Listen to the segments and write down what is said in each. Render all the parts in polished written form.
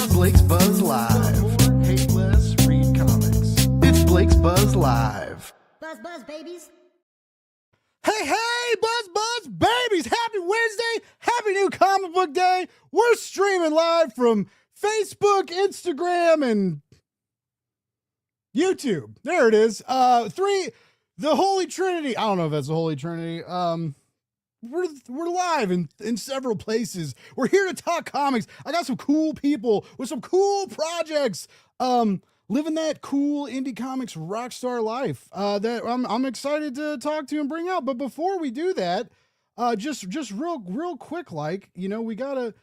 It's Blake's Buzz Live. Hate less, read comics. It's Blake's Buzz Live. Buzz, buzz, babies. Hey, buzz, babies. Happy Wednesday. Happy new comic book day. We're streaming live from Facebook, Instagram, and YouTube. There it is. The Holy Trinity. I don't know if that's the Holy Trinity. We're live in several places. We're here to talk comics. I got some cool people with some cool projects. Living that cool indie comics rock star life that I'm excited to talk to and bring out. But before we do that, just real quick, like, you know, we gotta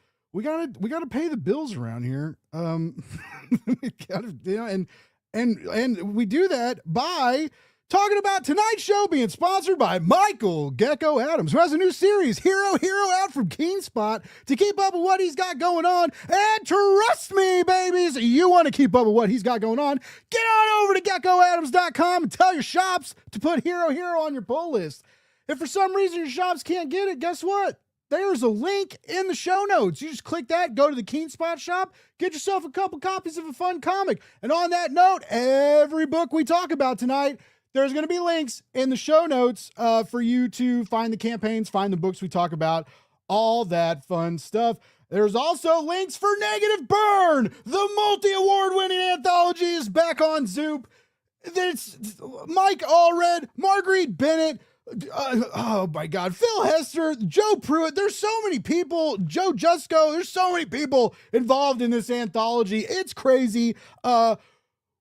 pay the bills around here. We gotta, you know, and we do that by talking about tonight's show being sponsored by Michael Gecko Adams, who has a new series, Hero out from Keenspot, to keep up with what he's got going on. And trust me, babies, you want to keep up with what he's got going on, get on over to geckoadams.com and tell your shops to put Hero on your pull list. If for some reason your shops can't get it, guess what? There's a link in the show notes. You just click that, go to the Keenspot shop, get yourself a couple copies of a fun comic. And on that note, every book we talk about tonight, there's going to be links in the show notes for you to find the campaigns, find the books we talk about, all that fun stuff. There's also links for Negative Burn. The multi-award-winning anthology is back on Zoop. There's Mike Allred, Marguerite Bennett, oh my God, Phil Hester, Joe Pruitt. There's so many people, Joe Jusko. There's so many people involved in this anthology. It's crazy.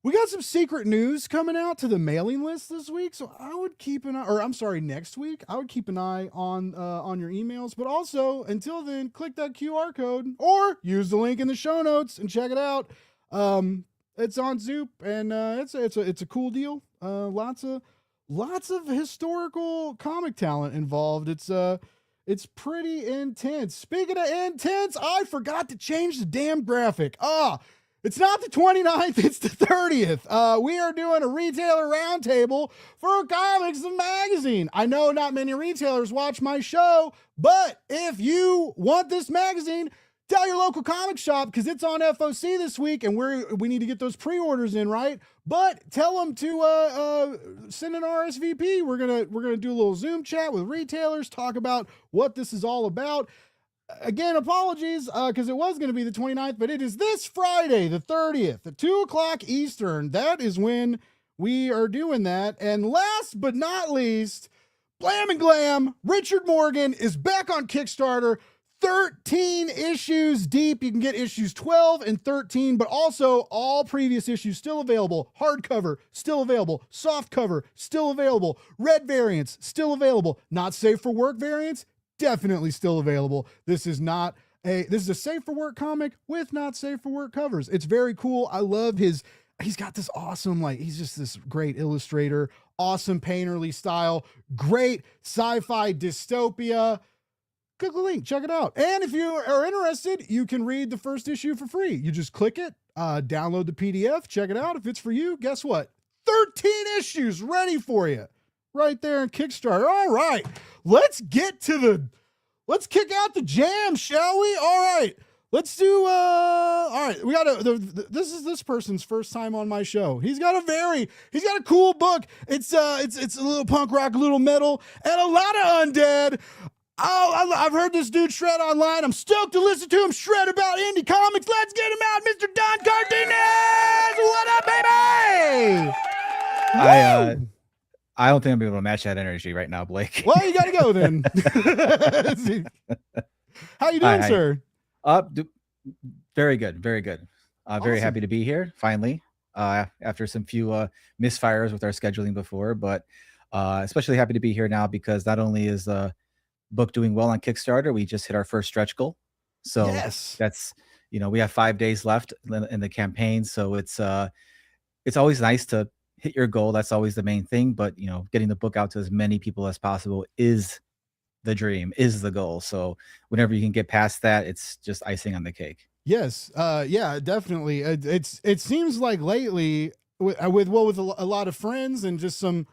We got some secret news coming out to the mailing list this week, so I would keep an eye, or I'm sorry, next week, I would keep an eye on your emails, but also, until then, click that QR code, or use the link in the show notes and check it out. It's on Zoop, and it's a cool deal. Lots of historical comic talent involved. It's pretty intense. Speaking of intense, I forgot to change the damn graphic. It's not the 29th, it's the 30th. We are doing a retailer roundtable for Comics the Magazine. I know not many retailers watch my show, but if you want this magazine, tell your local comic shop, because it's on FOC this week, and we need to get those pre-orders in, right? But tell them to send an RSVP. We're gonna do a little Zoom chat with retailers, talk about what this is all about. Again, apologies, because it was going to be the 29th, but it is this Friday, the 30th, at 2 o'clock Eastern. That is when we are doing that. And last but not least, Blam and Glam, Richard Morgan is back on Kickstarter, 13 issues deep. You can get issues 12 and 13, but also all previous issues still available. Hardcover, still available. Softcover, still available. Red variants, still available. Not safe for work variants, definitely still available. This is a safe for work comic with not safe for work covers. It's very cool. I love he's got this awesome, he's just this great illustrator, awesome painterly style, great sci-fi dystopia. Click the link, check it out. And if you are interested, you can read the first issue for free. You just click it, download the PDF, check it out. If it's for you, guess what? 13 issues ready for you right there in Kickstarter. All right, let's kick out the jam, shall we? All right, let's do, all right, we got this is this person's first time on my show. He's got a cool book. It's a little punk rock, a little metal, and a lot of undead. Oh, I've heard this dude shred online. I'm stoked to listen to him shred about indie comics. Let's get him out, Mr. Don Cardenas. What up, baby? I don't think I'm able to match that energy right now, Blake. Well, you got to go then. How you doing, sir? Very good, very good. Awesome. Very happy to be here finally. After some few misfires with our scheduling before, but especially happy to be here now because not only is the book doing well on Kickstarter, we just hit our first stretch goal. So yes. That's, we have 5 days left in the campaign. So it's always nice to hit your goal. That's always the main thing. But, getting the book out to as many people as possible is the dream, is the goal. So whenever you can get past that, it's just icing on the cake. Yes. Yeah, definitely. It seems like lately with a lot of friends and just some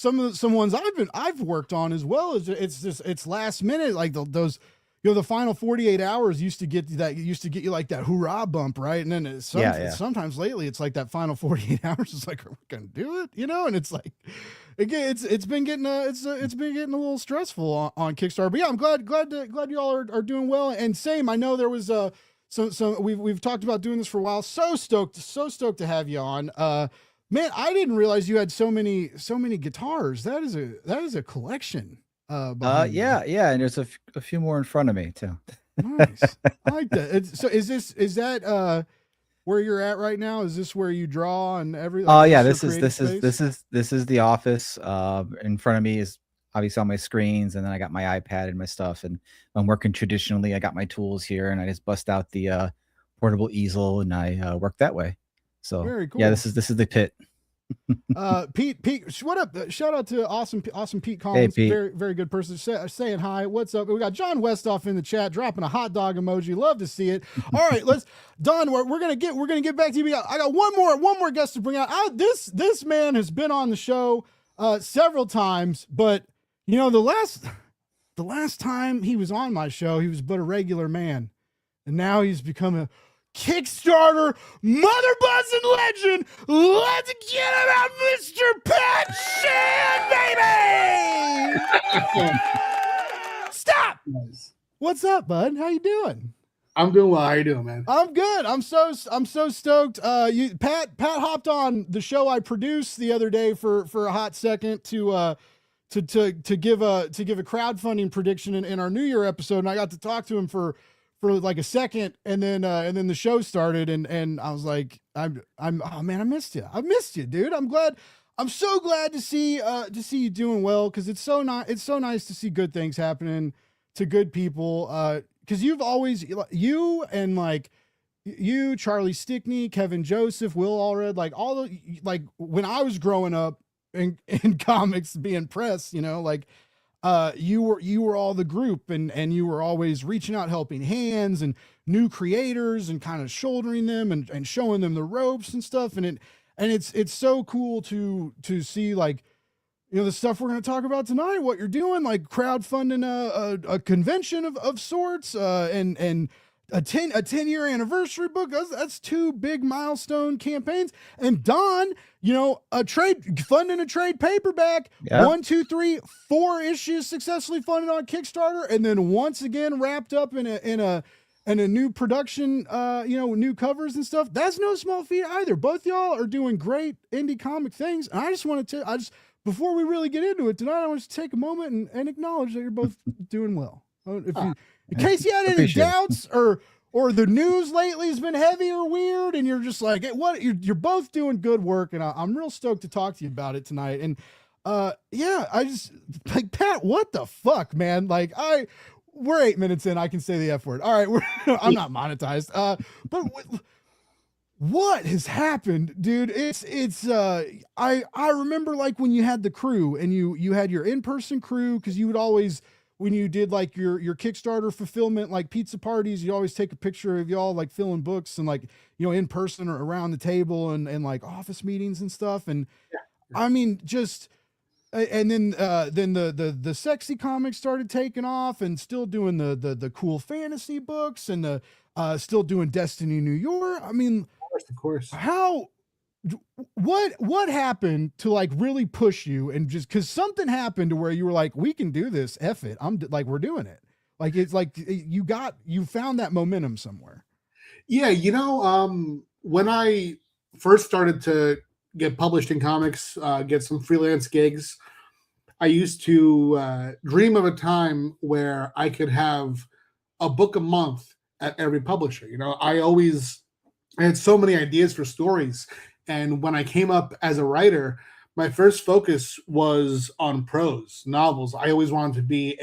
ones I've worked on as well, it's last minute, like those the final 48 hours used to get you like that hoorah bump, right? And then sometimes lately it's like that final 48 hours is like, are we gonna do it? And it's like, again, it's been getting it's been getting a little stressful on Kickstarter. But yeah, I'm glad you all are doing well. And same, I know there was so we've talked about doing this for a while. So stoked to have you on. Man, I didn't realize you had so many guitars. That is a collection. Yeah, and there's a few more in front of me too. Nice. I like that. So is that where you're at right now? Is this where you draw and everything? Oh yeah, this is the office. In front of me is obviously all my screens, and then I got my iPad and my stuff, and I'm working traditionally. I got my tools here, and I just bust out the portable easel, and I work that way. So very cool. Yeah, this is the pit. Pete, what up? Shout out to awesome Pete Collins. Hey, Pete. Very, very good person. Saying hi. What's up? We got John Westoff in the chat, dropping a hot dog emoji. Love to see it. All right, Don, we're gonna get back to you. I got one more guest to bring out. This man has been on the show several times, but the last time he was on my show, he was but a regular man, and now he's become a Kickstarter mother buzzing legend. Let's get him out, Mr. Pat Shan, baby. Stop. Nice. What's up, bud? How you doing? I'm doing well. How you doing, man? I'm good. I'm so stoked. Pat hopped on the show I produced the other day for a hot second to give a crowdfunding prediction in our New Year episode, and I got to talk to him for like a second, and then the show started, and I was like, oh man, I missed you, dude. I'm so glad to see you doing well, because it's so nice to see good things happening to good people, because you've always, you and like you, Charlie Stickney, Kevin Joseph, Will Allred, like all the, like when I was growing up in comics being press, like you were all the group, and you were always reaching out, helping hands and new creators, and kind of shouldering them and showing them the ropes and stuff. And it's so cool to see, like, the stuff we're going to talk about tonight, what you're doing, like crowdfunding a convention of sorts, and a 10-year anniversary book. That's two big milestone campaigns. And Don, funding a trade paperback, Yeah. 1, 2, 3, 4 issues successfully funded on Kickstarter, and then once again wrapped up in a new production, new covers and stuff. That's no small feat either. Both y'all are doing great indie comic things. And I just wanted to, before we really get into it tonight, I want to take a moment and acknowledge that you're both doing well. In case you had any doubts, or the news lately has been heavy or weird, and you're just like, hey, what? You're both doing good work, and I'm real stoked to talk to you about it tonight. And yeah, I just, like, Pat, what the fuck, man? Like, we're 8 minutes in, I can say the F word. All right, I'm not monetized. But what has happened, dude? I remember, like, when you had the crew, and you had your in-person crew, because you would always, when you did like your Kickstarter fulfillment, like pizza parties, you always take a picture of y'all like filling books, and like, in person or around the table, and like office meetings and stuff. And Yeah. I mean, just, and then the sexy comics started taking off, and still doing the cool fantasy books, and the still doing Destiny New York. I mean, Of course. what happened to like really push you, and just because something happened to where you were like, we can do this, F it, we're doing it. Like, it's like you found that momentum somewhere. Yeah, when I first started to get published in comics, get some freelance gigs, I used to dream of a time where I could have a book a month at every publisher. I had so many ideas for stories. And when I came up as a writer, my first focus was on prose novels. I always wanted to be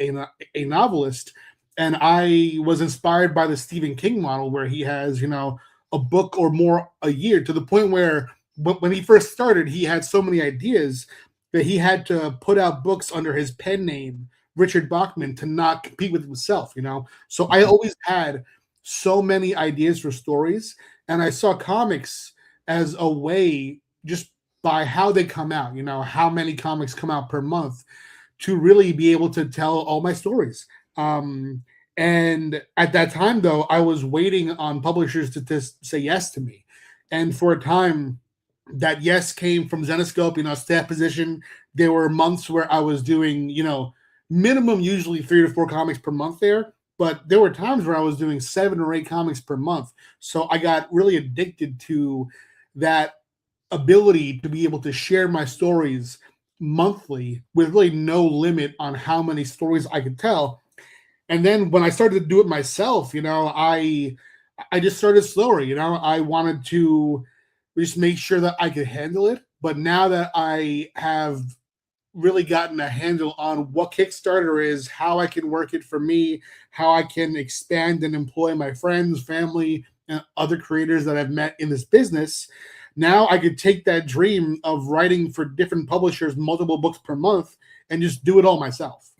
a novelist. And I was inspired by the Stephen King model, where he has, a book or more a year, to the point where when he first started, he had so many ideas that he had to put out books under his pen name, Richard Bachman, to not compete with himself, So I always had so many ideas for stories, and I saw comics as a way, just by how they come out, how many comics come out per month, to really be able to tell all my stories. And And at that time, though, I was waiting on publishers to say yes to me. And for a time, that yes came from Zenoscope, staff position. There were months where I was doing, minimum usually 3 to 4 comics per month there. But there were times where I was doing 7 or 8 comics per month. So I got really addicted to that ability to be able to share my stories monthly with really no limit on how many stories I could tell. And then when I started to do it myself, I just started slower. I wanted to just make sure that I could handle it. But now that I have really gotten a handle on what Kickstarter is, how I can work it for me, how I can expand and employ my friends, family, and other creators that I've met in this business, now I could take that dream of writing for different publishers, multiple books per month, and just do it all myself.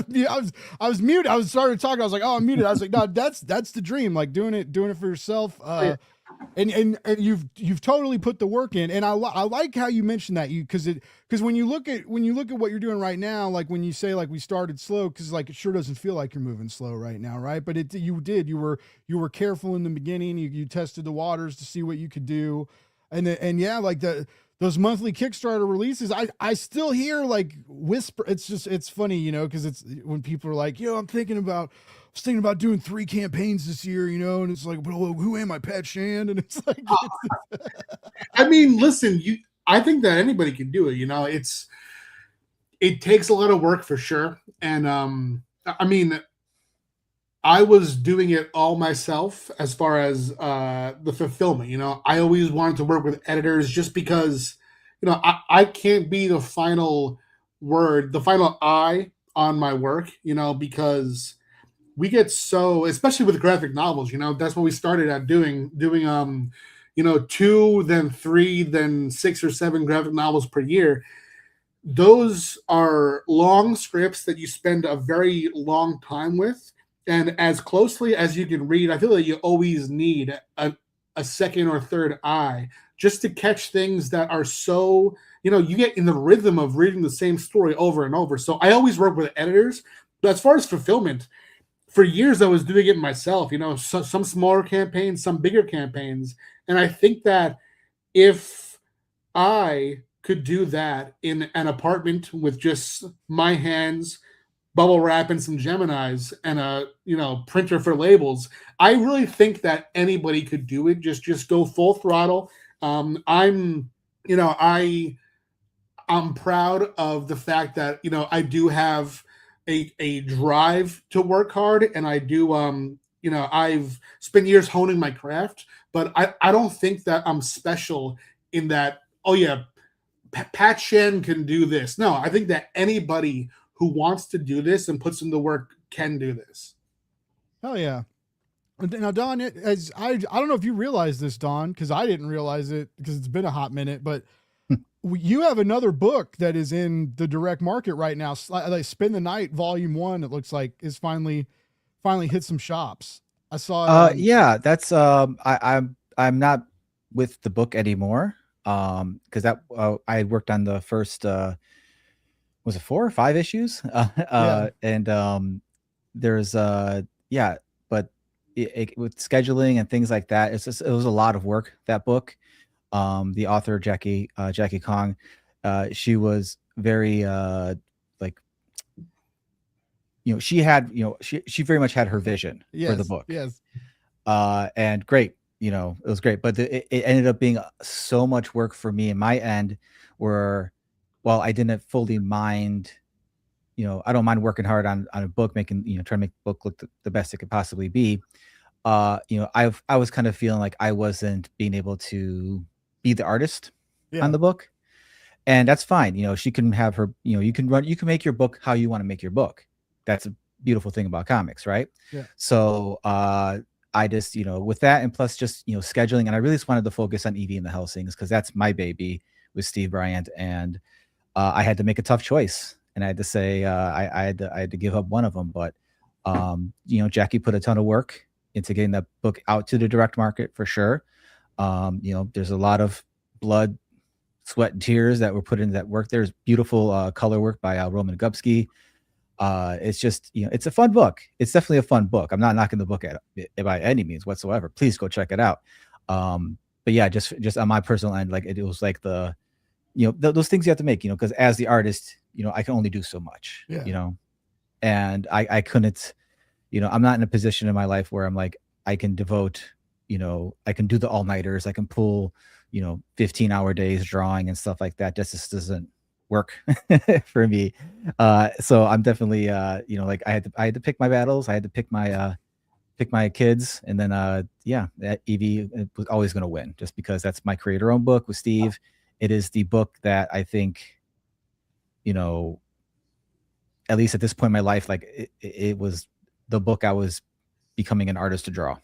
Yeah, I was muted. I was started talking. I was like, "Oh, I'm muted." I was like, "No, that's the dream. Like doing it for yourself." And you've totally put the work in. And I like how you mentioned that because when you look at what you're doing right now, like when you say like we started slow, because like it sure doesn't feel like you're moving slow right now, right? But you were careful in the beginning. You tested the waters to see what you could do, and yeah, like those monthly Kickstarter releases, I still hear like whisper. It's funny, because it's when people are like, I'm thinking about doing 3 campaigns this year, and it's like, well, who am I, Pat Shand? And it's like, I mean, listen, I think that anybody can do it. It takes a lot of work for sure. And I mean, I was doing it all myself as far as the fulfillment. I always wanted to work with editors just because, I can't be the final word, the final I on my work, because we get so, especially with graphic novels, that's what we started at doing 2, then 3, then 6 or 7 graphic novels per year. Those are long scripts that you spend a very long time with. And as closely as you can read, I feel like you always need a second or third eye just to catch things that are so, you get in the rhythm of reading the same story over and over. So I always work with editors. But as far as fulfillment, for years I was doing it myself, some smaller campaigns, some bigger campaigns. And I think that if I could do that in an apartment with just my hands, bubble wrap and some Geminis and a printer for labels, I really think that anybody could do it. Just go full throttle. I'm proud of the fact that I do have a drive to work hard, and I do I've spent years honing my craft, but I don't think that I'm special in that, oh yeah, Pat Shen can do this. No, I think that anybody who wants to do this and puts in the work can do this. Hell yeah. Now, Don, I don't know if you realize this, Don, because I didn't realize it because it's been a hot minute, but you have another book that is in the direct market right now. Like Spend the Night Volume 1, it looks like, is finally hit some shops. I saw it. Yeah, that's I'm not with the book anymore. Because that I had worked on the first was it 4 or 5 issues? Yeah. And there's but with scheduling and things like that, it was a lot of work, that book. The author Jackie Kong, she was very like, she had, she very much had her vision for the book. Yes. And great, it was great, but it ended up being so much work for me in my end, where while I didn't fully mind, I don't mind working hard on a book, making, trying to make the book look the best it could possibly be. I was kind of feeling like I wasn't being able to be the artist on the book, and that's fine. She can have her, you can make your book how you want to make your book. That's a beautiful thing about comics, right? Yeah. So I just, with that, and plus just, scheduling, and I really just wanted to focus on Evie and the Helsings because that's my baby with Steve Bryant, and I had to make a tough choice, and I had to say I had to give up one of them, but Jackie put a ton of work into getting that book out to the direct market for sure. There's a lot of blood, sweat and tears that were put into that work. There's beautiful color work by Roman Gubsky. It's just, it's a fun book. It's definitely a fun book. I'm not knocking the book at it by any means whatsoever. Please go check it out. But yeah, just on my personal end, like it was like the, those things you have to make, because as the artist, I can only do so much, and I couldn't, I'm not in a position in my life where I'm like, I can devote, I can do the all-nighters. I can pull, 15-hour days drawing and stuff like that. That just doesn't work for me. So I'm definitely, like I had to pick my battles. I had to pick my kids, and then that Evie was always going to win, just because that's my creator-owned book with Steve. It is the book that I think, at least at this point in my life, like it was the book I was becoming an artist to draw.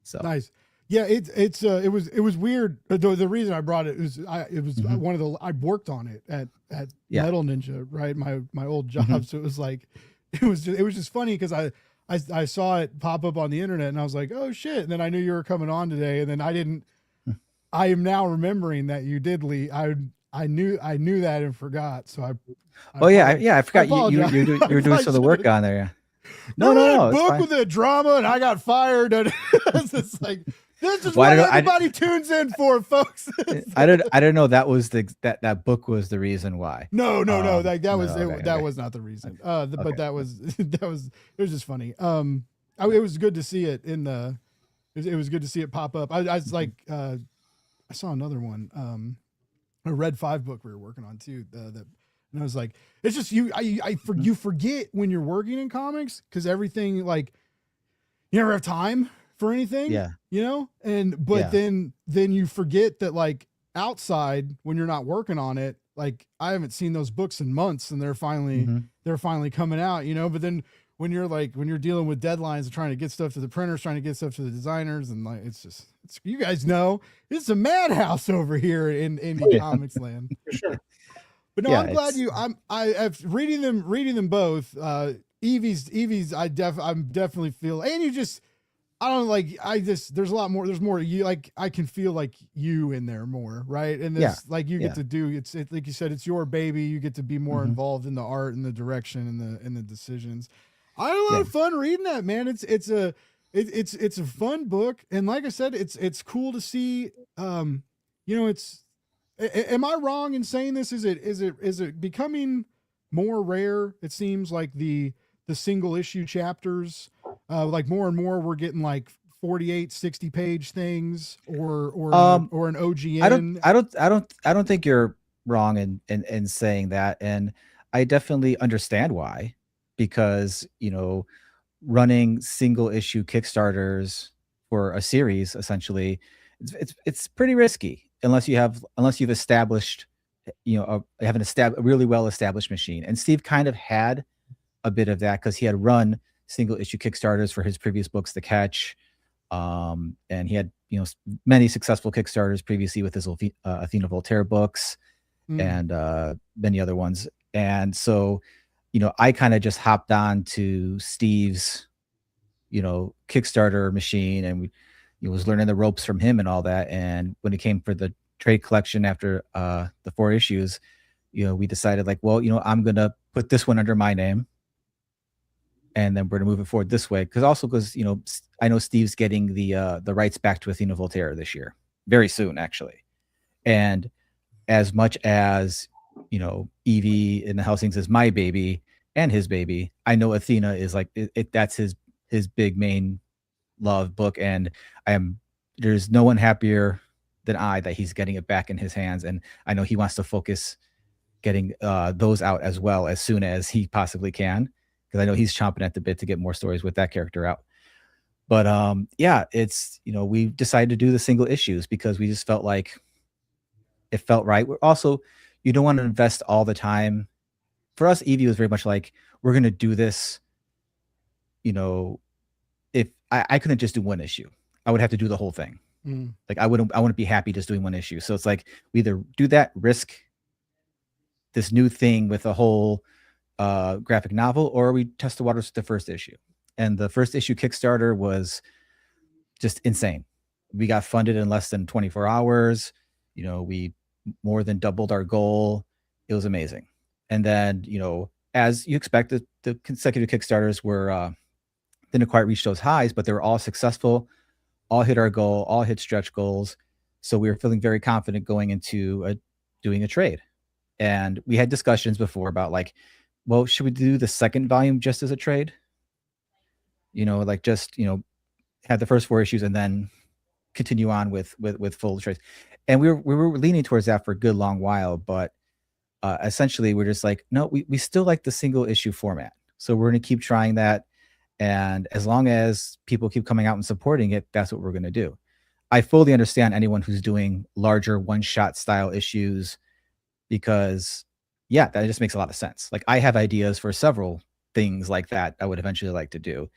So nice. Yeah, it was weird. The reason I brought it was one of the, I worked on it at Metal Ninja, right? My old job. So it was like, it was just funny because I saw it pop up on the internet and I was like, oh shit. And then I knew you were coming on today, and then I am now remembering that you did leave. I knew that and forgot. So I forgot you were doing some of the work on there. No, book with the drama, and I got fired. It's just like, this is what everybody tunes in for, folks. I didn't know that was that book was the reason why. No. That was not the reason. But that was it was just funny. It was good to see it it was good to see it pop up. I was like, I saw another one, a Red 5 book we were working on too. And I was like, it's just you forget when you're working in comics, because everything, like, you never have time for anything. Yeah. Then you forget that, like, outside when you're not working on it, like, I haven't seen those books in months, and they're finally coming out, but then when you're dealing with deadlines and trying to get stuff to the printers, trying to get stuff to the designers, and like, it's you guys know it's a madhouse over here in indie comics land. For sure. But no, I'm glad I've reading them both. Evie's I'm definitely feel, and there's a lot more, there's more you, like, I can feel like you in there more, right? And this, like, you get to do, it's like you said, it's your baby. You get to be more involved in the art and the direction and the decisions. I had a lot of fun reading that, man. It's a fun book, and like I said, it's cool to see. Am I wrong in saying this? Is it becoming more rare? It seems like the single issue chapters, like more and more, we're getting like 48, 60 page things, or an OGN. I don't think you're wrong in saying that, and I definitely understand why, because running single issue Kickstarters for a series, essentially, it's pretty risky unless you've established, have a really well established machine. And Steve kind of had a bit of that, because he had run single issue Kickstarters for his previous books, The Catch, and he had many successful Kickstarters previously with his Athena Voltaire books and many other ones. And so I kind of just hopped on to Steve's Kickstarter machine, and we was learning the ropes from him and all that. And when it came for the trade collection after the 4 issues, we decided, like, well, I'm gonna put this one under my name, and then we're gonna move it forward this way, because I know Steve's getting the rights back to Athena Voltaire this year, very soon actually. And as much as Evie in the Helsings is my baby and his baby, I know Athena is like that's his big main love book, and there's no one happier than I that he's getting it back in his hands. And I know he wants to focus getting those out as well as soon as he possibly can, because I know he's chomping at the bit to get more stories with that character out. But it's we decided to do the single issues because we just felt like it felt right. We're also, you don't want to invest all the time. For us, Evie was very much like, we're going to do this. If I couldn't just do one issue, I would have to do the whole thing. Like I wouldn't be happy just doing one issue. So it's like, we either do that, risk this new thing with a whole graphic novel, or we test the waters with the first issue. And the first issue Kickstarter was just insane. We got funded in less than 24 hours. We more than doubled our goal. It was amazing. And then, as you expect, the consecutive Kickstarters were didn't quite reach those highs, but they were all successful, all hit our goal, all hit stretch goals. So we were feeling very confident going into doing a trade. And we had discussions before about like, well, should we do the second volume just as a trade? Have the first 4 issues and then continue on with full trades. And we were leaning towards that for a good long while, but essentially we're just like, no, we still like the single issue format. So we're going to keep trying that. And as long as people keep coming out and supporting it, that's what we're going to do. I fully understand anyone who's doing larger one-shot style issues because, yeah, that just makes a lot of sense. Like I have ideas for several things like that I would eventually like to do.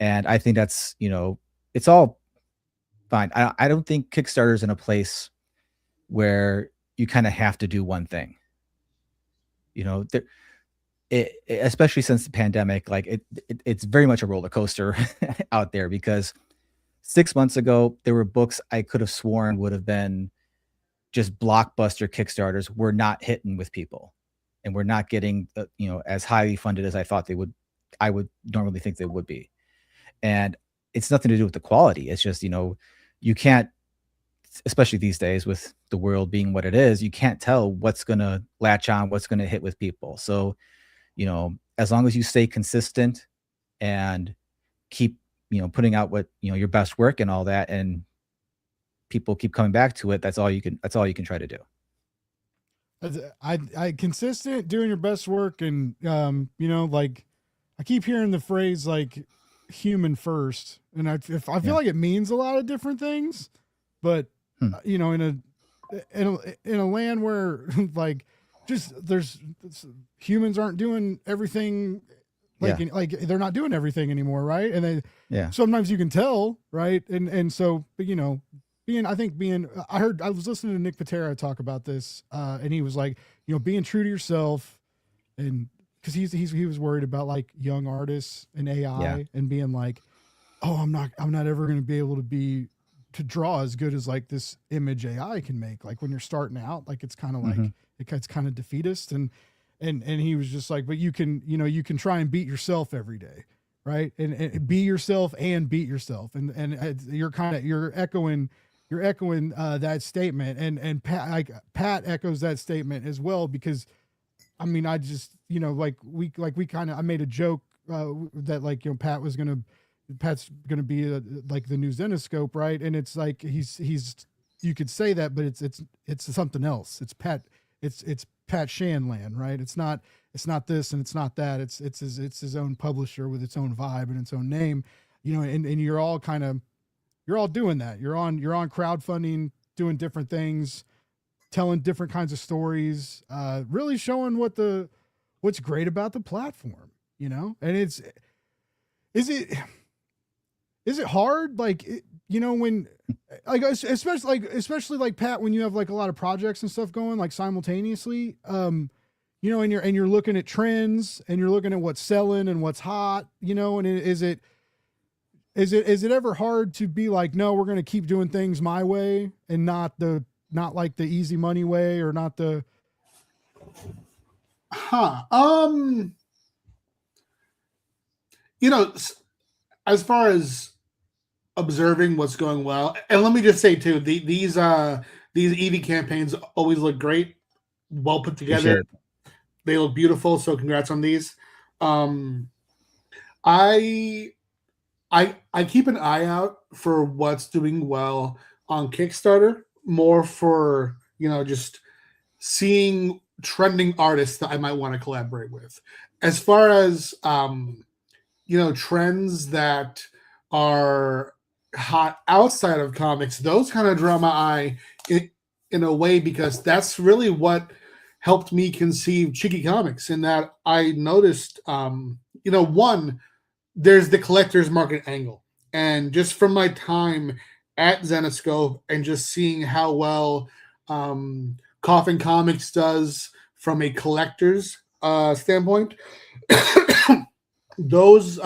And I think that's, it's all fine. I don't think Kickstarter's in a place where you kind of have to do one thing. Especially since the pandemic, like it's very much a roller coaster out there, because 6 months ago, there were books I could have sworn would have been just blockbuster Kickstarters were not hitting with people, and we're not getting, as highly funded as I thought they would. I would normally think they would be. And it's nothing to do with the quality. It's just, you can't, especially these days with the world being what it is, you can't tell what's going to latch on, what's going to hit with people. So, as long as you stay consistent and keep, putting out what, your best work and all that, and people keep coming back to it, that's all you can try to do. I consistent doing your best work. And, like I keep hearing the phrase like human first. And I feel like it means a lot of different things, but in a land where like, just humans aren't doing everything like they're not doing everything anymore. Right. And sometimes you can tell. Right. And so, but I was listening to Nick Patera talk about this and he was like, being true to yourself, and cause he was worried about like young artists and AI and being like, oh, I'm not ever going to be able to draw as good as like this image AI can make. Like when you're starting out, like it's kind of like, it's kind of defeatist. And he was just like, but you can try and beat yourself every day. Right. And be yourself and beat yourself. And you're echoing that statement. And Pat echoes that statement as well, because I mean, I just, I made a joke that like, Pat's going to be like the new Zenoscope. Right. And it's like, you could say that, but it's something else. It's Pat Shanland, right? It's not this and it's not that. It's his own publisher with its own vibe and its own name, and you're all doing that. You're on crowdfunding, doing different things, telling different kinds of stories, really showing what's great about the platform, and is it hard? Like, when like, especially like Pat, when you have like a lot of projects and stuff going like simultaneously, and you're looking at trends and you're looking at what's selling and what's hot, and is it ever hard to be like, no, we're going to keep doing things my way and not like the easy money way, or not the, as far as observing what's going well, and let me just say too, these Evie campaigns always look great, well put together. They look beautiful, so congrats on these. I keep an eye out for what's doing well on Kickstarter, more for just seeing trending artists that I might want to collaborate with. As far as trends that are hot outside of comics, those kind of draw my eye in a way, because that's really what helped me conceive Cheeky Comics, in that I noticed, one, there's the collector's market angle. And just from my time at Zenoscope and just seeing how well Coffin Comics does from a collector's standpoint, those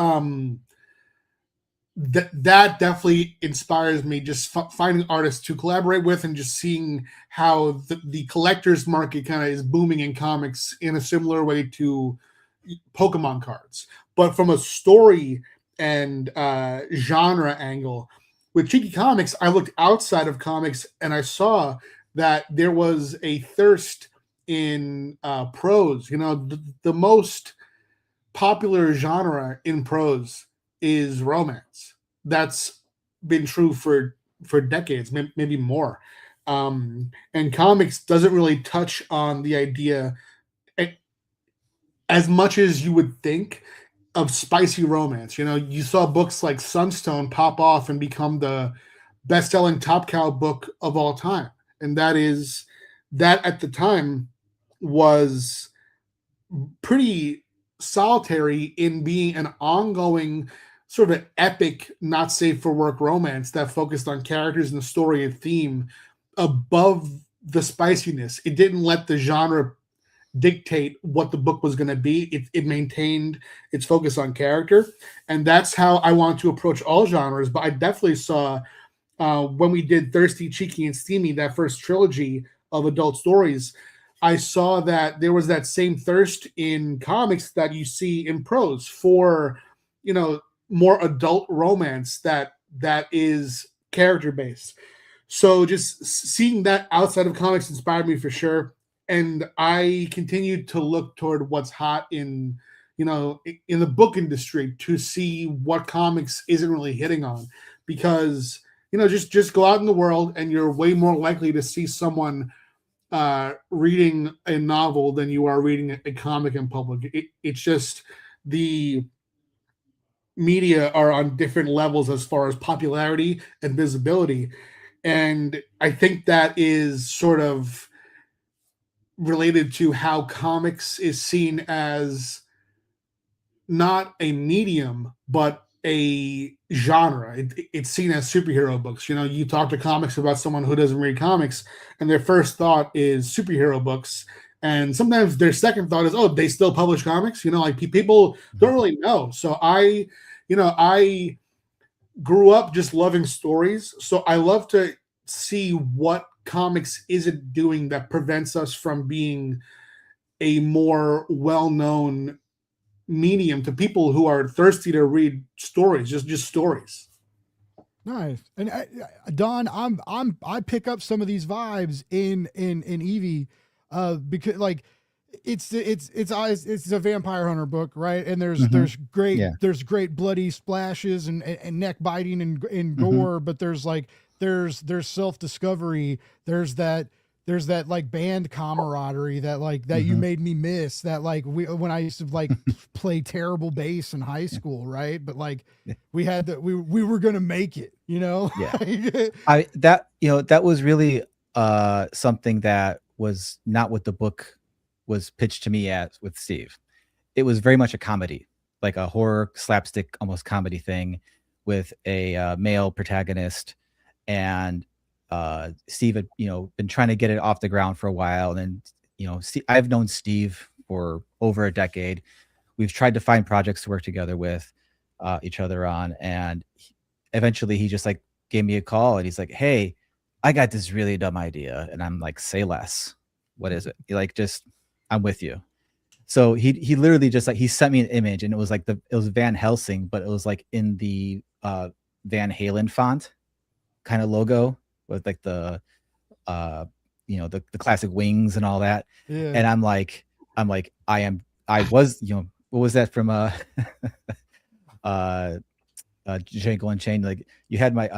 that definitely inspires me, just finding artists to collaborate with and just seeing how the collector's market kind of is booming in comics in a similar way to Pokemon cards, but from a story and genre angle. With Cheeky Comics, I looked outside of comics and I saw that there was a thirst in prose. You know, the most popular genre in prose is romance. That's been true for decades, maybe more. And comics doesn't really touch on the idea as much as you would think of spicy romance. You know, you saw books like Sunstone pop off and become the best-selling Top Cow book of all time, and that at the time was pretty solitary in being an ongoing sort of epic, not safe for work romance that focused on characters and the story and theme above the spiciness. It didn't let the genre dictate what the book was going to be. It maintained its focus on character, and that's how I want to approach all genres. But I definitely saw when we did Thirsty, Cheeky, and Steamy, that first trilogy of adult stories, I saw that there was that same thirst in comics that you see in prose for, you know, more adult romance that is character based. So just seeing that outside of comics inspired me for sure. And I continued to look toward what's hot in, you know, in the book industry to see what comics isn't really hitting on, because, you know, just go out in the world and you're way more likely to see someone reading a novel than you are reading a comic in public. It's just the media are on different levels as far as popularity and visibility. And I think that is sort of related to how comics is seen as not a medium, but a genre. It's seen as superhero books. You know, you talk to comics about someone who doesn't read comics, and their first thought is superhero books. And sometimes their second thought is, oh, they still publish comics? You know, like people don't really know. So I grew up just loving stories. So I love to see what comics isn't doing that prevents us from being a more well-known medium to people who are thirsty to read stories, just stories. Nice. And Don, I pick up some of these vibes in Evie, because like it's a vampire hunter book, right? And there's great bloody splashes and neck biting and gore, but there's self-discovery, there's that like band camaraderie that you made me miss, that like when I used to like play terrible bass in high school, right? But like we were gonna make it, you know. That was really something that was not what the book was pitched to me as with Steve. It was very much a comedy, like a horror slapstick almost comedy thing with a male protagonist. And Steve had, been trying to get it off the ground for a while. And then, I've known Steve for over a decade. We've tried to find projects to work together with each other on. And eventually he just like gave me a call and he's like, hey, I got this really dumb idea. And I'm like, say less. What is it? I'm with you. So he literally just like, he sent me an image and it was like it was Van Helsing, but it was like in the Van Halen font kind of logo with like the classic wings and all that. Yeah. And I'm like I was, what was that from Django Unchained? Like you had my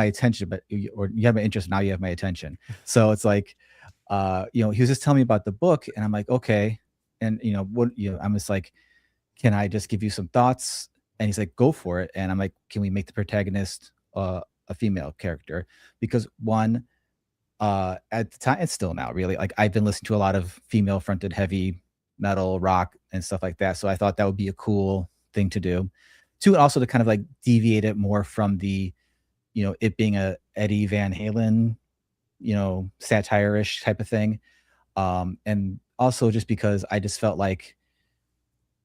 attention, or you had my interest, now you have my attention. So it's like he was just telling me about the book and I'm like, okay. And I'm just like, can I just give you some thoughts? And he's like, go for it. And I'm like, can we make the protagonist a female character? Because one, at the time, and still now, really, like I've been listening to a lot of female fronted heavy metal, rock, and stuff like that. So I thought that would be a cool thing to do. Two, also to kind of like deviate it more from the, it being a Eddie Van Halen, satire-ish type of thing. And also just because I just felt like,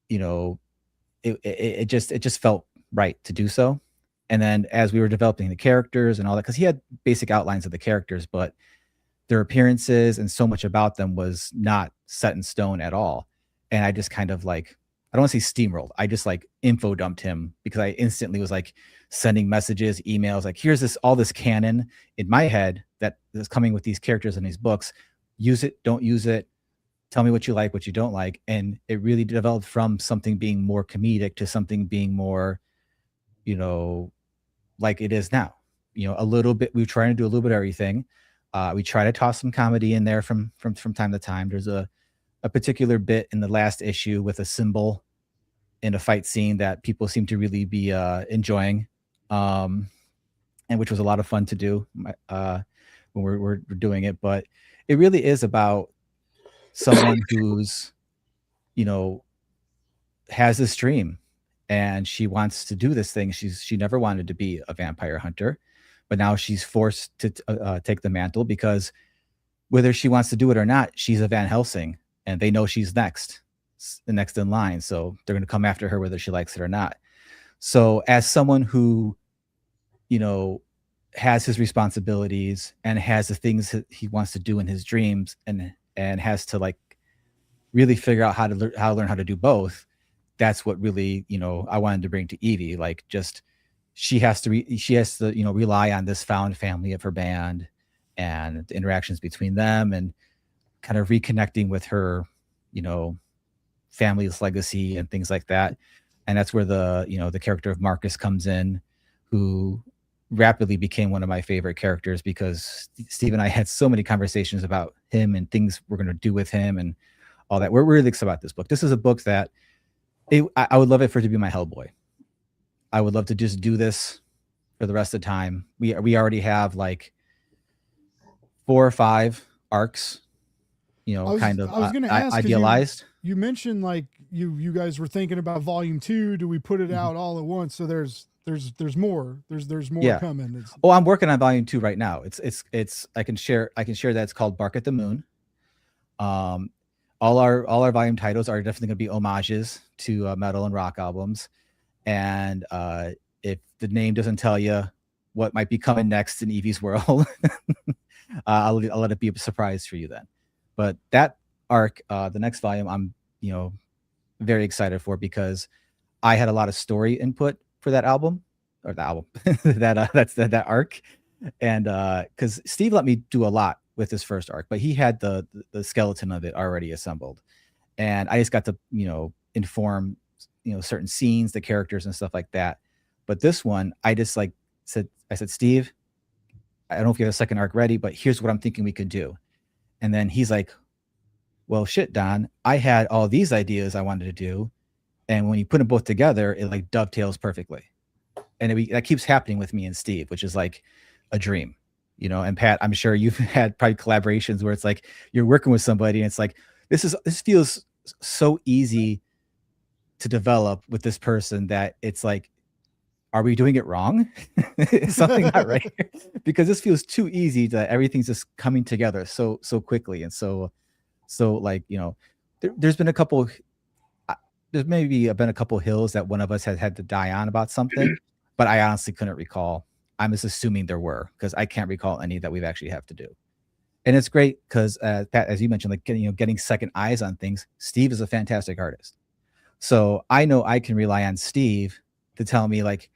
it just felt right to do so. And then as we were developing the characters and all that, because he had basic outlines of the characters, but their appearances and so much about them was not set in stone at all. And I just kind of like, I don't want to say steamrolled. I just like info dumped him because I instantly was like sending messages, emails, like here's all this canon in my head that is coming with these characters in these books. Use it, don't use it. Tell me what you like, what you don't like. And it really developed from something being more comedic to something being more, like it is now. A little bit, we're trying to do a little bit of everything. We try to toss some comedy in there from time to time. There's a particular bit in the last issue with a symbol in a fight scene that people seem to really be enjoying, and which was a lot of fun to do when we're doing it. But it really is about someone who's, has this dream and she wants to do this thing. She never wanted to be a vampire hunter, but now she's forced to take the mantle because whether she wants to do it or not, she's a Van Helsing and they know she's next in line. So they're going to come after her whether she likes it or not. So as someone who, has his responsibilities and has the things that he wants to do in his dreams and has to like really figure out how to learn how to do both. That's what really, I wanted to bring to Evie. Like just, she has to rely on this found family of her band and the interactions between them and kind of reconnecting with her, family's legacy and things like that. And that's where the character of Marcus comes in, who rapidly became one of my favorite characters because Steve and I had so many conversations about him and things we're going to do with him and all that. We're really excited about this book. This is a book that I would love it for it to be my Hellboy. I would love to just do this for the rest of the time. We already have like 4 or 5 arcs, I was going to ask, idealized. You mentioned like you guys were thinking about volume 2. Do we put it out all at once? So there's more. There's more coming. I'm working on volume 2 right now. It's I can share that it's called Bark at the Moon. All our volume titles are definitely going to be homages to metal and rock albums. And if the name doesn't tell you what might be coming next in Evie's world, I'll let it be a surprise for you then. But that arc, the next volume, I'm very excited for because I had a lot of story input for that album or the album that arc, and because Steve let me do a lot with his first arc, but he had the skeleton of it already assembled, and I just got to inform certain scenes, the characters and stuff like that. But this one, I just said, Steve, I don't know if you have a second arc ready, but here's what I'm thinking we could do. And then he's like, well, shit, Don, I had all these ideas I wanted to do. And when you put them both together, it like dovetails perfectly. And that keeps happening with me and Steve, which is like a dream, and Pat, I'm sure you've had probably collaborations where it's like you're working with somebody and it's like, this feels so easy to develop with this person that it's like, are we doing it wrong? Is something not right? Because this feels too easy that everything's just coming together so quickly. And so like, there's been a couple, there's maybe been a couple hills that one of us has had to die on about something, but I honestly couldn't recall. I'm just assuming there were, because I can't recall any that we've actually have to do. And it's great because Pat, as you mentioned, like getting second eyes on things. Steve is a fantastic artist. So I know I can rely on Steve to tell me like,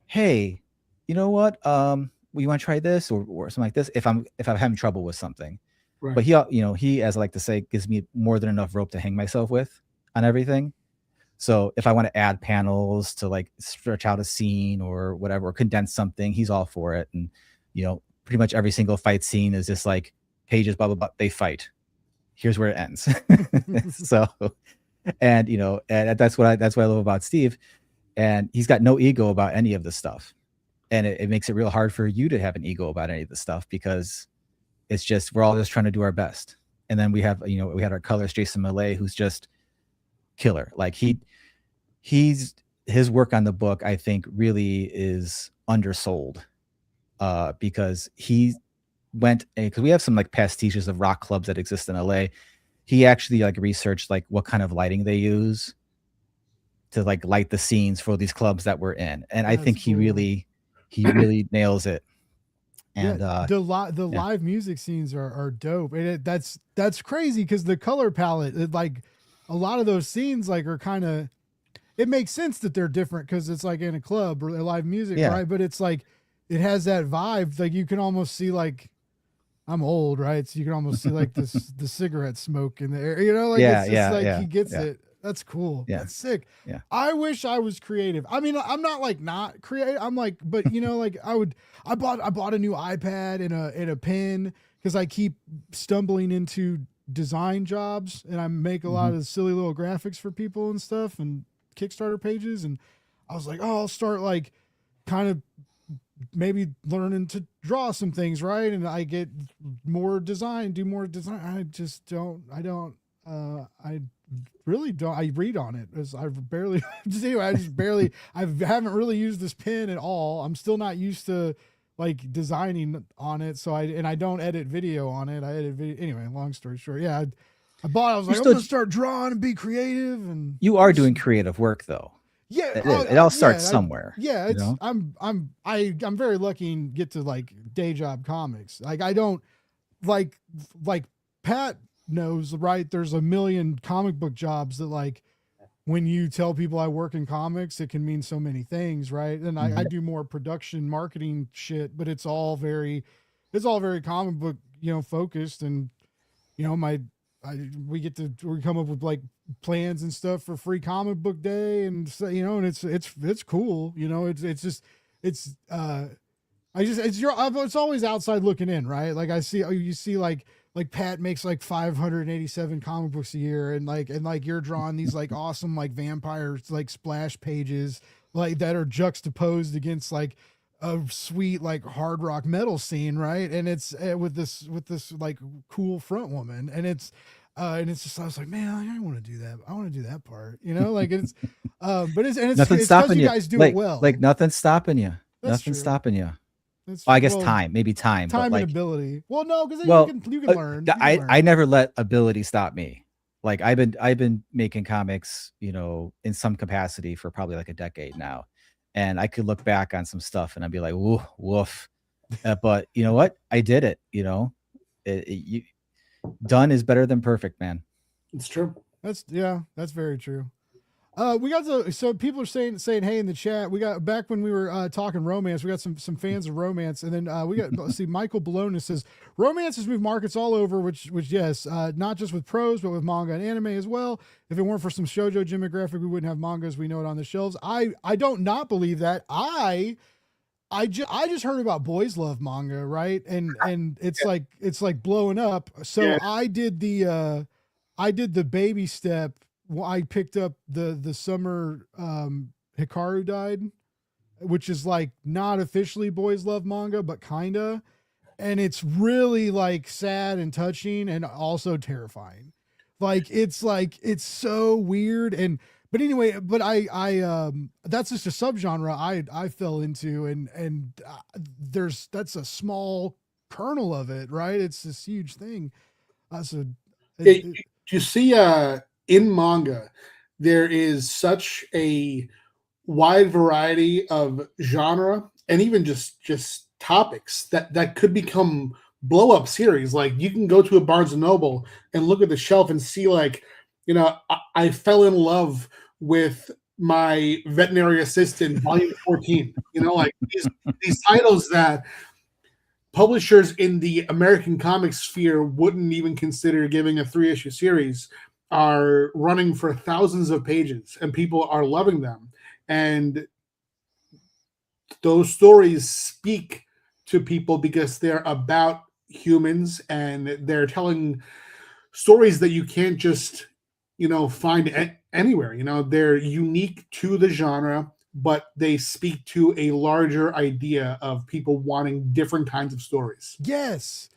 hey, you know what? You want to try this or something like this if I'm having trouble with something. Right. But he, as I like to say, gives me more than enough rope to hang myself with on everything. So if I want to add panels to like stretch out a scene or whatever, or condense something, he's all for it. And pretty much every single fight scene is just like pages, blah blah blah. They fight. Here's where it ends. So, and and that's what I love about Steve. And he's got no ego about any of this stuff. And it makes it real hard for you to have an ego about any of this stuff because it's just, we're all just trying to do our best. And then we have, we had our colorist, Jason Millay, who's just killer. Like his work on the book, I think really is undersold because he went, because we have some like pastiches of rock clubs that exist in LA. He actually like researched like what kind of lighting they use to like light the scenes for these clubs that we're in. And I think That's he cool. really nails it. And yeah, the yeah. live music scenes are dope, and that's crazy because the color palette, like a lot of those scenes, like are kind of, it makes sense that they're different because it's like in a club or live music, Yeah. right? But it's like it has that vibe, like you can almost see like, I'm old, right? So you can almost see like this the cigarette smoke in the air, you know, like Yeah, it's just like yeah, he gets yeah. it. That's cool. Yeah. That's sick. Yeah. I wish I was creative. I mean, I'm not like not creative. I'm like, but you know, like I bought a new iPad and a pen because I keep stumbling into design jobs and I make a lot of silly little graphics for people and stuff and Kickstarter pages. And I was like, oh, I'll start like kind of maybe learning to draw some things, right? And I get more design, do more design. I really don't. I read on it as I've barely just anyway. I haven't really used this pen at all. I'm still not used to like designing on it. So I don't edit video on it. I edit video anyway. Long story short, yeah. I was like, I'm gonna start drawing and be creative. And You are doing creative work though. yeah, It all starts somewhere. Yeah, it's I'm very lucky and get to like day job comics. Like I don't like Pat knows, right? There's a million comic book jobs that like when you tell people I work in comics, it can mean so many things, right? And I do more production marketing shit, but it's all very comic book, you know, focused. And you know, we come up with like plans and stuff for free comic book day, and so, you know, and it's cool, you know, it's always outside looking in, right? Like you see like Pat makes like 587 comic books a year, and like you're drawing these like awesome like vampires like splash pages like that are juxtaposed against like a sweet like hard rock metal scene, right? And it's with this like cool front woman, and it's just, I was like, man, I want to do that. I want to do that part, you know, like it's but it's Nothing's stopping you you. guys do like, it well. Like nothing's stopping you. That's Nothing's true. stopping you. That's Well, I guess well, time, maybe time, but and like ability. Well, no, because you can learn. I never let ability stop me. Like I've been making comics, you know, in some capacity for probably like a decade now, and I could look back on some stuff and I'd be like, woof. But you know what? I did it. You know, done is better than perfect, man. It's true. That's very true. We got so people are saying hey in the chat. We got back when we were talking romance. We got some fans of romance, and then we got let's see. Michael Bologna says romance has moved markets all over, which yes, not just with prose but with manga and anime as well. If it weren't for some shoujo demographic, we wouldn't have manga as we know it on the shelves. I don't not believe that. I just heard about boys love manga, right? And it's like blowing up. So yeah. I did the baby step. Well, I picked up the summer Hikaru died, which is like not officially boys love manga, but kinda. And it's really like sad and touching and also terrifying. It's so weird. But anyway, I that's just a subgenre I fell into, and that's a small kernel of it, right? It's this huge thing. You see, in manga, there is such a wide variety of genre and even just topics that could become blow up series. Like you can go to a Barnes and Noble and look at the shelf and see, like, you know, I fell in love with my veterinary assistant, volume 14. You know, like these titles that publishers in the American comic sphere wouldn't even consider giving a 3-issue series are running for thousands of pages, and people are loving them. And those stories speak to people because they're about humans, and they're telling stories that you can't just, you know, find anywhere. You know, they're unique to the genre, but they speak to a larger idea of people wanting different kinds of stories. Yes.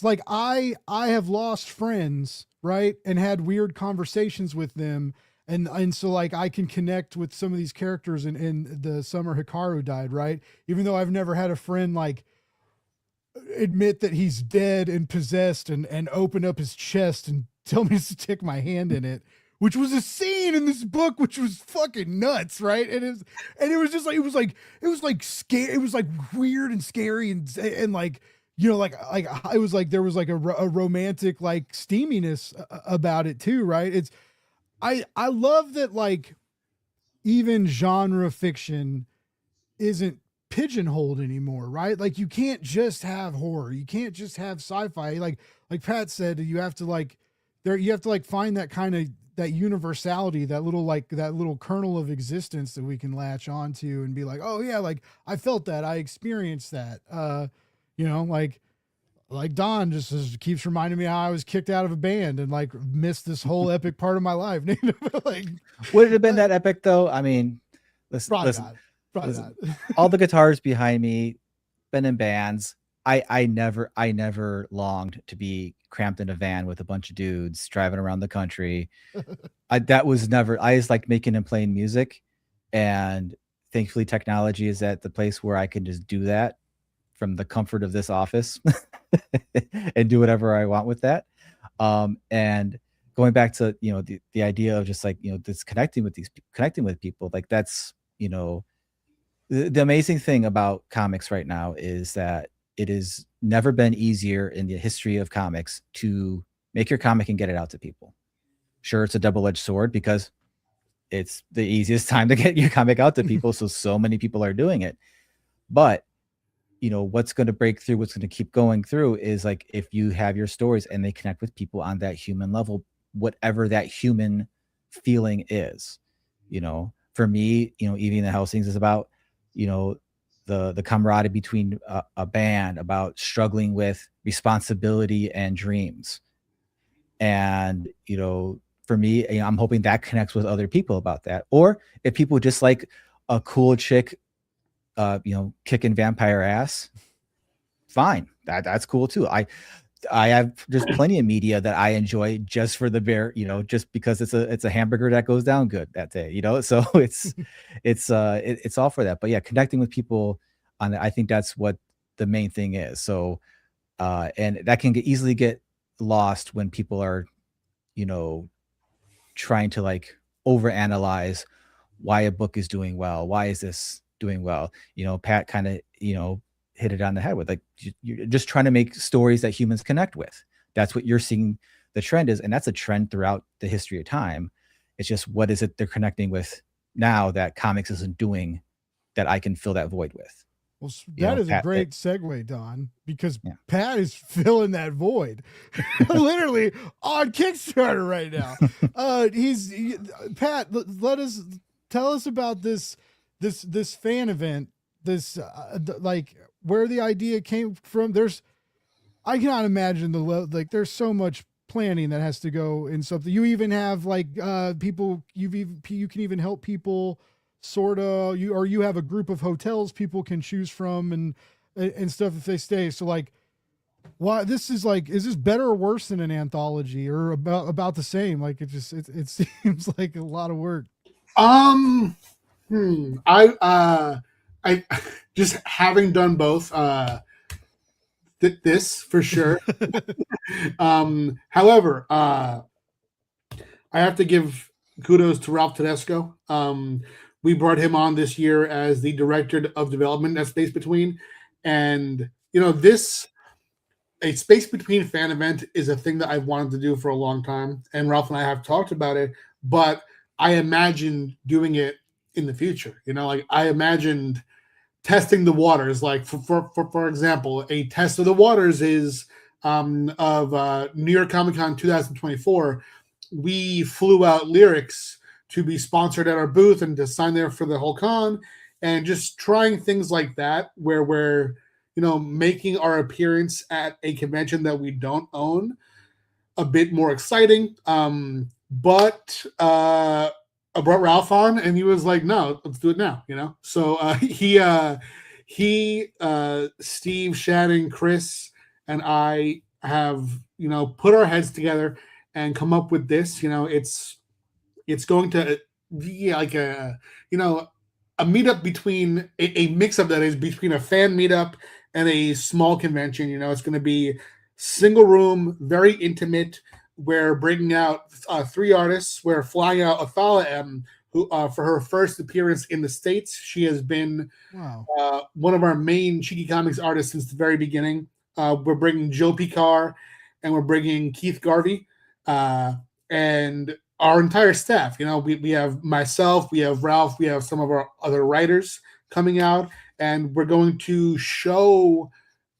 Like I have lost friends, right, and had weird conversations with them, and so like I can connect with some of these characters in the summer Hikaru died, right? Even though I've never had a friend like admit that he's dead and possessed and open up his chest and tell me to stick my hand in it, which was a scene in this book which was fucking nuts, right? And it was just like it was like scary, it was like weird and scary and like, you know, like it was like there was like a romantic like steaminess about it too, right? It's I love that, like, even genre fiction isn't pigeonholed anymore, right? Like, you can't just have horror, you can't just have sci-fi. Like Pat said, you have to like find that kind of that universality, that little kernel of existence that we can latch onto and be like, oh yeah, like I felt that, I experienced that. You know, like Don just keeps reminding me how I was kicked out of a band and like missed this whole epic part of my life. Like, would it have been that epic though? I mean, probably listen, not. Probably listen, not. all the guitars behind me, been in bands. I never longed to be cramped in a van with a bunch of dudes driving around the country. That was never, I just like making and playing music. And thankfully technology is at the place where I can just do that from the comfort of this office and do whatever I want with that. And going back to, you know, the idea of just like, you know, this connecting with people, like that's, you know, the amazing thing about comics right now is that it has never been easier in the history of comics to make your comic and get it out to people. Sure, it's a double-edged sword because it's the easiest time to get your comic out to people. So many people are doing it. But, you know, what's going to break through, what's going to keep going through is like, if you have your stories and they connect with people on that human level, whatever that human feeling is, you know, for me, you know, Evie and the Helsings is about, you know, the camaraderie between a band, about struggling with responsibility and dreams. And, you know, for me, you know, I'm hoping that connects with other people about that. Or if people just like a cool chick, you know, kicking vampire ass, fine. That's cool too. I have just plenty of media that I enjoy just for the bare, you know, just because it's a hamburger that goes down good that day, you know. So it's all for that. But yeah, connecting with people on I think that's what the main thing is. So and that can easily get lost when people are, you know, trying to like overanalyze why a book is doing well. Why is this doing well? You know, Pat kind of, you know, hit it on the head with like, you're just trying to make stories that humans connect with. That's what you're seeing the trend is. And that's a trend throughout the history of time. It's just, what is it they're connecting with now that comics isn't doing that I can fill that void with? Well, that is a great segue, Don, because yeah. Pat is filling that void literally on Kickstarter right now. Pat, tell us about this fan event, like where the idea came from. I cannot imagine there's so much planning that has to go in something. You even have like people, you can even help people sort of, you have a group of hotels people can choose from and stuff if they stay. So like, why this is like, is this better or worse than an anthology, or about the same? Like it seems like a lot of work. I just having done both, this for sure. However, I have to give kudos to Ralph Tedesco. We brought him on this year as the director of development at Space Between. And, you know, a Space Between fan event is a thing that I've wanted to do for a long time. And Ralph and I have talked about it, but I imagined doing it in the future. You know, like I imagined testing the waters. Like for example, a test of the waters is of New York Comic Con 2024. We flew out Lyrics to be sponsored at our booth and to sign there for the whole con, and just trying things like that where we're, you know, making our appearance at a convention that we don't own a bit more exciting. But I brought Ralph on and he was like, no, let's do it now, you know? So he, Steve, Shannon, Chris, and I have, you know, put our heads together and come up with this. You know, it's going to be like a, you know, a meetup between a mix of that is between a fan meetup and a small convention. You know, it's going to be single room, very intimate, we're bringing out 3 artists. We're flying out Athala M, who for her first appearance in the States. She has been one of our main Cheeky Comics artists since the very beginning. We're bringing Joe Picard, and we're bringing Keith Garvey, and our entire staff. You know, we have myself, we have Ralph, we have some of our other writers coming out, and we're going to show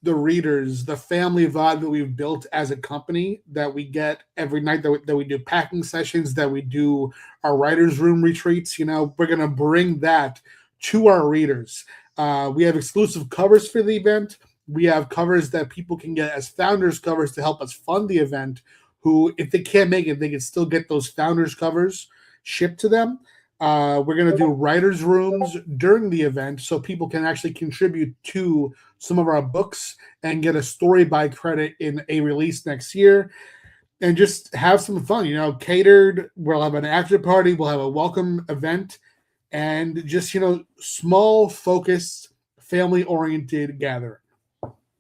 the readers the family vibe that we've built as a company, that we get every night, that we do packing sessions, that we do our writers room retreats. You know, we're going to bring that to our readers. We have exclusive covers for the event. We have covers that people can get as founders covers to help us fund the event, who, if they can't make it, they can still get those founders covers shipped to them. We're going to do writers rooms during the event so people can actually contribute to some of our books and get a story by credit in a release next year, and just have some fun. You know, catered. We'll have an after party. We'll have a welcome event, and just, you know, small, focused, family-oriented gathering.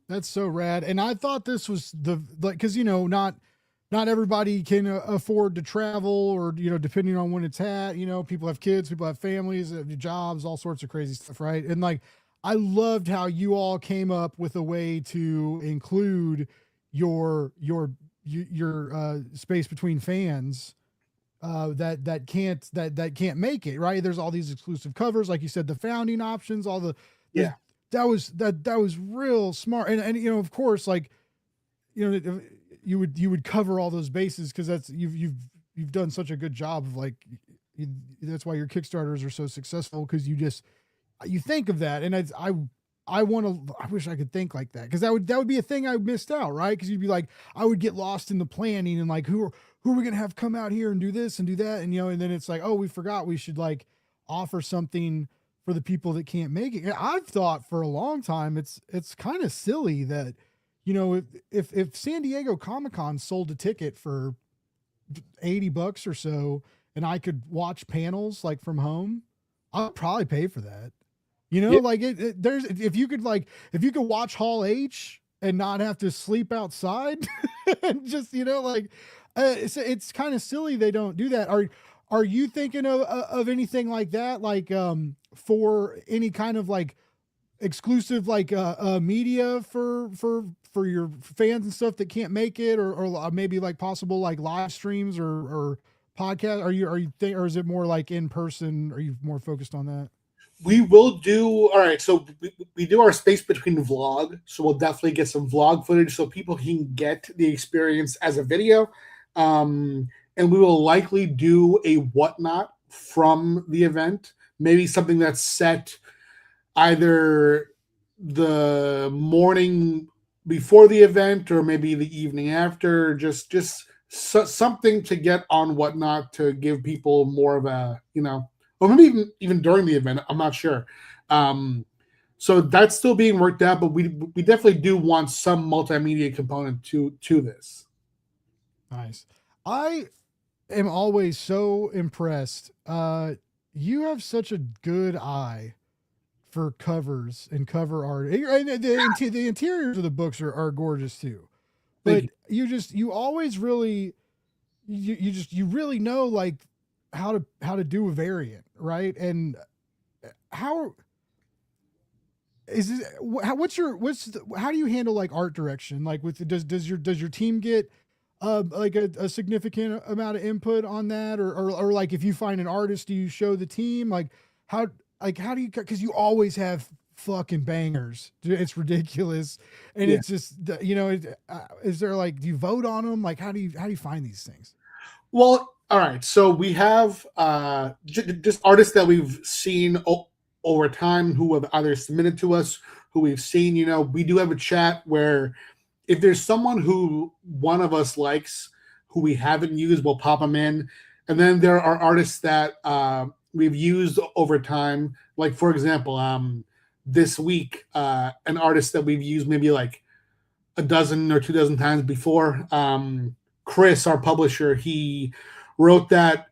That's so rad. And I thought this was because, you know, not everybody can afford to travel, or, you know, depending on when it's at, you know, people have kids, people have families, have jobs, all sorts of crazy stuff. Right. And like, I loved how you all came up with a way to include your space between fans that can't make it. Right. There's all these exclusive covers, like you said, the founding options, all the, yeah, that was real smart. And, you know, of course, like, you know, you would cover all those bases, because that's, you've done such a good job of, like, that's why your Kickstarters are so successful, because you think of that. And I wish I could think like that, because that would be a thing I missed out, right? Because you'd be like, I would get lost in the planning and like, who are we gonna have come out here and do this and do that, and, you know, and then it's like, oh, we forgot we should like offer something for the people that can't make it. I've thought for a long time it's kind of silly that, you know, if San Diego Comic-Con sold a ticket for $80 or so, and I could watch panels like from home, I'd probably pay for that. You know, like there's, if you could watch Hall H and not have to sleep outside and just, you know, like, it's kind of silly they don't do that. Are you thinking of anything like that? Like, for any kind of like exclusive, like, media for your fans and stuff that can't make it, or maybe like possible like live streams or podcast? Or is it more like in person? Are you more focused on that? We will do, all right, so we do our space between vlog, so we'll definitely get some vlog footage so people can get the experience as a video. And we will likely do a whatnot from the event, maybe something that's set either the morning before the event or maybe the evening after, just something to get on whatnot to give people more of a, you know, or maybe even during the event. I'm not sure. So that's still being worked out, but we definitely do want some multimedia component to this. Nice. I am always so impressed. You have such a good eye for covers and cover art. And the interiors of the books are gorgeous too. But you always really, you really know like how to do a variant, right? And how is it? How do you handle like art direction? Like, does your team get like a significant amount of input on that, or like if you find an artist, do you show the team? Like how do you, because you always have fucking bangers. It's ridiculous. And it's just, you know, is there like, do you vote on them? Like, how do you find these things? Well, all right. So we have just artists that we've seen over time who have either submitted to us, who we've seen. You know, we do have a chat where if there's someone who one of us likes, who we haven't used, we'll pop them in. And then there are artists that we've used over time. Like, for example, this week, an artist that we've used maybe like a dozen or 24 times before, Chris, our publisher, he wrote that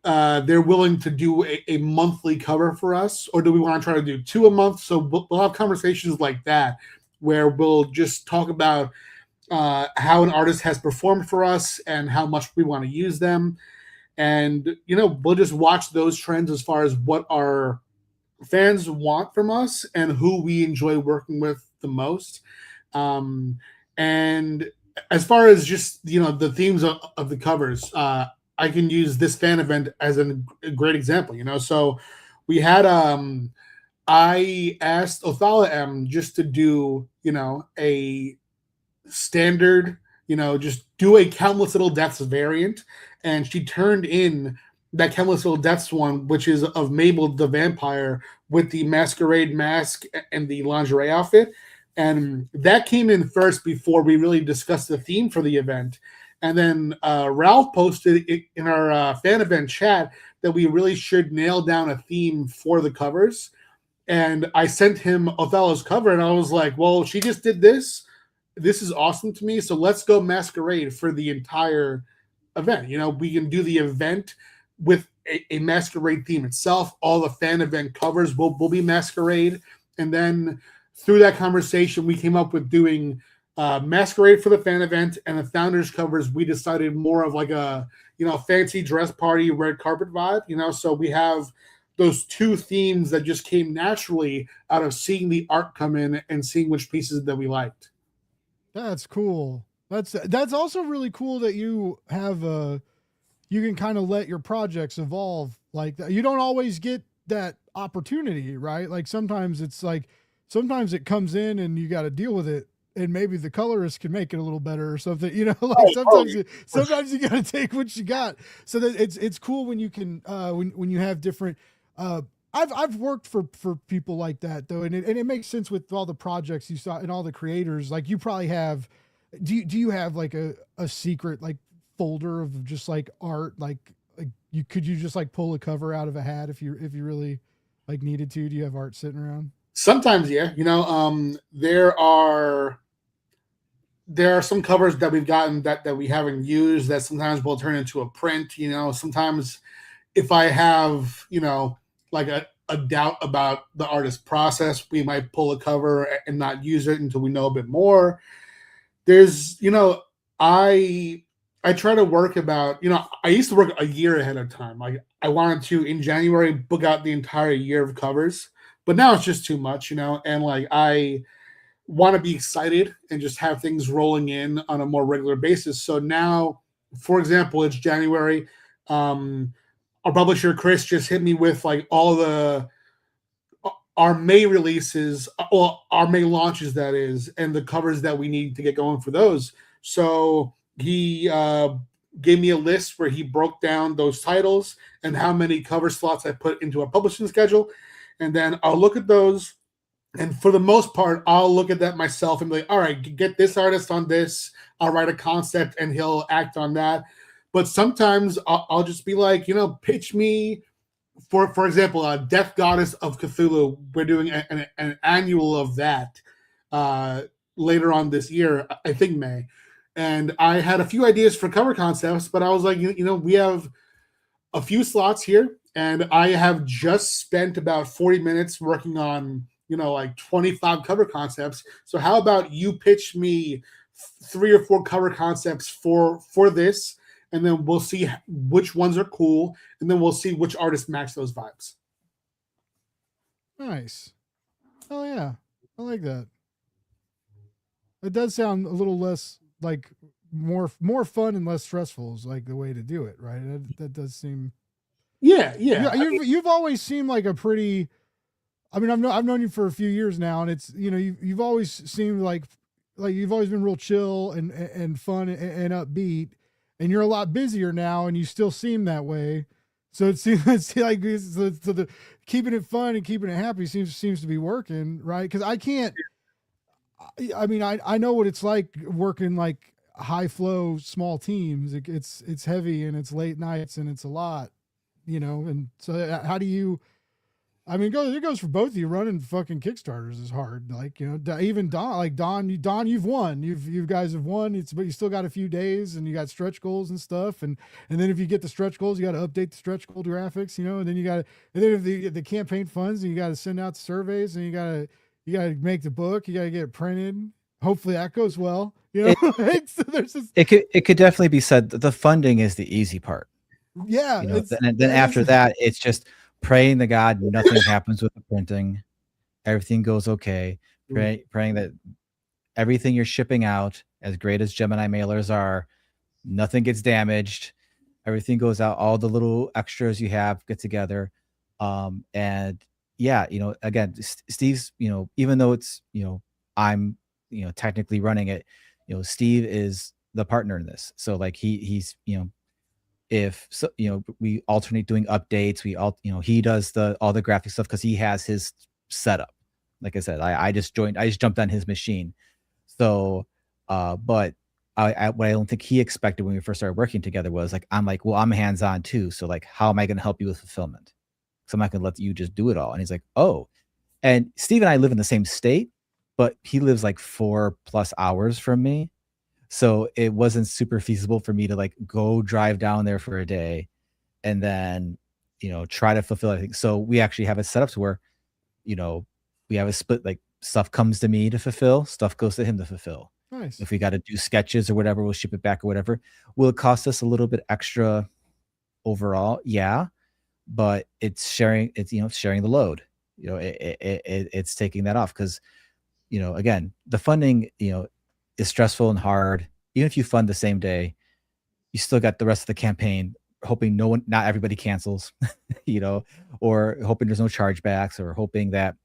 they're willing to do a monthly cover for us, or do we want to try to do 2 a month? So we'll have conversations like that where we'll just talk about how an artist has performed for us and how much we want to use them. And, we'll just watch those trends as far as what our fans want from us and who we enjoy working with the most. And as far as just, the themes of the covers, I can use this fan event as a great example, So we had, I asked Othala M just to do, a standard, just do a Countless Little Deaths variant. And she turned in that Countless Little Deaths one, which is of Mabel the vampire with the masquerade mask and the lingerie outfit. And that came in first before we really discussed the theme for the event. And then Ralph posted it in our fan event chat that we really should nail down a theme for the covers. And I sent him Othello's cover, and I was like, well, she just did this. This is awesome to me. So let's go masquerade for the entire event. We can do the event with a masquerade theme itself. All the fan event covers will be masquerade. And then through that conversation, we came up with doing masquerade for the fan event, and the founders covers, we decided more of like a, fancy dress party, red carpet vibe, So we have those two themes that just came naturally out of seeing the art come in and seeing which pieces that we liked. That's cool. That's also really cool that you have you can kind of let your projects evolve like that. You don't always get that opportunity, right? Like sometimes it comes in and you got to deal with it, and maybe the colorist can make it a little better or something, sometimes you got to take what you got. So that it's cool when you can when you have different I've worked for people like that though, and it makes sense with all the projects you saw and all the creators. Like you probably have, do you have like a secret like folder of just like art, like could you just like pull a cover out of a hat if you really like needed to? Do you have art sitting around? Sometimes, yeah. There are some covers that we've gotten that we haven't used that sometimes will turn into a print. Sometimes if I have, like a doubt about the artist's process, we might pull a cover and not use it until we know a bit more. There's, I try to work about, I used to work a year ahead of time. Like I wanted to in January book out the entire year of covers, but now it's just too much, and like I want to be excited and just have things rolling in on a more regular basis. So now, for example, it's January. Our publisher Chris just hit me with like all our May releases, well, our May launches, that is, and the covers that we need to get going for those. So he gave me a list where he broke down those titles and how many cover slots I put into our publishing schedule. And then I'll look at those. And for the most part, I'll look at that myself and be like, all right, get this artist on this. I'll write a concept and he'll act on that. But sometimes I'll just be like, pitch me, for example, Death Goddess of Cthulhu. We're doing an annual of that later on this year, I think May. And I had a few ideas for cover concepts, but I was like, we have a few slots here, and I have just spent about 40 minutes working on, like 25 cover concepts. So how about you pitch me 3 or 4 cover concepts for this, and then we'll see which ones are cool, and then we'll see which artists match those vibes. Nice. Oh yeah, I like that. It does sound a little less like more fun and less stressful is like the way to do it, right? That does seem. Yeah. You've always seemed like a pretty. I mean, I've known you for a few years now, and it's you've always seemed like you've always been real chill and fun and upbeat, and you're a lot busier now, and you still seem that way. So it seems like the keeping it fun and keeping it happy seems to be working, right? Because I can't. I mean, I know what it's like working like high flow small teams. It's heavy and it's late nights and it's a lot, And so how do you? I mean, it goes for both of you. Running fucking Kickstarters is hard. Like, even Don, you've won. You guys have won. But you still got a few days, and you got stretch goals and stuff. And then if you get the stretch goals, you got to update the stretch goal graphics, And then if the campaign funds, and you got to send out the surveys, and you got to make the book. You got to get it printed. hopefully that goes well. You know, there's this, It could definitely be said that the funding is the easy part. yeah. You know, then after that, it's just praying to God nothing happens with the printing, everything goes okay. Praying that everything you're shipping out, as great as Gemini mailers are, nothing gets damaged. Everything goes out. All the little extras you have get together. And yeah, you know, again, Steve's, you know, even though it's, you know, I'm, you know, technically running it, you know, Steve is the partner in this. So like he's, you know, if so, you know, we alternate doing updates. We all, you know, he does all the graphic stuff because he has his setup. Like I said, I just jumped on his machine. So, but what I don't think he expected when we first started working together was like, I'm like, well, I'm hands-on too. So like, how am I going to help you with fulfillment? So I'm not going to let you just do it all. And he's like, oh, and Steve and I live in the same state, but he lives like 4+ hours from me. So it wasn't super feasible for me to like go drive down there for a day and then, you know, try to fulfill everything. So we actually have it set up to where, you know, we have a split, like stuff comes to me to fulfill, stuff goes to him to fulfill. nice. If we got to do sketches or whatever, we'll ship it back or whatever. Will it cost us a little bit extra overall? Yeah, but it's sharing. It's, you know, sharing the load. You know, it's taking that off because, you know, again, the funding, you know, is stressful and hard. Even if you fund the same day, you still got the rest of the campaign, hoping not everybody cancels, you know, or hoping there's no chargebacks, or hoping that,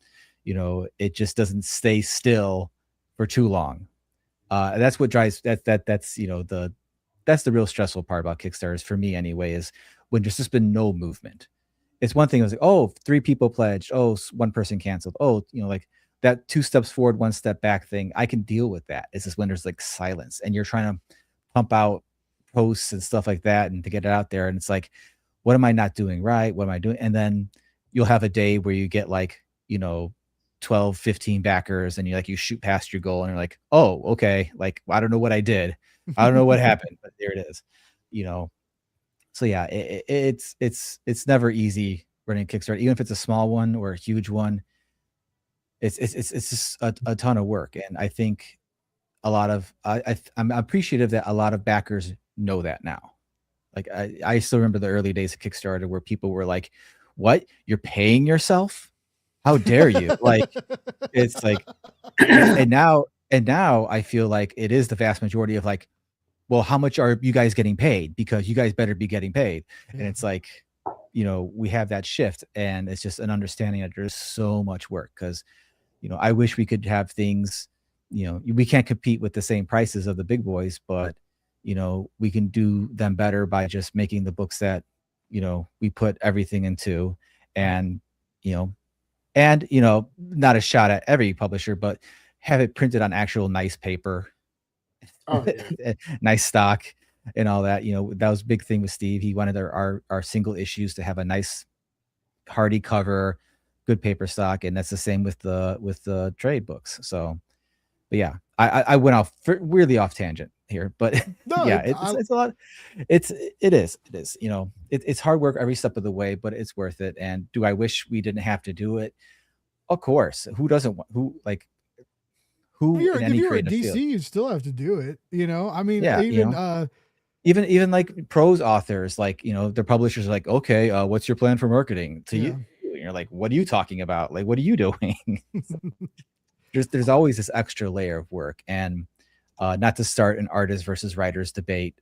you know, it just doesn't stay still for too long. That's what drives that's, you know, that's the real stressful part about Kickstarters for me anyway, is when there's just been no movement. It's one thing, I was like, oh, 3 people pledged, oh, 1 person canceled, oh, you know, like that 2 steps forward, 1 step back thing, I can deal with that. It's just when there's like silence and you're trying to pump out posts and stuff like that and to get it out there, and it's like, what am I not doing right? What am I doing? And then you'll have a day where you get like, you know, 12, 15 backers, and you shoot past your goal and you're like, oh, okay, like I don't know what I did. I don't know what happened, but there it is, you know. So yeah, it's never easy running Kickstarter, even if it's a small one or a huge one. It's just a ton of work, and I think a lot of I'm appreciative that a lot of backers know that now. Like I still remember the early days of Kickstarter where people were like, "What? You're paying yourself? How dare you?" Like it's like, and now I feel like it is the vast majority of like, well, how much are you guys getting paid? Because you guys better be getting paid. And it's like, you know, we have that shift, and it's just an understanding that there's so much work. Because, you know, I wish we could have things, you know, we can't compete with the same prices of the big boys, but, you know, we can do them better by just making the books that, you know, we put everything into, and, you know, not a shot at every publisher, but have it printed on actual nice paper. Oh, yeah. Nice stock and all that. You know, that was a big thing with Steve. He wanted our single issues to have a nice hardy cover, good paper stock, and that's the same with the trade books. So, but yeah, I went off weirdly off tangent here, but No, yeah, it's a lot. It is, you know, it's hard work every step of the way, but it's worth it. And do I wish we didn't have to do it? Of course. Who doesn't want, who like, who if in any you're at creative DC, field? you still have to do it. You know, I mean, Yeah, you even know. Even like prose authors, like, you know, their publishers are like, okay, what's your plan for marketing to you? And you're like, what are you talking about? Like, what are you doing? There's always this extra layer of work, and not to start an artist versus writers debate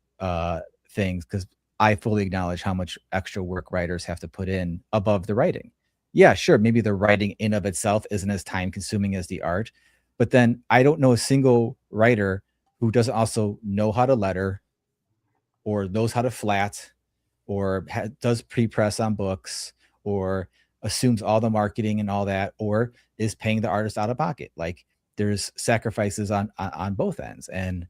things, because I fully acknowledge how much extra work writers have to put in above the writing. Yeah, sure, maybe the writing in of itself isn't as time consuming as the art, but then I don't know a single writer who doesn't also know how to letter, or knows how to flat, or does pre-press on books, or assumes all the marketing and all that, or is paying the artist out of pocket. Like there's sacrifices on both ends. And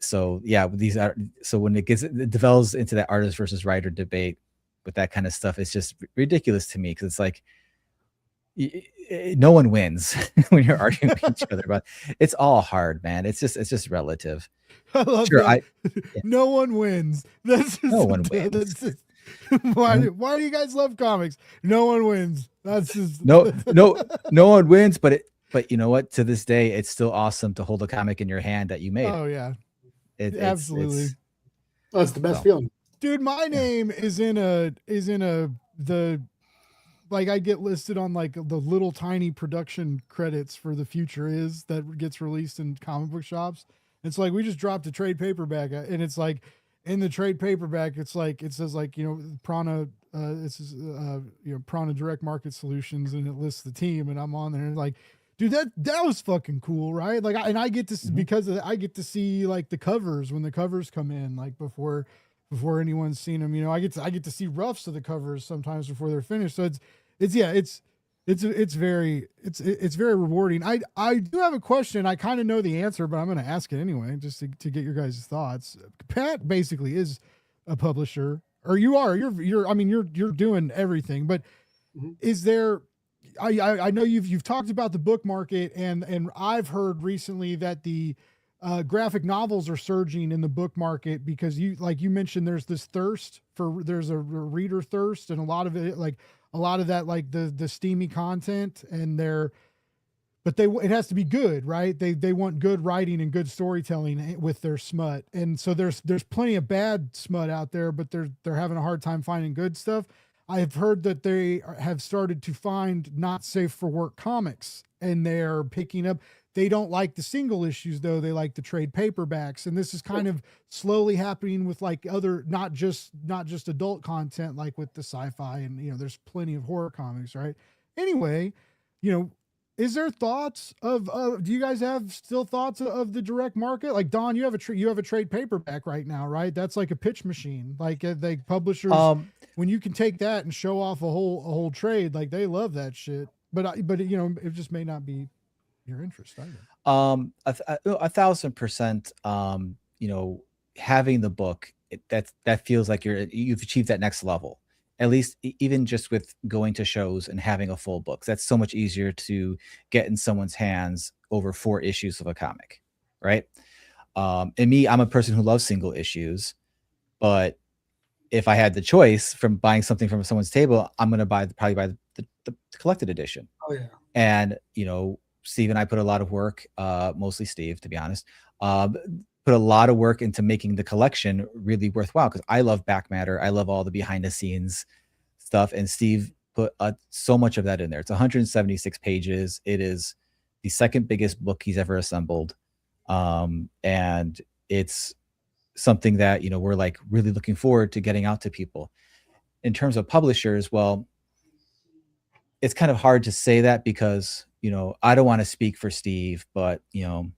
so yeah, these are, so when it develops into that artist versus writer debate with that kind of stuff, it's just ridiculous to me, because it's like no one wins when you're arguing with each other. But it's all hard, man. It's just relative. I love Sure, that. No one wins. That's just, no one wins. That's just, why do you guys love comics? No one wins. That's just no one wins, but But you know what? To this day, it's still awesome to hold a comic in your hand that you made. Oh yeah, Absolutely. That's the best So. feeling. Dude, my name is in the like I get listed on like the little tiny production credits for the Future Is that gets released in comic book shops. It's like we just dropped a trade paperback, and it's like in the trade paperback, it's like it says like, you know, Prana, this is you know, Prana Direct Market Solutions, and it lists the team, and I'm on there, and like, dude, that was fucking cool, right? Like, I get to because of that, I get to see like the covers when the covers come in, like before anyone's seen them. You know, I get to see roughs of the covers sometimes before they're finished. So it's very rewarding. I do have a question. I kind of know the answer, but I'm going to ask it anyway, just to get your guys' thoughts. Pat basically is a publisher, or you're doing everything, but is there, I know you've talked about the book market, and I've heard recently that the graphic novels are surging in the book market because you mentioned there's this thirst for, there's a reader thirst, and a lot of that like the steamy content, and it has to be good, right? They want good writing and good storytelling with their smut. And so there's plenty of bad smut out there, but they're having a hard time finding good stuff. I've heard that they have started to find not safe for work comics, and they're picking up. They don't like the single issues though. They like the trade paperbacks. And this is kind of slowly happening with like other, not just adult content, like with the sci-fi, and, you know, there's plenty of horror comics, right? Anyway, you know, is there thoughts of, do you guys have still thoughts of the direct market? Like Don, you have a trade paperback right now, right? That's like a pitch machine. Like they publishers, when you can take that and show off a whole trade, like they love that shit. But you know, it just may not be your interest either. 1,000%. You know, having the book, that feels like you've achieved that next level. At least even just with going to shows and having a full book, that's so much easier to get in someone's hands over 4 issues of a comic, right? And me, I'm a person who loves single issues, but if I had the choice from buying something from someone's table, I'm going to probably buy the collected edition. Oh yeah. And, you know, Steve and I put a lot of work, mostly Steve, to be honest, put a lot of work into making the collection really worthwhile, because I love back matter. I love all the behind the scenes stuff. And Steve put so much of that in there. It's 176 pages. It is the second biggest book he's ever assembled. And it's something that, you know, we're like really looking forward to getting out to people. In terms of publishers, well, it's kind of hard to say that because, you know, I don't want to speak for Steve, but, you know,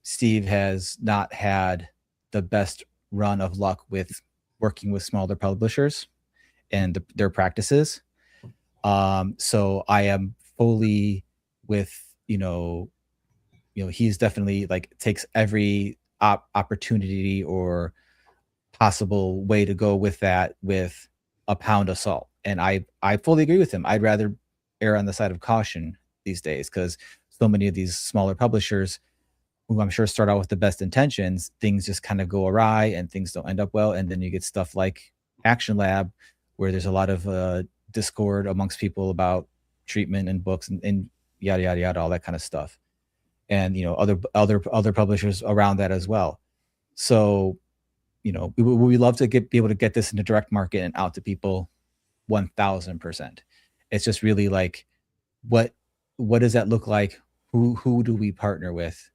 Steve has not had the best run of luck with working with smaller publishers and their practices. So I am fully with, you know, he's definitely like takes every opportunity or possible way to go with that with a pound of salt. And I fully agree with him. I'd rather err on the side of caution these days, because so many of these smaller publishers, who I'm sure start out with the best intentions, things just kind of go awry and things don't end up well. And then you get stuff like Action Lab, where there's a lot of discord amongst people about treatment and books and yada, yada, yada, all that kind of stuff. And, you know, other publishers around that as well. So, you know, we love to be able to get this into direct market and out to people 1,000%. It's just really like, what does that look like? Who do we partner with?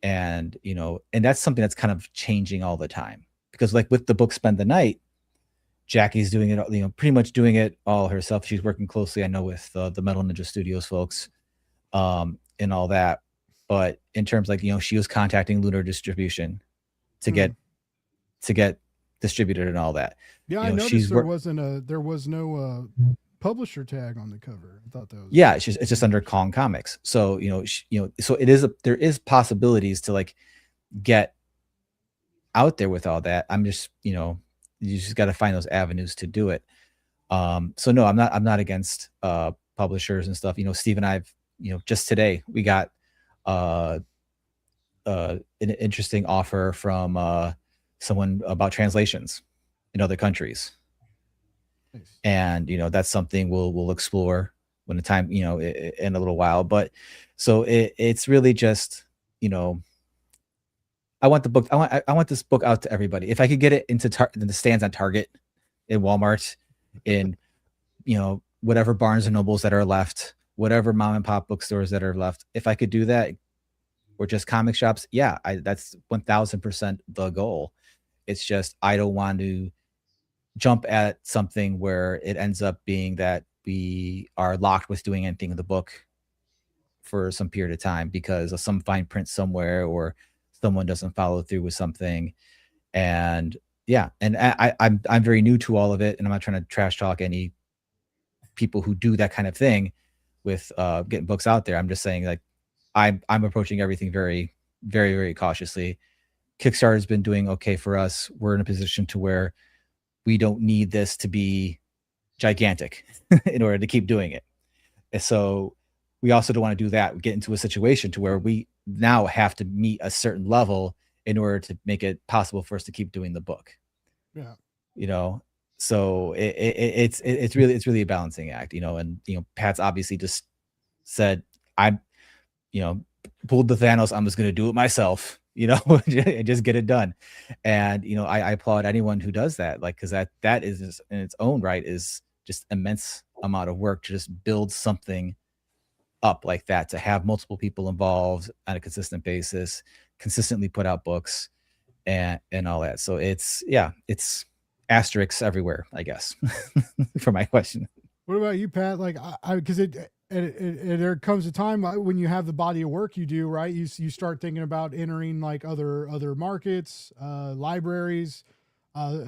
And, you know, and that's something that's kind of changing all the time, because like with the book Spend the Night, Jackie's doing it, you know, pretty much doing it all herself. She's working closely, I know, with the Metal Ninja Studios folks, and all that. But in terms like, you know, she was contacting Lunar Distribution to get distributed and all that. Yeah, you know, I noticed there was no publisher tag on the cover. I thought that was it's just under Kong Comics. So, you know, so there is possibilities to like get out there with all that. I'm just, you know, you just got to find those avenues to do it. So no, I'm not against publishers and stuff. You know, Steve and I've, you know, just today we got an interesting offer from someone about translations in other countries. Nice. And, you know, that's something we'll explore when the time, in a little while. But so it's really just, I want the book. I want this book out to everybody. If I could get it into the stands on Target, in Walmart, in whatever Barnes and Nobles that are left, whatever mom and pop bookstores that are left. If I could do that, or just comic shops, yeah, that's 1000% the goal. It's just I don't want to jump at something where it ends up being that we are locked with doing anything in the book for some period of time because of some fine print somewhere, or someone doesn't follow through with something. And yeah, and I'm very new to all of it, and I'm not trying to trash talk any people who do that kind of thing with getting books out there. I'm just saying, like, I'm approaching everything very, very, very cautiously. Kickstarter has been doing okay for us. We're in a position to where we don't need this to be gigantic in order to keep doing it. And so we also don't want to do that. We get into a situation to where we now have to meet a certain level in order to make it possible for us to keep doing the book. Yeah. So it's really a balancing act, and Pat's obviously just said, I'm, pulled the Thanos, I'm just going to do it myself, and just get it done. And, I applaud anyone who does that, like, cause that is in its own right is just immense amount of work to just build something up like that, to have multiple people involved on a consistent basis, consistently put out books and all that. So it's asterisks everywhere, I guess, for my question. What about you, Pat? Like, because there comes a time when you have the body of work you do, right? You start thinking about entering like other markets, libraries,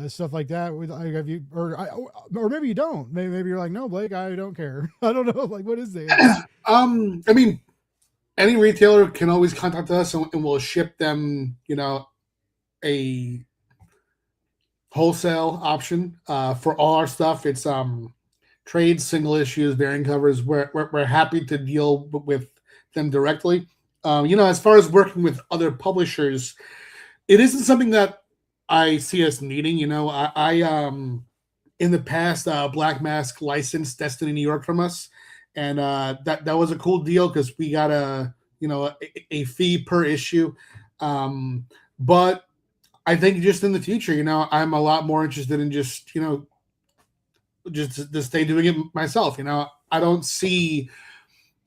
stuff like that. With have you, or maybe you don't. Maybe you're like, no, Blake, I don't care. I don't know. Like, what is there? I mean, any retailer can always contact us, and we'll ship them, a wholesale option for all our stuff. It's trades, single issues, variant covers. We're happy to deal with them directly. As far as working with other publishers, it isn't something that I see us needing. I in the past, Black Mask licensed Destiny New York from us, and that was a cool deal because we got a fee per issue. But I think just in the future, I'm a lot more interested in just to stay doing it myself. I don't see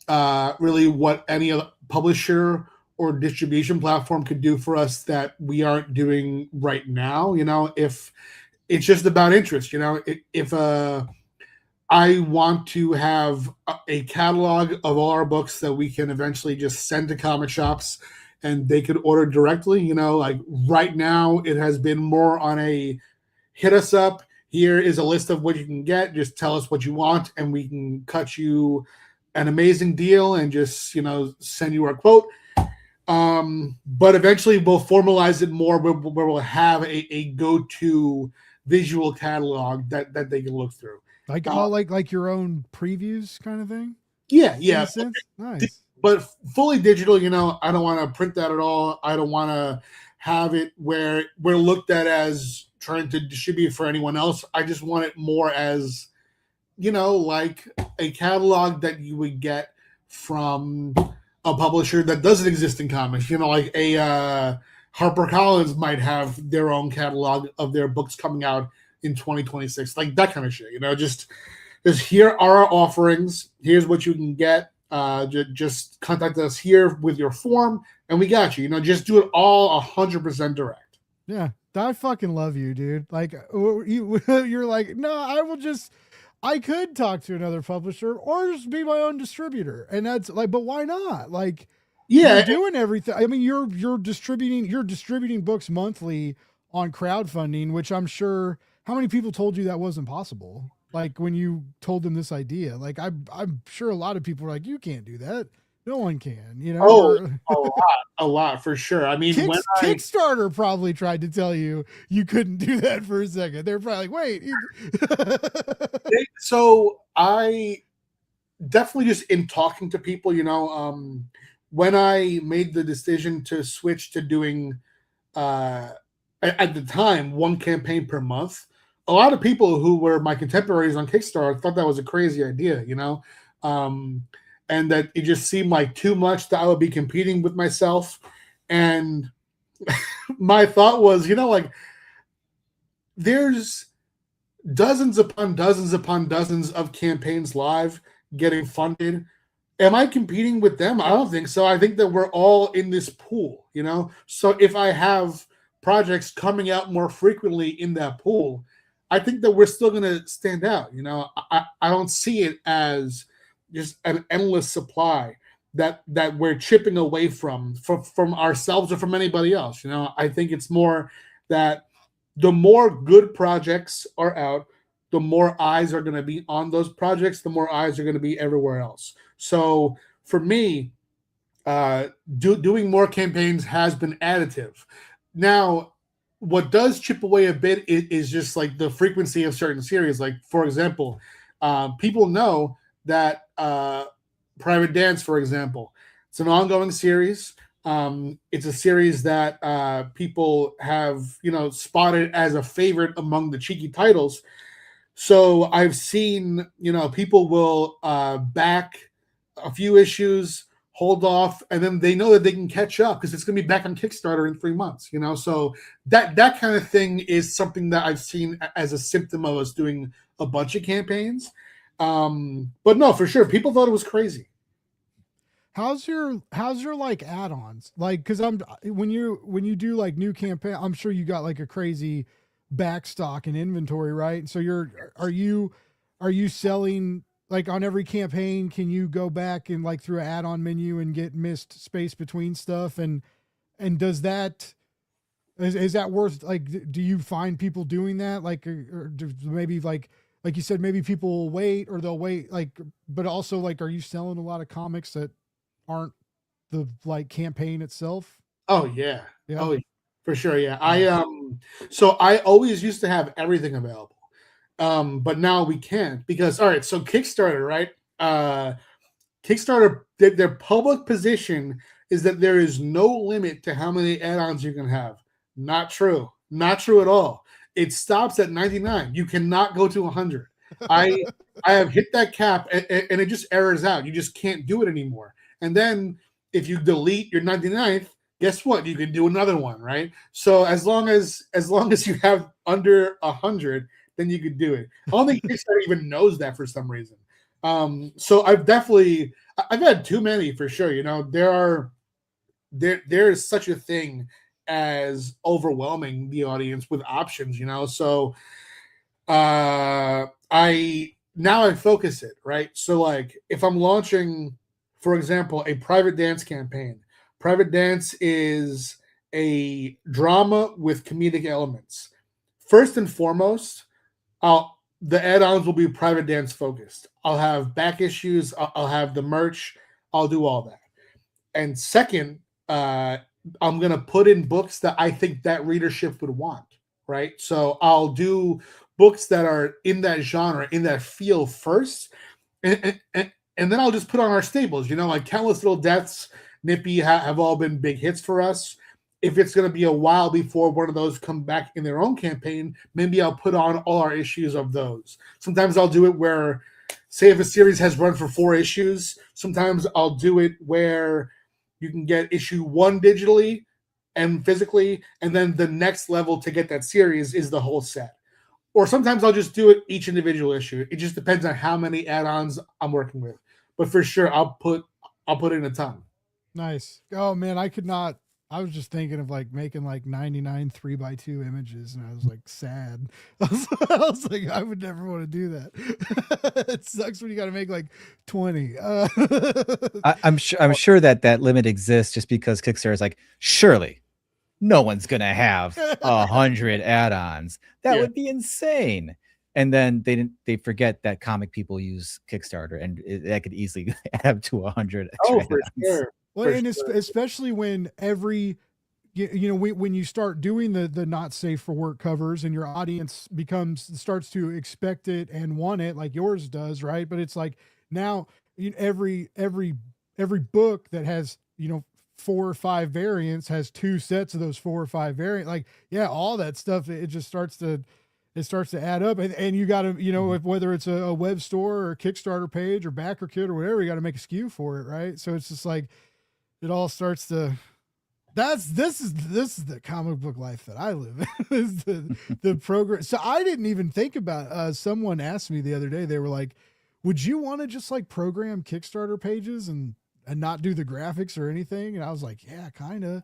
really what any other publisher or distribution platform could do for us that we aren't doing right now. If it's just about interest, if I want to have a catalog of all our books that we can eventually just send to comic shops and they could order directly, like right now it has been more on a hit us up. Here is a list of what you can get. Just tell us what you want and we can cut you an amazing deal and just, send you our quote. But eventually we'll formalize it more where we'll have a go-to visual catalog that they can look through. Like like your own previews kind of thing? Yeah. Nice. But fully digital, I don't want to print that at all. I don't want to have it where we're looked at as trying to distribute for anyone else. I just want it more as, like a catalog that you would get from a publisher that doesn't exist in comics. Like a HarperCollins might have their own catalog of their books coming out in 2026, like that kind of shit. Just here are our offerings. Here's what you can get. Just contact us here with your form, and we got you. Just do it all 100% direct. Yeah, I fucking love you, dude. Like you're like, no, I could talk to another publisher or just be my own distributor, and that's like, but why not? Like, yeah, you're doing everything. I mean, you're distributing books monthly on crowdfunding, which I'm sure. How many people told you that wasn't possible? Like when you told them this idea, like I'm sure a lot of people are like, you can't do that. No one can, a lot for sure. I mean, Kickstarter probably tried to tell you couldn't do that for a second. They're probably like, wait. So I definitely just in talking to people, when I made the decision to switch to doing, at the time, one campaign per month, a lot of people who were my contemporaries on Kickstarter thought that was a crazy idea, and that it just seemed like too much that I would be competing with myself. And my thought was, like there's dozens upon dozens of campaigns live getting funded. Am I competing with them? I don't think so. I think that we're all in this pool, So if I have projects coming out more frequently in that pool, I think that we're still going to stand out. I don't see it as just an endless supply that we're chipping away from ourselves or from anybody else. I think it's more that the more good projects are out, the more eyes are going to be on those projects, the more eyes are going to be everywhere else. So for me, doing more campaigns has been additive. Now, what does chip away a bit is just like the frequency of certain series. Like, for example, people know that Private Dance, for example, it's an ongoing series. It's a series that people have, spotted as a favorite among the cheeky titles. So I've seen, people will back a few issues, hold off, and then they know that they can catch up because it's going to be back on Kickstarter in 3 months. So that kind of thing is something that I've seen as a symptom of us doing a bunch of campaigns. But no, for sure, people thought it was crazy. How's your like add-ons? Like, because when you do like new campaign, I'm sure you got like a crazy backstock and inventory, right? So are you selling like on every campaign? Can you go back and like through an add-on menu and get missed space between stuff? And does that is that worth, like, do you find people doing that? Like, or maybe like you said, maybe people will wait or they'll wait, like, but also like, are you selling a lot of comics that aren't the like campaign itself? Oh yeah. Yeah. Oh, for sure. Yeah. So I always used to have everything available. But now we can't because, all right, so Kickstarter, right? Kickstarter, their public position is that there is no limit to how many add-ons you can have. Not true. Not true at all. It stops at 99. You cannot go to 100. I have hit that cap and it just errors out. You just can't do it anymore. And then if you delete your 99th, guess what? You can do another one, right? So as long as you have under 100, then you could do it. I don't think Kickstarter even knows that for some reason. So I've had too many for sure. There is such a thing as overwhelming the audience with options. So I focus it, right. So like if I'm launching, for example, a Private Dance campaign. Private Dance is a drama with comedic elements. First and foremost, the add-ons will be Private Dance focused. I'll have back issues. I'll have the merch. I'll do all that. And second, I'm going to put in books that I think that readership would want, right? So I'll do books that are in that genre, in that feel first. And then I'll just put on our staples, like Countless Little Deaths, Nippy have all been big hits for us. If it's going to be a while before one of those come back in their own campaign, maybe I'll put on all our issues of those. Sometimes I'll do it where, say if a series has run for 4 issues, sometimes I'll do it where you can get issue 1 digitally and physically, and then the next level to get that series is the whole set. Or sometimes I'll just do it each individual issue. It just depends on how many add-ons I'm working with. But for sure, I'll put in a ton. Nice. Oh man, I was just thinking of like making like 99 3x2 images, and I was like sad. I was like, I would never want to do that. It sucks when you got to make like 20. I'm sure that limit exists just because Kickstarter is like, surely no one's gonna have 100 add-ons. That would be insane. And then they forget that comic people use Kickstarter, and that could easily add up to 100. Oh, for sure. Well, and especially when when you start doing the not safe for work covers and your audience starts to expect it and want it like yours does, right? But it's like now every book that has 4 or 5 variants has 2 sets of those 4 or 5 variants. Like, yeah, all that stuff, it just starts to, it starts to add up, and you got to, you know, whether it's a web store or a Kickstarter page or backer kit or whatever, you got to make a SKU for it. Right. So it's just like, it all starts to, this is the comic book life that I live in. Is the program. So I didn't even think about, someone asked me the other day, they were like, would you want to just like program Kickstarter pages and not do the graphics or anything? And I was like, yeah, kind of.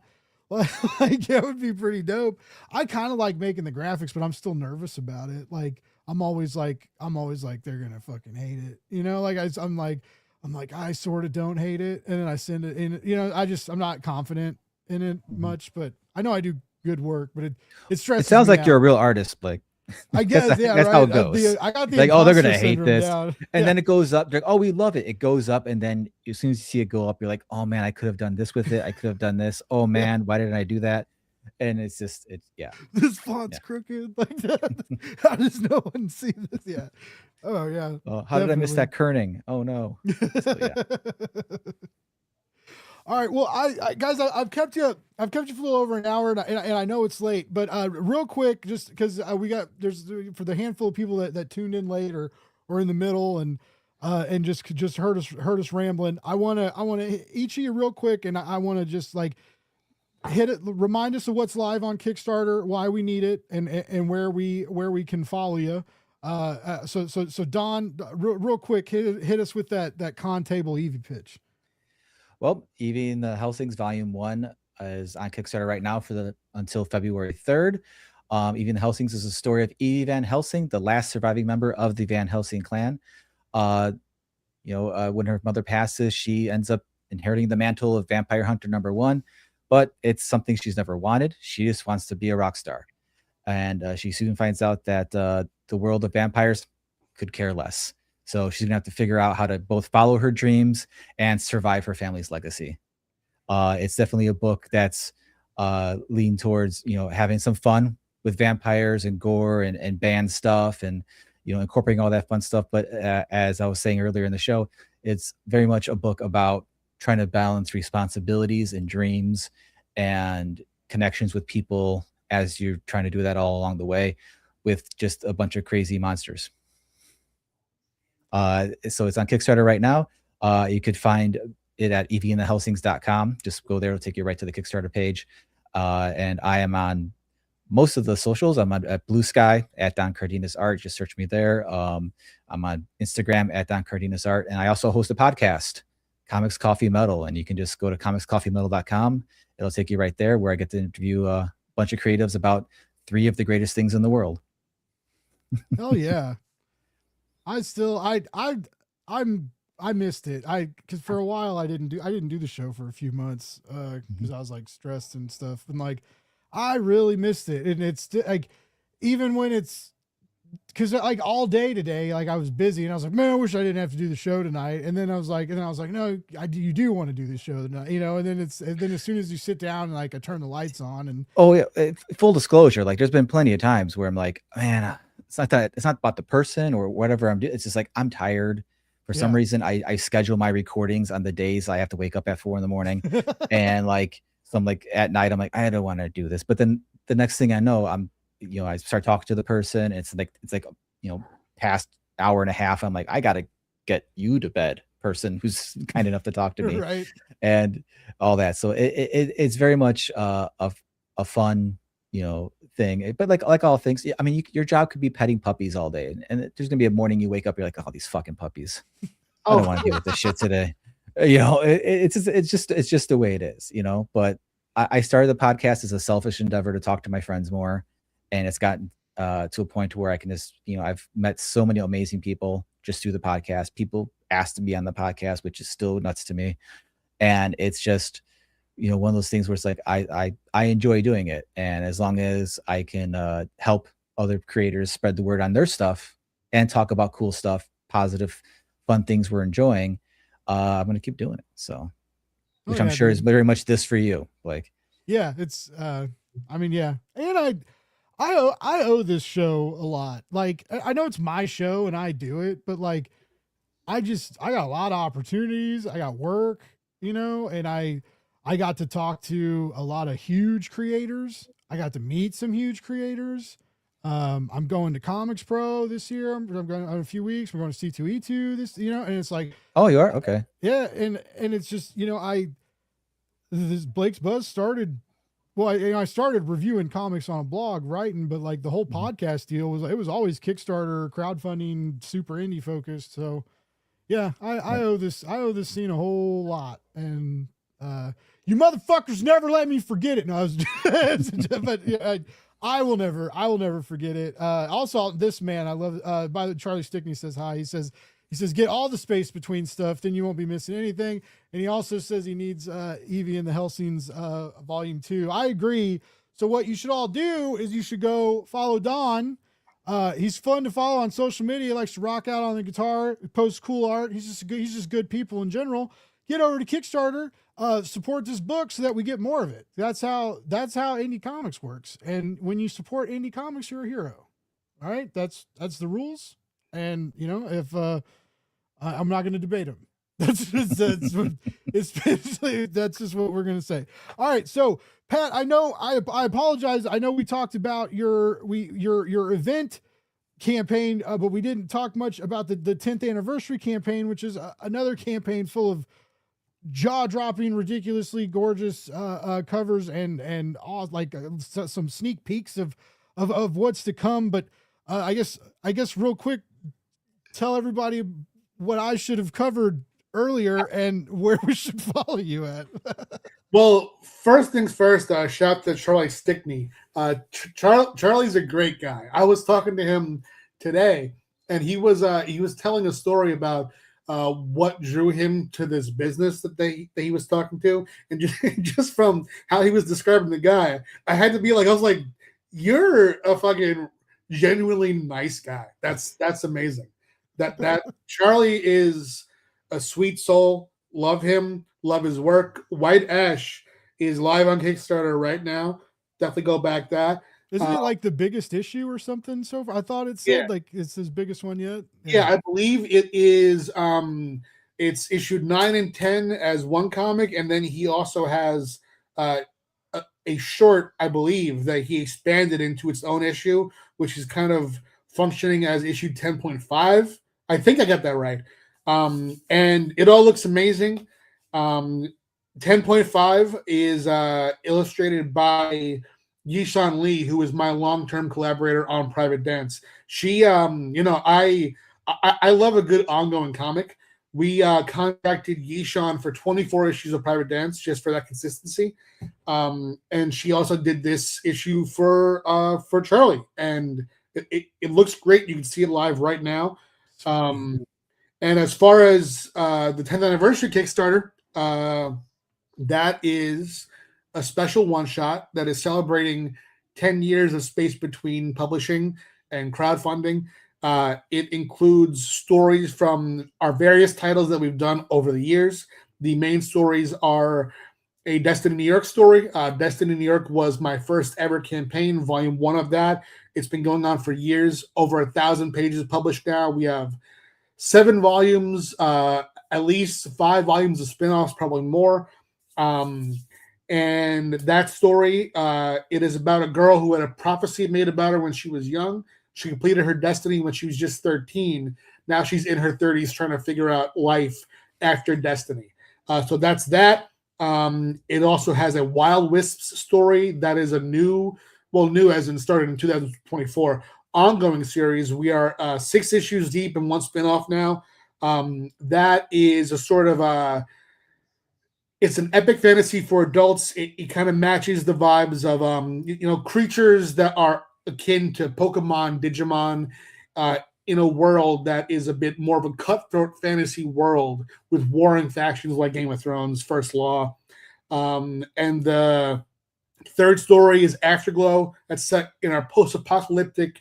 Like, that would be pretty dope. I kind of like making the graphics, but I'm still nervous about it. Like, I'm always like, they're going to fucking hate it. You know, like I'm like, I sort of don't hate it. And then I send it in, you know, I'm not confident in it much, but I know I do good work, but it stresses It sounds me like out. you're a real artist, Blake. I guess, yeah, that's right. how it goes. I got the like, oh, they're gonna imposter hate syndrome this, down. and then it goes up. They're like, oh, we love it. It goes up, and then as soon as you see it go up, you're like, oh man, I could have done this with it. I could have done this. Oh man, why didn't I do that? And it's just, yeah. This font's crooked like that. How does no one see this? Yeah. Oh yeah. Oh, how did I miss that kerning? Oh no. So, yeah. All right. Well, I guys, I've kept you for a little over an hour, and I know it's late, but real quick, just because there's for the handful of people that tuned in late or in the middle and just heard us rambling. I want to each of you real quick, and I want to just like remind us of what's live on Kickstarter, why we need it, and where we can follow you. So Don, real quick, hit us with that con table Evie pitch. Well, Evie in the Helsings Volume 1 is on Kickstarter right now until February 3rd. Evie in the Helsings is a story of Evie Van Helsing, the last surviving member of the Van Helsing clan. When her mother passes, she ends up inheriting the mantle of Vampire Hunter #1, but it's something she's never wanted. She just wants to be a rock star. And she soon finds out that the world of vampires could care less. So she's gonna have to figure out how to both follow her dreams and survive her family's legacy. It's definitely a book that's leaned towards, having some fun with vampires and gore and band stuff and, incorporating all that fun stuff. But as I was saying earlier in the show, it's very much a book about trying to balance responsibilities and dreams and connections with people as you're trying to do that all along the way with just a bunch of crazy monsters. So it's on Kickstarter right now. You could find it at evieinthehelsings.com. Just go there. It'll take you right to the Kickstarter page. And I am on most of the socials. I'm at Blue Sky at Don Cardenas Art. Just search me there. I'm on Instagram at Don Cardenas Art. And I also host a podcast, Comics Coffee Metal. And you can just go to comicscoffeemetal.com. It'll take you right there where I get to interview a bunch of creatives about 3 of the greatest things in the world. Hell yeah. I missed it. Cause for a while I didn't do the show for a few months, cause I was like stressed and stuff. And like, I really missed it. And it's like, even when it's, cause like all day today, like I was busy and I was like, man, I wish I didn't have to do the show tonight. And then I was like, no, you do want to do the show tonight, and then as soon as you sit down and like I turn the lights on and. Oh yeah. Full disclosure. Like there's been plenty of times where I'm like, man, it's not about the person or whatever I'm doing. It's just like, I'm tired. For some reason, I schedule my recordings on the days I have to wake up at 4 a.m. and like, so I'm like at night, I'm like, I don't want to do this. But then the next thing I know, I start talking to the person. It's like, past hour and a half. I'm like, I got to get you to bed, person who's kind enough to talk to me. Right. And all that. So it's very much a fun, thing. But like all things, I mean, your job could be petting puppies all day, and there's gonna be a morning you wake up, you're like, oh, these fucking puppies. I don't want to deal with this shit today. It's just the way it is, But I started the podcast as a selfish endeavor to talk to my friends more, and it's gotten to a point where I can just, I've met so many amazing people just through the podcast. People asked to be on the podcast, which is still nuts to me, and it's just. One of those things where it's like I enjoy doing it, and as long as I can help other creators spread the word on their stuff and talk about cool stuff, positive, fun things we're enjoying, I'm gonna keep doing it. So, which I'm sure is very much this for you, like. Yeah, it's. I mean, yeah, and I owe this show a lot. Like, I know it's my show and I do it, but like, I got a lot of opportunities. I got work, and I got to talk to a lot of huge creators. I got to meet some huge creators. I'm going to Comics Pro this year. I'm going in a few weeks. We're going to C2E2 this, and it's like, Oh, you are? Okay. yeah. And it's just, this Blake's Buzz started. Well, I started reviewing comics on a blog, writing, but like the whole podcast deal it was always Kickstarter, crowdfunding, super indie focused. So yeah, I owe this scene a whole lot. And, you motherfuckers never let me forget it. No, I was, but yeah, I will never forget it. Also this man, I love, by the Charlie Stickney says hi. He says, get all the space between stuff, then you won't be missing anything. And he also says he needs Evie in the Helsings Volume 2. I agree. So what you should all do is you should go follow Don. He's fun to follow on social media. He likes to rock out on the guitar, posts cool art. He's just good people in general. Get over to Kickstarter, support this book so that we get more of it. That's how indie comics works. And when you support indie comics, you're a hero. All right. That's the rules. And if I'm not going to debate him. That's just what we're going to say. All right. So Pat, I know I apologize. I know we talked about your event campaign, but we didn't talk much about the 10th anniversary campaign, which is another campaign full of jaw-dropping, ridiculously gorgeous covers and all, like some sneak peeks of what's to come. But I guess real quick, tell everybody what I should have covered earlier and where we should follow you at. Well, first things first, shout out to Charlie Stickney. Charlie's a great guy. I was talking to him today, and he was telling a story about what drew him to this business that he was talking to, and just from how he was describing the guy, I had to be like, I was like, you're a fucking genuinely nice guy. That's amazing. That Charlie is a sweet soul. Love him. Love his work. White Ash is live on Kickstarter right now. Definitely go back that. Isn't it like the biggest issue or something so far? I thought it said like it's his biggest one yet. Yeah, I believe it is. It's issued 9 and 10 as one comic, and then he also has a short, I believe, that he expanded into its own issue, which is kind of functioning as issue 10.5. I think I got that right. And it all looks amazing. 10.5 is illustrated by Yishan Lee, who is my long-term collaborator on Private Dance. She, I love a good ongoing comic. We contacted Yishan for 24 issues of Private Dance just for that consistency. And she also did this issue for Charlie, and it looks great. You can see it live right now. And as far as the 10th anniversary Kickstarter, that is a special one-shot that is celebrating 10 years of space between publishing and crowdfunding. It includes stories from our various titles that we've done over the years. The main stories are a Destiny New York story. Destiny New York was my first ever campaign, volume 1 of that. It's been going on for years, over 1,000 pages published now. We have 7 volumes, at least 5 volumes of spin-offs, probably more. And that story, it is about a girl who had a prophecy made about her when she was young. She completed her destiny when she was just 13. Now she's in her 30s trying to figure out life after destiny. So that's that. It also has a Wild Wisps story that is a new as in started in 2024, ongoing series. We are 6 issues deep and 1 spinoff now. That is a sort of it's an epic fantasy for adults. It kind of matches the vibes of creatures that are akin to Pokemon, Digimon, in a world that is a bit more of a cutthroat fantasy world with warring factions like Game of Thrones, First Law. And the third story is Afterglow. That's set in our post-apocalyptic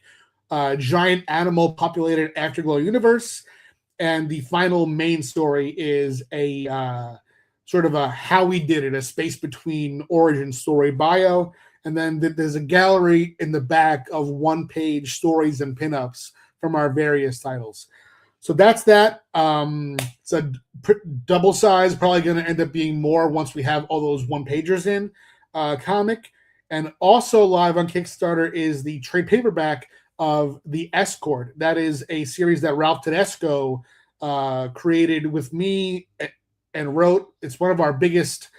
giant animal populated Afterglow universe. And the final main story is a sort of a how we did it, a space between origin story bio. And then there's a gallery in the back of 1-page stories and pinups from our various titles. So that's that. It's a double size, probably going to end up being more once we have all those 1-pagers in comic. And also live on Kickstarter is the trade paperback of The Escort. That is a series that Ralph Tedesco created with me and wrote. It's one of our biggest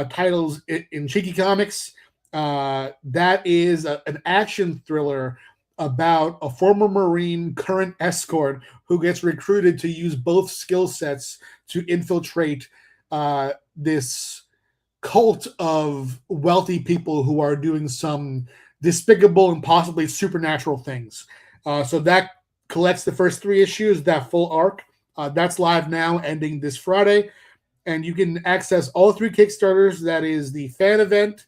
titles in Cheeky Comics. That is an action thriller about a former Marine, current escort, who gets recruited to use both skill sets to infiltrate this cult of wealthy people who are doing some despicable and possibly supernatural things. So that collects the first 3 issues, that full arc. That's live now, ending this Friday. And you can access all 3 Kickstarters. That is the fan event,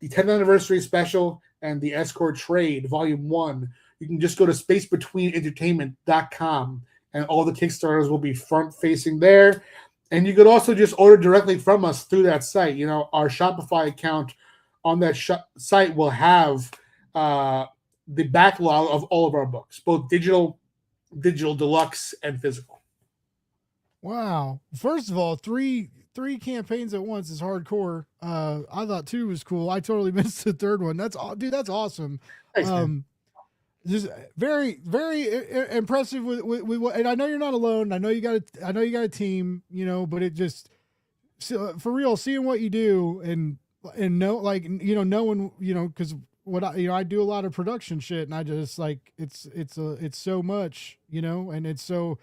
the 10th anniversary special, and the Escort Trade, Volume 1. You can just go to spacebetweenentertainment.com, and all the Kickstarters will be front-facing there. And you could also just order directly from us through that site. You know, our Shopify account on that site will have the backlog of all of our books, both digital deluxe, and physical. Wow. First of all, three campaigns at once is hardcore. I thought 2 was cool. I totally missed the 3rd one. That's awesome. Thanks, man. Just very, very impressive with what, and I know you're not alone. I know you got a team, you know, but it just, for real, seeing what you do and know, like, you know, knowing, you know, cause what I do a lot of production shit, and I just like, it's so much, you know, and it's so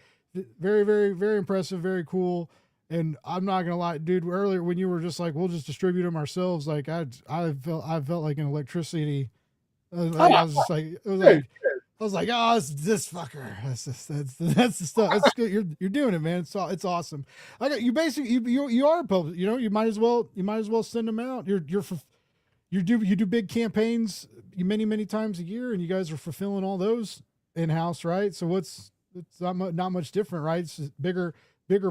very, very, very impressive, very cool. And I'm not gonna lie, dude, earlier when you were just like, we'll just distribute them ourselves. Like I felt like an electricity. I was just like, I was like, oh, this fucker. That's the stuff. That's good. You're doing it, man. It's awesome. I got you. Basically, you are a public. You know, you might as well send them out. You do big campaigns many times a year, and you guys are fulfilling all those in house, right? So it's not much different, right? It's just bigger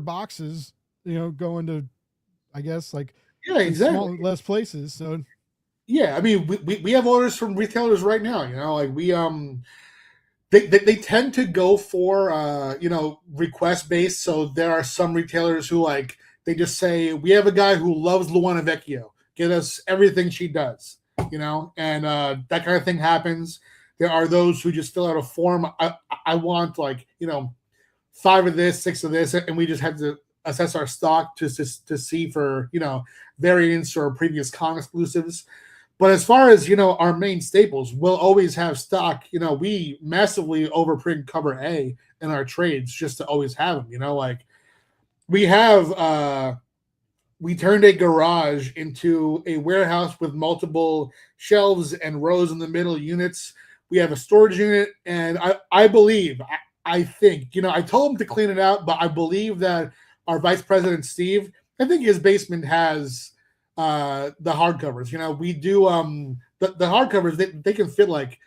boxes, you know, going to, I guess, like, yeah, exactly, less places. So yeah, I mean, we have orders from retailers right now. You know, like we they tend to go for you know, request based. So there are some retailers who, like, they just say, we have a guy who loves Luana Vecchio, get us everything she does, you know, and that kind of thing happens. There are those who just fill out a form. I want, like, you know, 5 of this, 6 of this, and we just have to assess our stock to see for, you know, variants or previous con exclusives. But as far as, you know, our main staples, we'll always have stock. You know, we massively overprint cover A in our trades just to always have them. You know, like, we have we turned a garage into a warehouse with multiple shelves and rows in the middle units. We have a storage unit, and I think, you know, I told him to clean it out, but I believe that our vice president, Steve, I think his basement has the hardcovers. You know, we do the hardcovers, they can fit like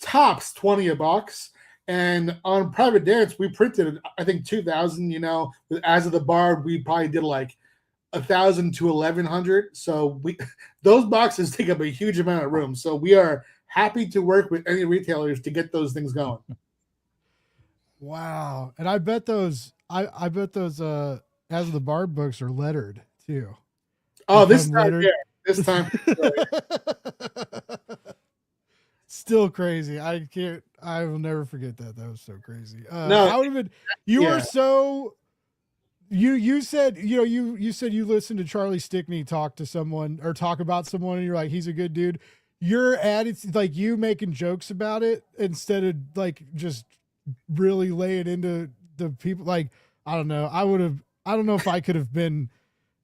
tops 20 a box. And on Private Dance, we printed, I think, 2,000. You know, as of the Bard, we probably did like 1,000 to 1,100. So those boxes take up a huge amount of room. So we are happy to work with any retailers to get those things going. Wow. And I bet those as of the Bard books are lettered too. Oh, this time, yeah. This time. Still crazy. I will never forget that. That was so crazy. No, I would have been, you were so, you said, you know, you said you listened to Charlie Stickney talk to someone or talk about someone, and you're like, he's a good dude. Your attitude, like you making jokes about it instead of like just really lay it into the people. Like, I don't know. I don't know if I could have been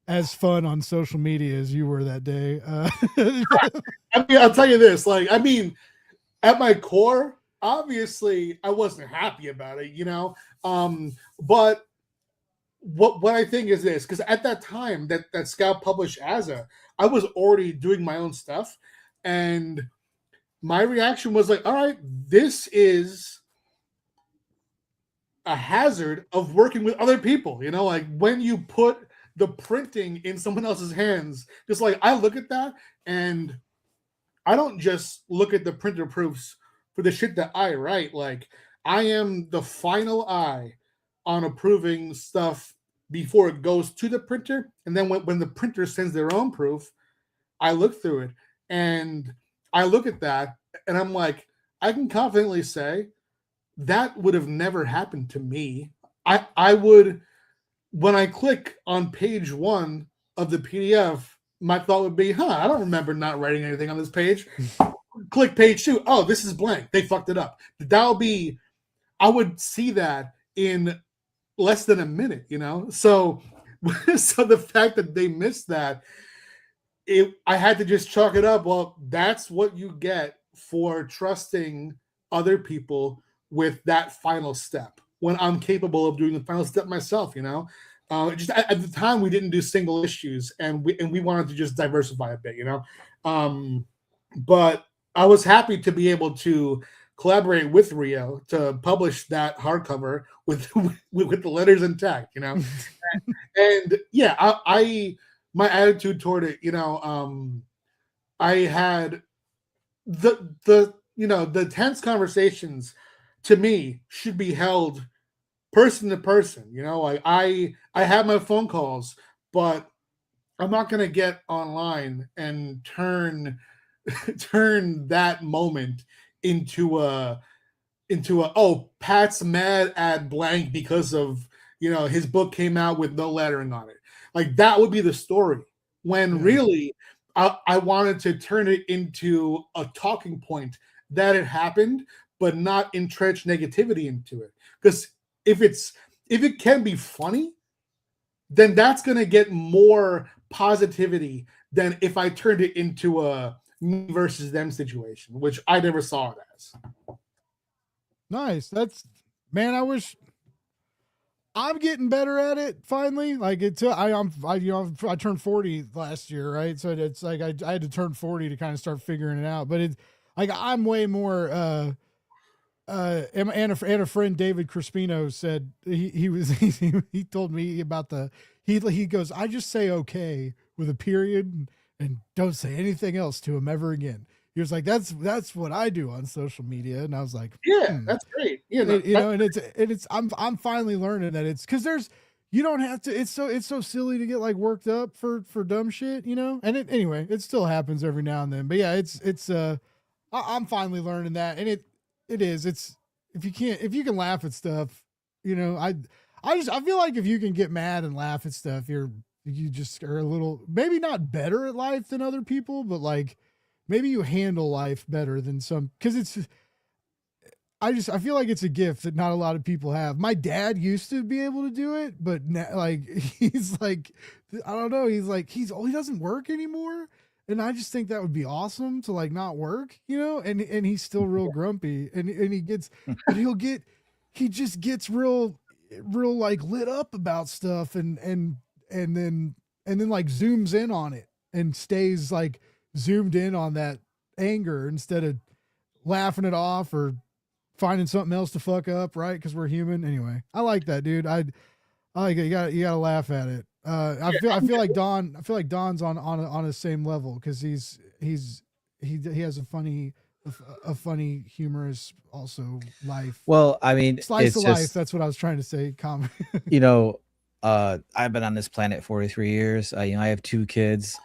as fun on social media as you were that day. I mean, I'll tell you this, like, I mean, at my core, obviously I wasn't happy about it, you know? But what I think is this, because at that time that Scout published Asa, I was already doing my own stuff. And my reaction was like, all right, this is a hazard of working with other people. You know, like when you put the printing in someone else's hands, just like I look at that, and I don't just look at the printer proofs for the shit that I write. Like, I am the final eye on approving stuff before it goes to the printer. And then when the printer sends their own proof, I look through it. And I look at that and I'm like, I can confidently say that would have never happened to me. I would, when I click on page 1 of the PDF, my thought would be, I don't remember not writing anything on this page. Click page 2. Oh, this is blank. They fucked it up. That would be, I would see that in less than a minute, So, so the fact that they missed that, I had to just chalk it up. Well, that's what you get for trusting other people with that final step when I'm capable of doing the final step myself. Just at the time we didn't do single issues, and we wanted to just diversify a bit. But I was happy to be able to collaborate with Rio to publish that hardcover with the letters intact. And yeah, I my attitude toward it, I had the tense conversations to me should be held person to person. I have my phone calls, but I'm not going to get online and turn that moment into a Pat's mad at blank because of his book came out with no lettering on it. Like that would be the story, when really I wanted to turn it into a talking point that it happened, but not entrench negativity into it. Because if it can be funny, then that's going to get more positivity than if I turned it into a me versus them situation, which I never saw it as. Nice. I wish I'm getting better at it finally. Like I turned 40 last year, right? So it's like I had to turn 40 to kind of start figuring it out. But it's like I'm way more and a friend, David Crispino, said he told me about he goes, I just say okay with a period and don't say anything else to him ever again. He was like, that's what I do on social media. And I was like, that's great. I'm finally learning that it's because you don't have to, it's so silly to get like worked up for dumb shit, and anyway, it still happens every now and then, but yeah, I'm finally learning that. And it's if you can laugh at stuff, I feel like if you can get mad and laugh at stuff, you just are a little, maybe not better at life than other people, but like maybe you handle life better than some, because I feel like it's a gift that not a lot of people have. My dad used to be able to do it, but now, like, he's like, I don't know. He's like, he doesn't work anymore. And I just think that would be awesome to like not work, and he's still real grumpy and he gets, but he just gets real like lit up about stuff and then like zooms in on it and stays like zoomed in on that anger instead of laughing it off or finding something else to fuck up, right? Because we're human. Anyway, I like that, dude. I like it. You gotta laugh at it. I feel like Don's on the same level because he has a funny, humorous also life. Well, I mean, slice of life. That's what I was trying to say. I've been on this planet 43 years. I have 2 kids.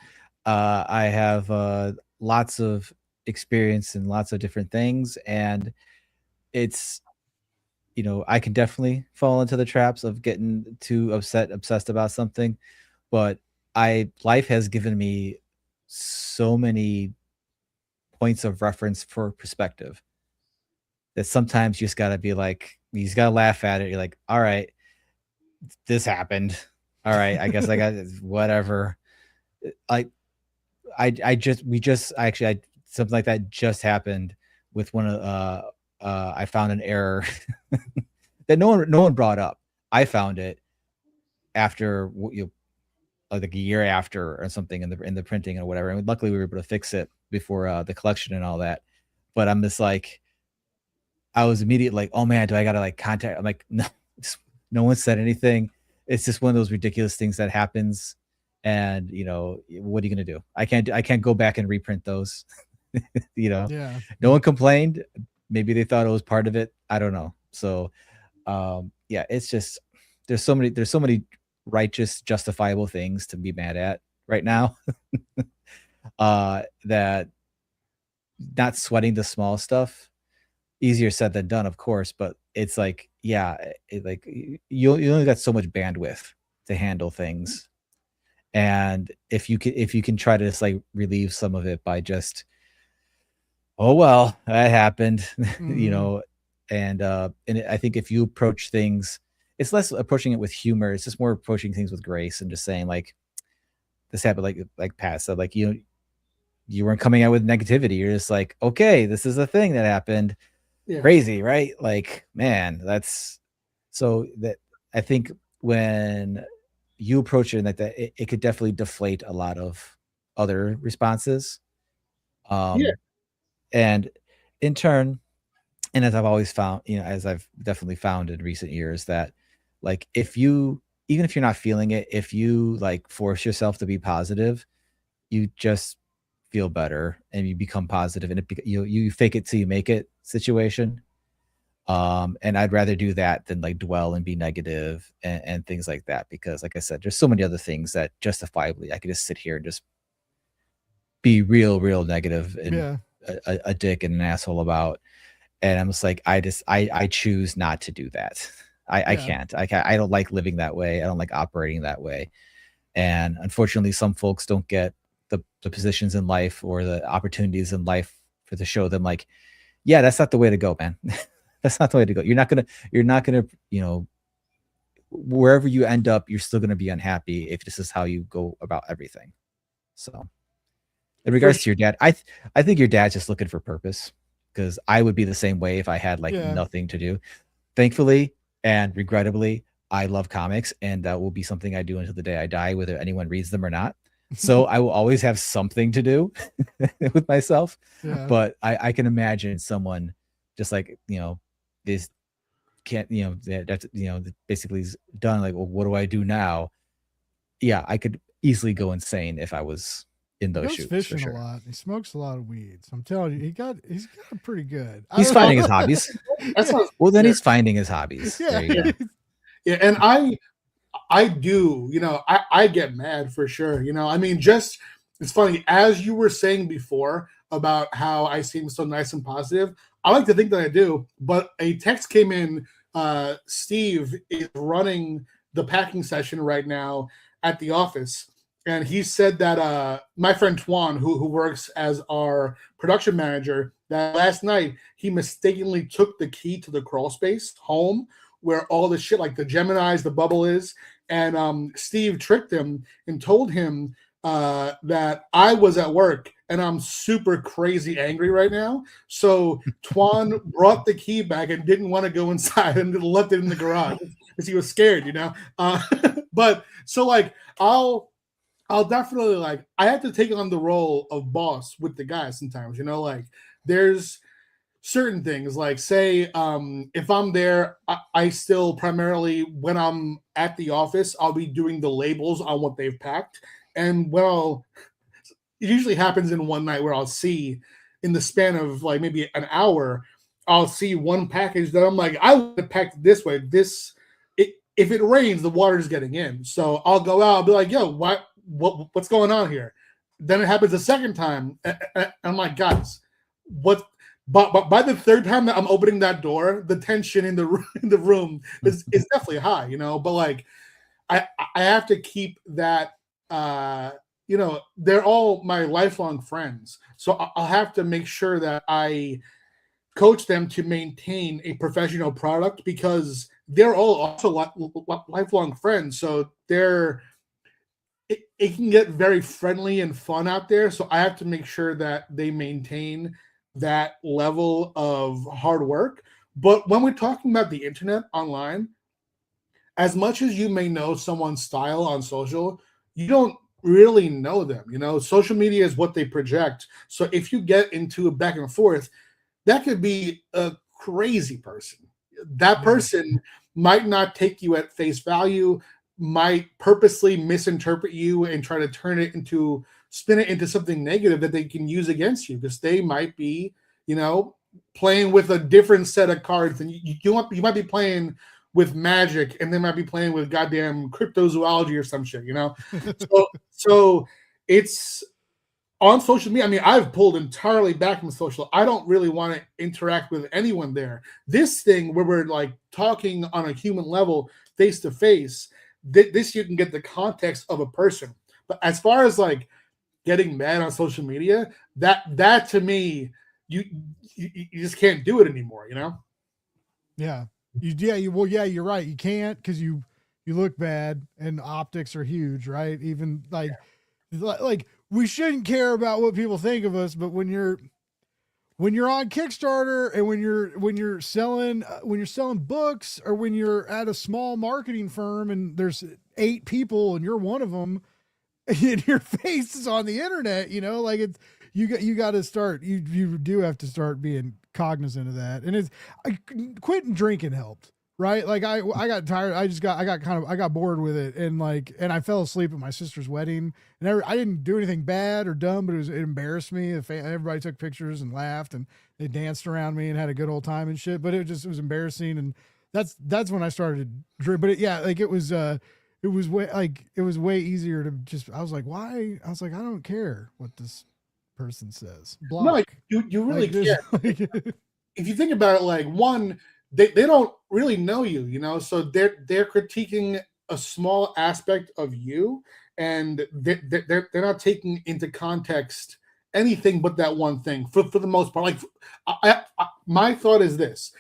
I have lots of experience in lots of different things, and it's, I can definitely fall into the traps of getting too obsessed about something, but life has given me so many points of reference for perspective that sometimes you just gotta be like, you just gotta laugh at it. You're like, all right, this happened. All right, I guess I got whatever. Something like that just happened with one of I found an error that no one brought up. I found it after like a year after or something in the printing or whatever. And luckily we were able to fix it before the collection and all that. But I'm just like, I was immediately like, oh man, do I gotta like contact? I'm like, no one said anything. It's just one of those ridiculous things that happens. And what are you gonna do? I can't go back and reprint those. Yeah. No one complained. Maybe they thought it was part of it. I don't know. So yeah, it's just there's so many righteous, justifiable things to be mad at right now. That not sweating the small stuff. Easier said than done, of course, but it's like, yeah, like you only got so much bandwidth to handle things. And if you can try to just like relieve some of it by just, oh well, that happened, and I think if you approach things, it's less approaching it with humor, it's just more approaching things with grace and just saying like, this happened, like Pat said, like you weren't coming out with negativity, you're just like, okay, this is a thing that happened. Crazy, right? Like, man, that's so that I think when you approach it like that, it could definitely deflate a lot of other responses. And in turn, and as I've always found, as I've definitely found in recent years, that like even if you're not feeling it, if you like force yourself to be positive, you just feel better and you become positive, and you fake it till you make it situation. And I'd rather do that than like dwell and be negative and things like that, because like I said, there's so many other things that justifiably I could just sit here and just be real negative and a dick and an asshole about. And I'm just like, I choose not to do that. I can't. I don't like living that way. I don't like operating that way. And unfortunately, some folks don't get the positions in life or the opportunities in life for to show them like, yeah, that's not the way to go, man. That's not the way to go. You're not gonna, wherever you end up, you're still gonna be unhappy if this is how you go about everything. So in regards to your dad, I think your dad's just looking for purpose, because I would be the same way if I had like nothing to do. Thankfully and regrettably, I love comics, and that will be something I do until the day I die, whether anyone reads them or not. So I will always have something to do with myself. But I can imagine someone just like, this can't, that's, basically is done. Like, well, what do I do now? Yeah, I could easily go insane if I was in those shoes. Fishing a lot. He smokes a lot of weeds. I'm telling you, he's got pretty good. He's finding his hobbies. Well, then he's finding his hobbies. There you go. Yeah, and I do, I get mad for sure. I mean, just it's funny, as you were saying before about how I seem so nice and positive, I like to think that I do, but a text came in. Steve is running the packing session right now at the office, and he said that my friend Twan, who works as our production manager, that last night he mistakenly took the key to the crawl space home where all the shit like the Geminis, the bubble is, and Steve tricked him and told him that I was at work and I'm super crazy angry right now. So Twan brought the key back and didn't want to go inside and left it in the garage because he was scared, But so like I'll definitely like I have to take on the role of boss with the guys sometimes, like there's certain things like say if I'm there, I still primarily when I'm at the office, I'll be doing the labels on what they've packed. And it usually happens in one night where I'll see in the span of like maybe an hour, I'll see one package that I'm like, I would have packed it this way. If it rains, the water's getting in. So I'll go out, I'll be like, yo, what's going on here? Then it happens a second time. And I'm like, guys, what? But by the third time that I'm opening that door, the tension in the room is definitely high, But like, I have to keep that. They're all my lifelong friends, so I'll have to make sure that I coach them to maintain a professional product because they're all also lifelong friends. So it can get very friendly and fun out there. So I have to make sure that they maintain that level of hard work. But when we're talking about the internet online, as much as you may know someone's style on social, you don't really know them. Social media is what they project. So if you get into a back and forth, that could be a crazy person. That person might not take you at face value, might purposely misinterpret you and try to spin it into something negative that they can use against you because they might be, playing with a different set of cards than you might be playing with Magic and they might be playing with goddamn cryptozoology or some shit, So it's on social media, I mean, I've pulled entirely back from social. I don't really want to interact with anyone there. This thing where we're like talking on a human level, face to face, this you can get the context of a person. But as far as like getting mad on social media, that to me, you just can't do it anymore, you know? Yeah. You're right. You can't, because you look bad, and optics are huge, right? Even like we shouldn't care about what people think of us, but when you're on Kickstarter, and when you're selling books, or when you're at a small marketing firm and there's 8 people and you're one of them, and your face is on the internet, like it's, you got to start, you do have to start being cognizant of that. And quitting drinking helped, right? Like I got tired. I got bored with it, and I fell asleep at my sister's wedding, and I didn't do anything bad or dumb, but it embarrassed me. Everybody took pictures and laughed, and they danced around me and had a good old time and shit. But it was embarrassing, and that's when I started drink. But it was way easier to just, I was like, why? I was like, I don't care what this person says. Block. No, like, you really can't. If you think about it, like, one, they don't really know you, so they're critiquing a small aspect of you, and they're not taking into context anything but that one thing for the most part. Like, my thought is this: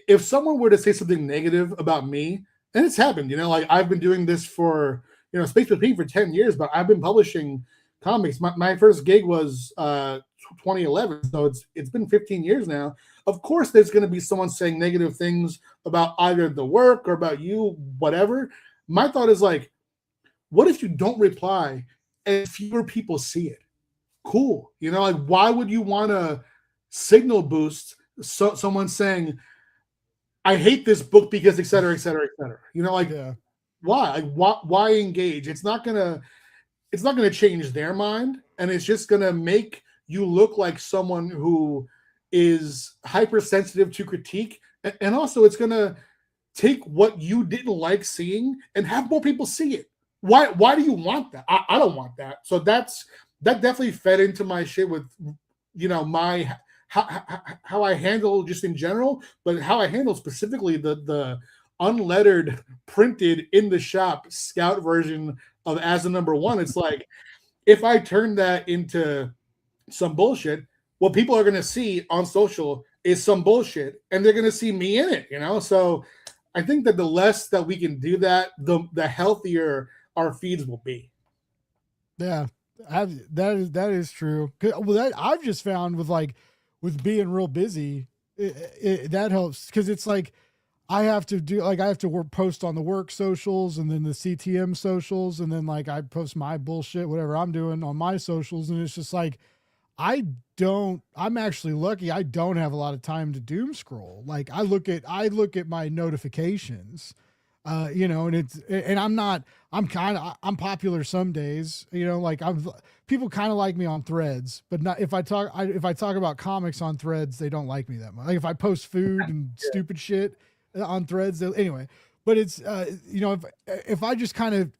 if someone were to say something negative about me, and it's happened, like I've been doing this for, Space Between for 10 years, but I've been publishing comics. My first gig was 2011, so it's been 15 years now. Of course, there's going to be someone saying negative things about either the work or about you, whatever. My thought is like, what if you don't reply and fewer people see it? Cool. Like, why would you want to signal boost someone saying, I hate this book because et cetera, et cetera, et cetera. Yeah. Why? Like, why engage? It's not gonna change their mind, and it's just gonna make you look like someone who is hypersensitive to critique, and also it's gonna take what you didn't like seeing and have more people see it. Why do you want that? I don't want that. So that definitely fed into my shit with my how I handle just in general, but how I handle specifically the unlettered, printed in the shop scout version of As a Number One. It's like, if I turn that into some bullshit, what people are going to see on social is some bullshit, and they're going to see me in it, So I think that the less that we can do that, the healthier our feeds will be. Yeah, that is true. Well, I've just found with being real busy, that helps, because it's like I have to post on the work socials, and then the CTM socials, and then like I post my bullshit, whatever I'm doing, on my socials, and it's just like I'm actually lucky. I don't have a lot of time to doom scroll. Like I look at my notifications, and I'm popular some days, like people kind of like me on Threads, but not if I talk about comics on Threads, they don't like me that much. Like if I post food and stupid shit on Threads, anyway, but it's, if I just kind of,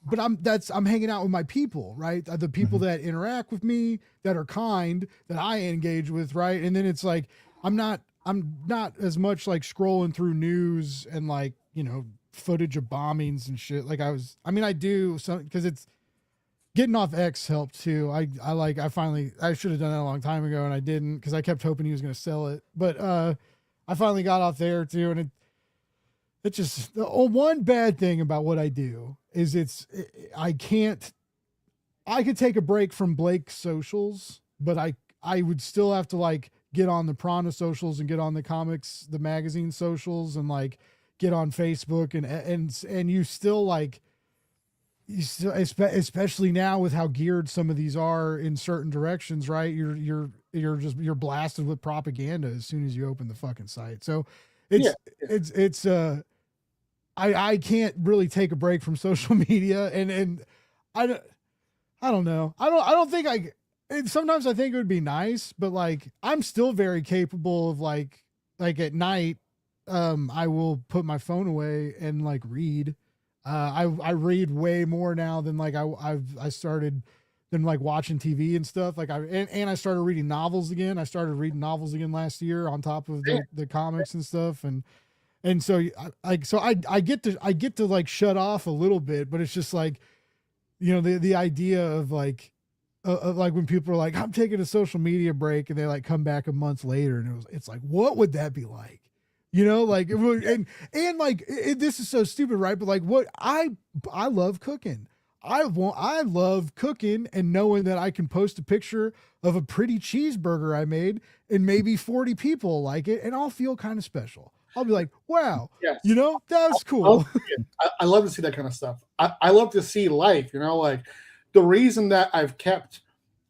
but I'm hanging out with my people, right? The people that interact with me, that are kind, that I engage with. Right. And then it's like, I'm not as much like scrolling through news and like, footage of bombings and shit. Like I do some, because it's getting off X helped too. I should have done that a long time ago, and I didn't, because I kept hoping he was going to sell it. But I finally got off there too, and it's just the one bad thing about what I do is I could take a break from Blake's socials, but I would still have to like get on the Prana socials and get on the magazine socials, and like get on Facebook, and you still like, especially now with how geared some of these are in certain directions, right? You're blasted with propaganda as soon as you open the fucking site. So I can't really take a break from social media, and I don't know. I don't think sometimes I think it would be nice, but like I'm still very capable of like at night, I will put my phone away and like read. I read way more now than like I started like watching TV and stuff. Like and I started reading novels again. I started reading novels again last year on top of the comics and stuff. And so I get to like shut off a little bit, but it's just like, the idea of like when people are like, I'm taking a social media break, and they like come back a month later, and it's like, what would that be like? Like this is so stupid, right? But like I love cooking. I love cooking and knowing that I can post a picture of a pretty cheeseburger I made and maybe 40 people like it, and I'll feel kind of special. I'll be like, wow, Yes. That's cool. I love to see that kind of stuff. I love to see life, like the reason that I've kept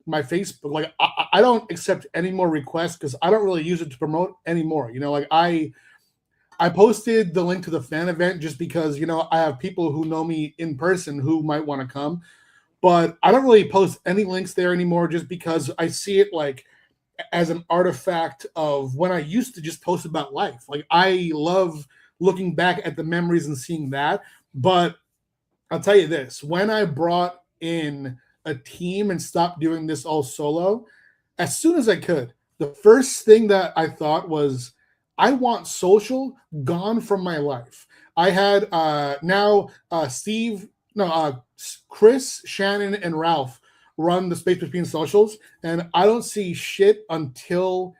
my Facebook, like I don't accept any more requests because I don't really use it to promote anymore. Like I posted the link to the fan event just because, I have people who know me in person who might want to come, but I don't really post any links there anymore just because I see it like as an artifact of when I used to just post about life. Like I love looking back at the memories and seeing that. But I'll tell you this, when I brought in a team and stopped doing this all solo, as soon as I could, the first thing that I thought was, I want social gone from my life. I had Chris, Shannon, and Ralph run the Space Between Socials, and I don't see shit until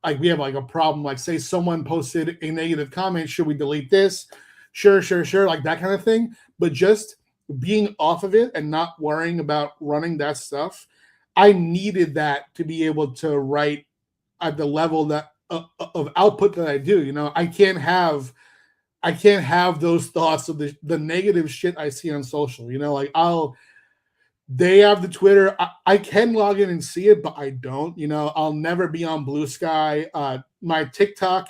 like we have like a problem. Like say someone posted a negative comment, should we delete this? Sure, like that kind of thing. But just being off of it and not worrying about running that stuff, I needed that to be able to write at the level that of output that I do. I can't have those thoughts of the negative shit I see on social. Like they have the Twitter. I can log in and see it, but I don't. I'll never be on Blue Sky. My TikTok,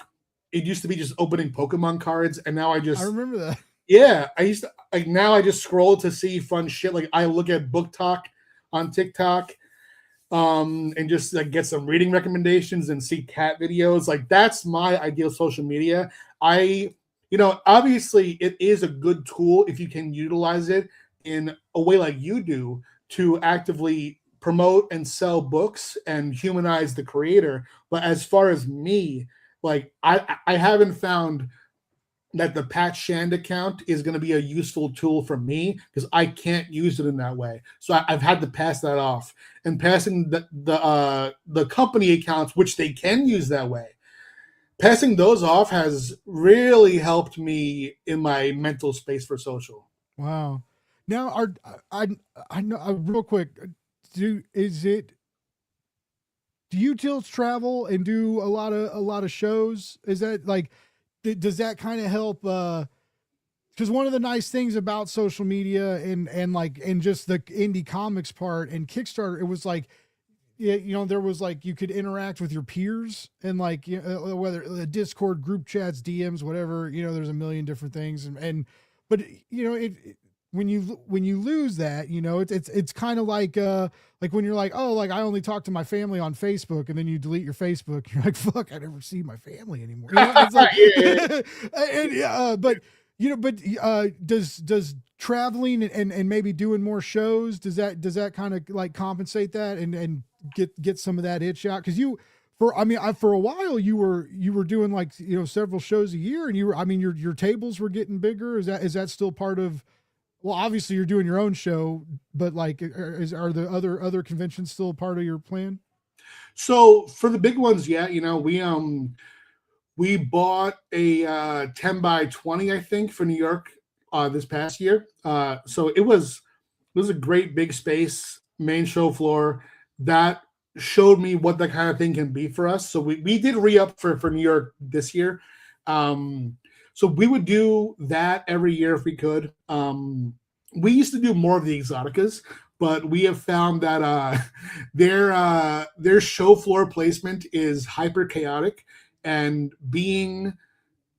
it used to be just opening Pokemon cards, and now I remember that. Yeah, I used to like now I just scroll to see fun shit. Like I look at Book Talk on TikTok. And just like get some reading recommendations and see cat videos. Like that's my ideal social media. Obviously it is a good tool if you can utilize it in a way like you do to actively promote and sell books and humanize the creator. But as far as me, like I haven't found that the Pat Shand account is going to be a useful tool for me because I can't use it in that way. So I've had to pass that off, and passing the company accounts, which they can use that way, passing those off has really helped me in my mental space for social. Wow. Now, I know real quick, do you Tilts travel and do a lot of shows? Is that like, does that kind of help? Because one of the nice things about social media and just the indie comics part and Kickstarter, it was like, there was like, you could interact with your peers and like, whether the Discord group chats, DMs, whatever, there's a million different things. But when you lose that, it's kind of like when you're like, oh, like I only talk to my family on Facebook, and then you delete your Facebook. You're like, fuck, I never see my family anymore. It's like, but does traveling and maybe doing more shows, does that kind of like compensate that and get some of that itch out? Cause for a while you were doing like, several shows a year, and your tables were getting bigger. Is that still part of, well, obviously you're doing your own show, but like, are the other conventions still part of your plan? So for the big ones, yeah, we bought a 10 by 20, I think, for New York this past year. So it was a great big space, main show floor that showed me what that kind of thing can be for us. So we did re-up for New York this year. So we would do that every year if we could. We used to do more of the Exoticas, but we have found that their show floor placement is hyper chaotic, and being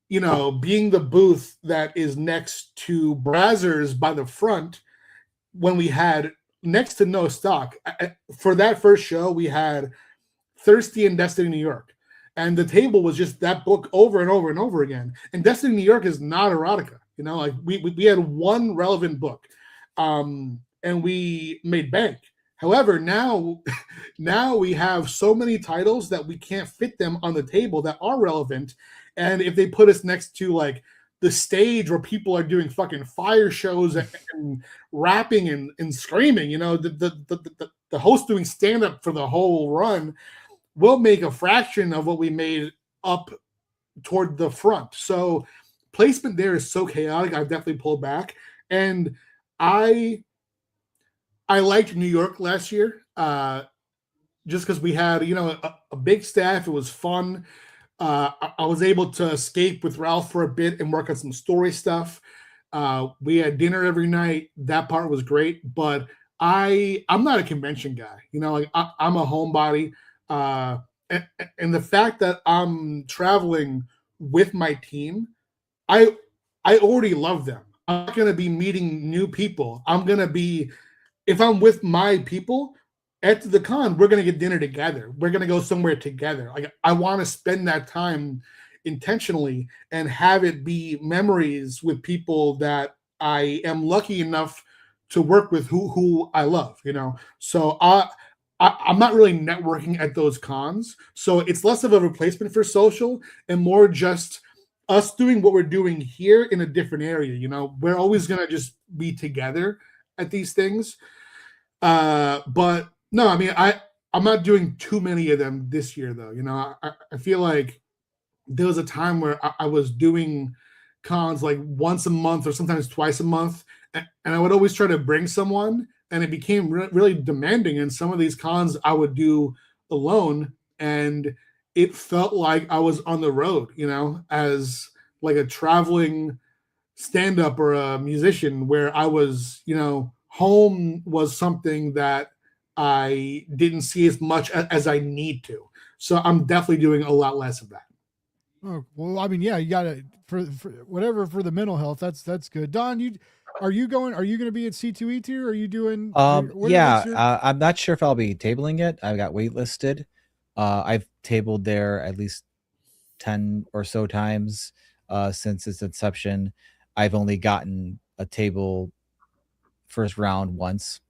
the booth that is next to Brazzers by the front, when we had next to no stock. For that first show, we had Thirsty and Destiny New York. And the table was just that book over and over and over again. And Destiny New York is not erotica. Like we had one relevant book. And we made bank. However, now we have so many titles that we can't fit them on the table that are relevant. And if they put us next to like the stage where people are doing fucking fire shows and rapping and screaming, you know, the host doing stand up for the whole run will make a fraction of what we made up toward the front. So placement there is so chaotic. I've definitely pulled back, and I liked New York last year, just because we had a big staff. It was fun. I was able to escape with Ralph for a bit and work on some story stuff. We had dinner every night. That part was great, but I'm not a convention guy. You know, like I'm a homebody. And the fact that I'm traveling with my team, I already love them. I'm not going to be meeting new people. If I'm with my people at the con, we're going to get dinner together. We're going to go somewhere together. Like I want to spend that time intentionally and have it be memories with people that I am lucky enough to work with who I love, you know? So I'm not really networking at those cons. So it's less of a replacement for social and more just us doing what we're doing here in a different area. You know, we're always going to just be together at these things. But no, I mean, I'm not doing too many of them this year though. You know, I feel like there was a time where I was doing cons like once a month or sometimes twice a month. And I would always try to bring someone, and it became really demanding. And some of these cons I would do alone, and it felt like I was on the road, you know, as like a traveling stand-up or a musician, where I was, you know, home was something that I didn't see as much as I need to. So I'm definitely doing a lot less of that. Oh, well, I mean, yeah, you gotta for whatever for the mental health. That's good. Don, are you going to be at C2E2? Are you doing? I'm not sure if I'll be tabling it. I got waitlisted. I've tabled there at least 10 or so times since its inception. I've only gotten a table first round once.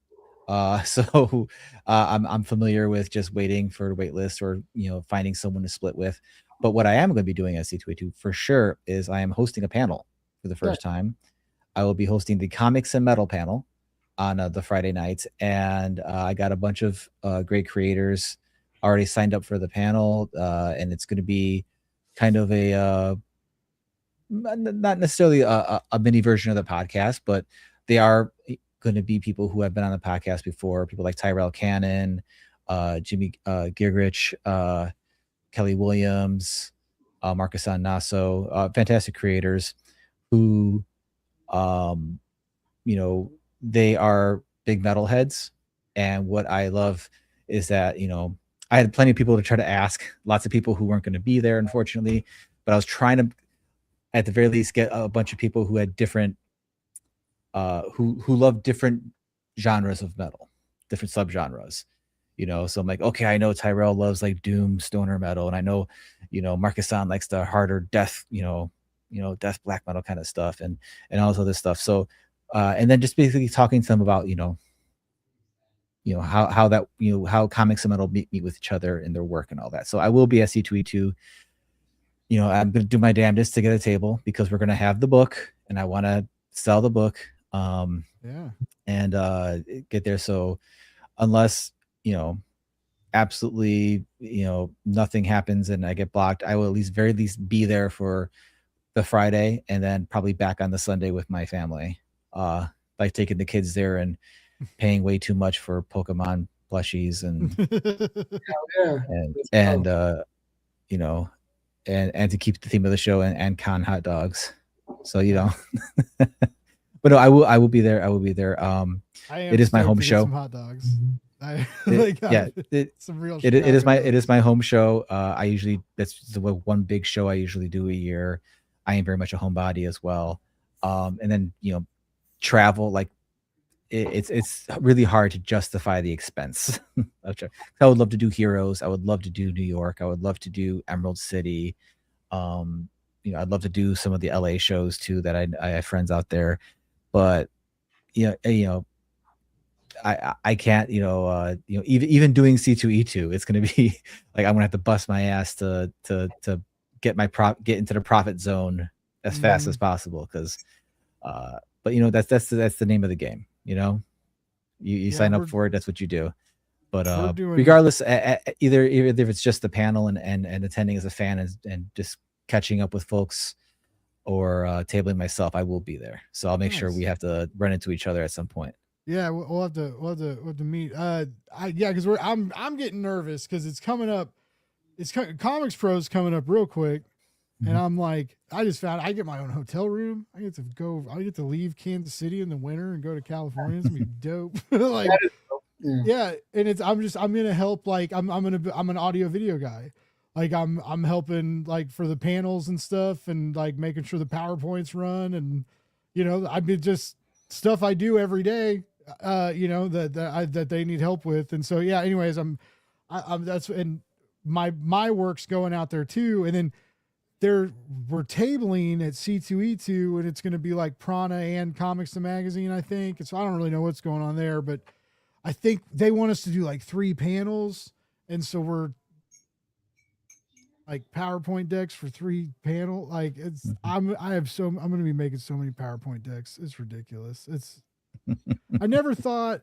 So I'm familiar with just waiting for a wait list or, you know, finding someone to split with. But what I am going to be doing at C2A2 for sure is I am hosting a panel for the first time. I will be hosting the comics and metal panel on the Friday nights. And I got a bunch of great creators already signed up for the panel. And it's going to be kind of a, not necessarily a mini version of the podcast, but they are going to be people who have been on the podcast before, people like Tyrell Cannon, Jimmy Giergrich, Kelly Williams, Marcus Nasso, fantastic creators who, you know, they are big metalheads. And what I love is that, you know, I had plenty of people to try to ask, lots of people who weren't going to be there, unfortunately, but I was trying to, at the very least, get a bunch of people who had different, who love different genres of metal, different subgenres, you know. So I'm like, okay, I know Tyrell loves like doom stoner metal, and I know, you know, Marcus likes the harder death, you know, death black metal kind of stuff, and all this other stuff. So, and then just basically talking to them about, you know, how that, you know, how comics and metal meet with each other in their work and all that. So I will be at C2E2. You know, I'm going to do my damnedest to get a table because we're going to have the book, and I want to sell the book. And get there. So unless, you know, absolutely, you know, nothing happens and I get blocked, I will very least be there for the Friday, and then probably back on the Sunday with my family, by taking the kids there and paying way too much for Pokemon plushies and you know, and to keep the theme of the show and con hot dogs. So, you know, but no, I will be there. I will be there. It is my home show. Some hot dogs. Some real. It is my home show. I usually, that's the one big show I usually do a year. I am very much a homebody as well. And then, you know, travel, like it's really hard to justify the expense. I would love to do Heroes. I would love to do New York. I would love to do Emerald City. You know, I'd love to do some of the LA shows too, that I have friends out there. But you know, I can't, even doing C2E2, it's going to be like I'm going to have to bust my ass to get into the profit zone as fast as possible, because but that's the name of the game. You sign up for it, that's what you do. But regardless, either if it's just the panel and attending as a fan and just catching up with folks, or tabling myself, I will be there. So I'll make sure we have to run into each other at some point. Yeah, we'll have to meet. Because I'm getting nervous because it's coming up. Comics Pro's coming up real quick, and I'm like, I just found I get my own hotel room. I get to leave Kansas City in the winter and go to California. It's gonna be dope. Like, yeah, and I'm gonna help. Like, I'm an audio video guy. Like, I'm helping, like, for the panels and stuff, and like making sure the PowerPoints run, and I've been just stuff I do every day. That they need help with, and so yeah. Anyways, I'm that's, and my work's going out there too, and then we're tabling at C2E2, and it's going to be like Prana and Comics the Magazine, I think. So I don't really know what's going on there, but I think they want us to do like 3 panels, and so we're like PowerPoint decks for 3 panel. Like, it's I'm going to be making so many PowerPoint decks. It's ridiculous. I never thought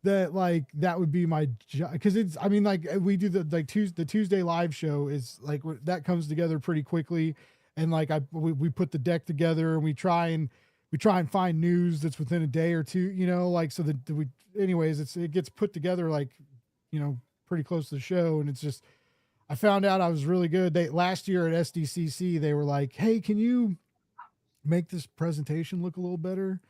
that like that would be my job, because like we do the Tuesday live show is like that comes together pretty quickly, and like we put the deck together, and we try and find news that's within a day or two, like, so that it gets put together like pretty close to the show. And it's just, I found out I was really good. Last year at SDCC, they were like, hey, can you make this presentation look a little better?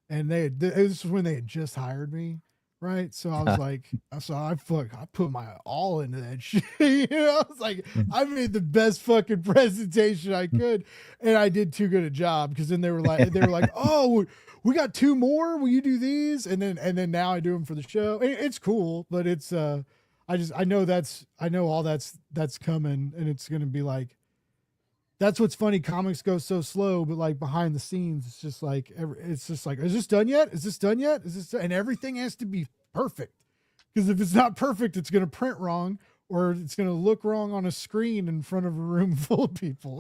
And this was when they had just hired me, right? So I was like, I put my all into that shit. I was like, I made the best fucking presentation I could, and I did too good a job, because then they were like, oh, we got 2 more. Will you do these? And then now I do them for the show. It's cool, but it's I know all that's coming, and it's gonna be like. That's what's funny. Comics go so slow, but like behind the scenes, it's just like, is this done yet? Is this done yet? Is this? And everything has to be perfect, because if it's not perfect, it's going to print wrong, or it's going to look wrong on a screen in front of a room full of people.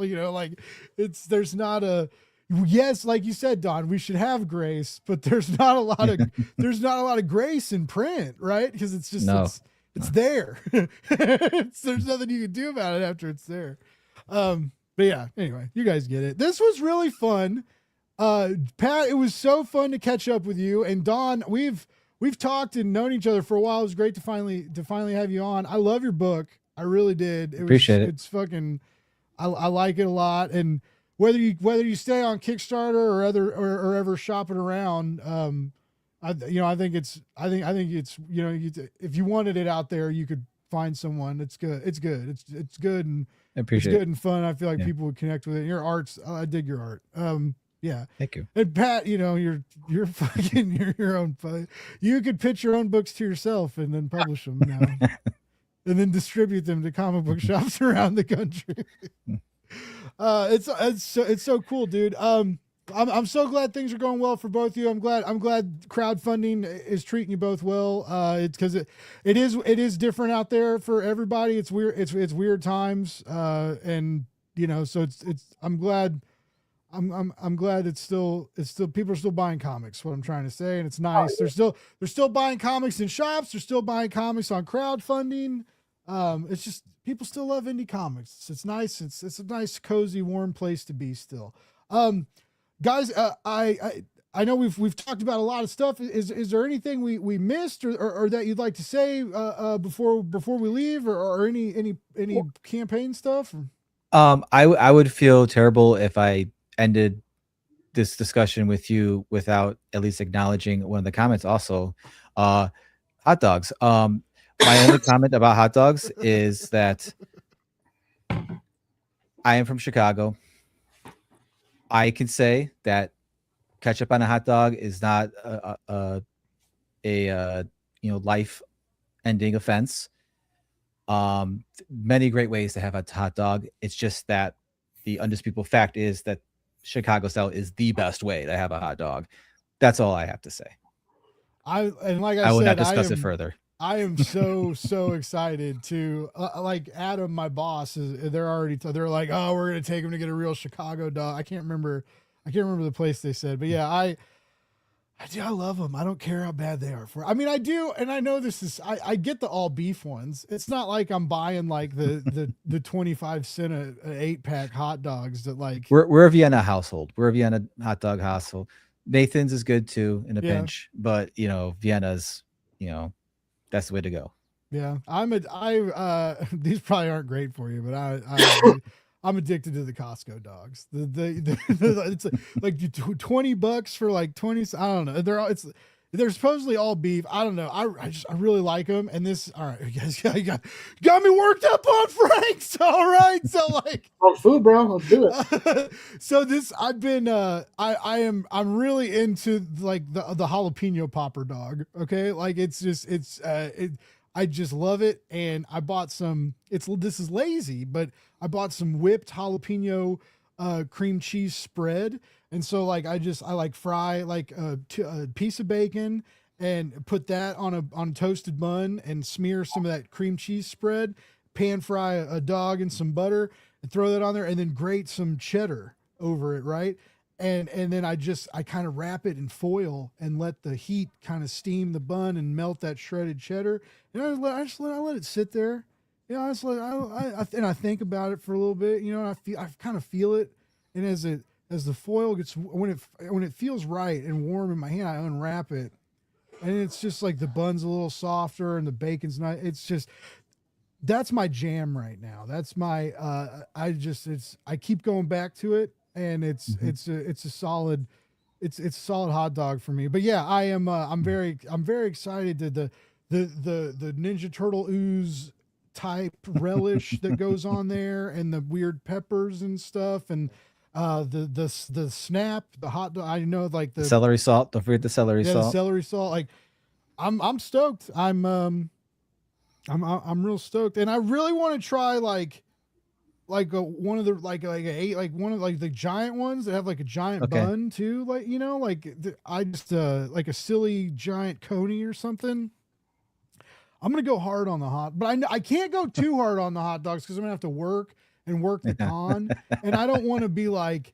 There's not a, yes, like you said, Don, we should have grace, but there's not a lot of grace in print, right? Because it's just, it's there. There's nothing you can do about it after it's there. But yeah, anyway, you guys get it. This was really fun. Pat, it was so fun to catch up with you. And Don, we've talked and known each other for a while. It was great to finally have you on. I love your book. I really did. Appreciate it. It's fucking, I like it a lot. And whether you stay on Kickstarter or ever shopping around, I think it's if you wanted it out there, you could find someone. It's good. It's good. It's good. And it's good and fun. I feel like people would connect with it. Your art's, I dig your art. Yeah. Thank you. And Pat, you're fucking your own. You could pitch your own books to yourself and then publish them now, and then distribute them to comic book shops around the country. It's so cool, dude. I'm so glad things are going well for both of you. I'm glad crowdfunding is treating you both well. It's because it is different out there for everybody. It's weird. It's weird times. And so I'm glad it's still people are still buying comics. What I'm trying to say, and it's nice. They're still buying comics in shops. They're still buying comics on crowdfunding. It's just people still love indie comics. It's nice. It's a nice, cozy, warm place to be still. Guys, I know we've talked about a lot of stuff. Is there anything we missed or that you'd like to say before we leave, or any campaign stuff? I would feel terrible if I ended this discussion with you without at least acknowledging one of the comments. Also, hot dogs. My only comment about hot dogs is that I am from Chicago. I can say that ketchup on a hot dog is not a life-ending offense. Many great ways to have a hot dog. It's just that the undisputable fact is that Chicago style is the best way to have a hot dog. That's all I have to say. Like I I will said, not discuss it further. I am so excited to like Adam, my boss is. They're like, oh, we're gonna take him to get a real Chicago dog. I can't remember the place they said, but yeah, I love them. I don't care how bad they are for. I mean, I do, and I know this is. I get the all beef ones. It's not like I'm buying like the 25 cent a 8-pack hot dogs that like. We're a Vienna household. We're a Vienna hot dog household. Nathan's is good too in a Yeah. pinch, but Vienna's, that's the way to go. Yeah, these probably aren't great for you, but I'm addicted to the Costco dogs. It's like $20 for like 20. I don't know. They're supposedly all beef. I don't know. I really like them. And this, all right, you guys got me worked up on Franks. All right, so like On food, bro. Let's do it. so this I've been I'm really into like the jalapeno popper dog. Okay, like I just love it, and I bought some. This is lazy, but I bought some whipped jalapeno cream cheese spread, and so like I like fry like a piece of bacon and put that on a toasted bun and smear some of that cream cheese spread. Pan fry a dog in some butter and throw that on there, and then grate some cheddar over it, right? And then I kind of wrap it in foil and let the heat kind of steam the bun and melt that shredded cheddar. And I let it sit there. I think about it for a little bit. I kind of feel it. And as the foil gets, when it feels right and warm in my hand, I unwrap it, and it's just like the bun's a little softer and the bacon's not. It's just, that's my jam right now. That's my I keep going back to it, and it's a solid hot dog for me. But yeah, I am I'm very excited to the Ninja Turtle ooze type relish that goes on there, and the weird peppers and stuff, and the snap, the hot dog. I know like the Celery salt. Don't forget the celery salt. the celery salt. Like I'm stoked. I'm real stoked, and I really want to try one of the one of like the giant ones that have like a giant bun too, I just like a silly giant coney or something. I'm gonna go hard on the hot, but I can't go too hard on the hot dogs because I'm gonna have to work the con, and I don't want to be like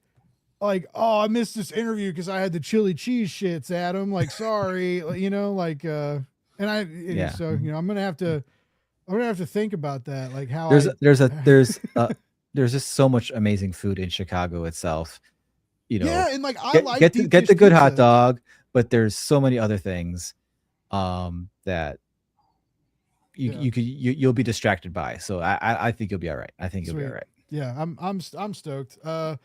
oh, I missed this interview because I had the chili cheese shits, Adam. Like sorry, so I'm gonna have to think about that, like how there's just so much amazing food in Chicago itself. Yeah, and like get the good hot dog, but there's so many other things that you'll be distracted by. So I think you'll be all right. I think you'll be all right. Yeah, I'm stoked. I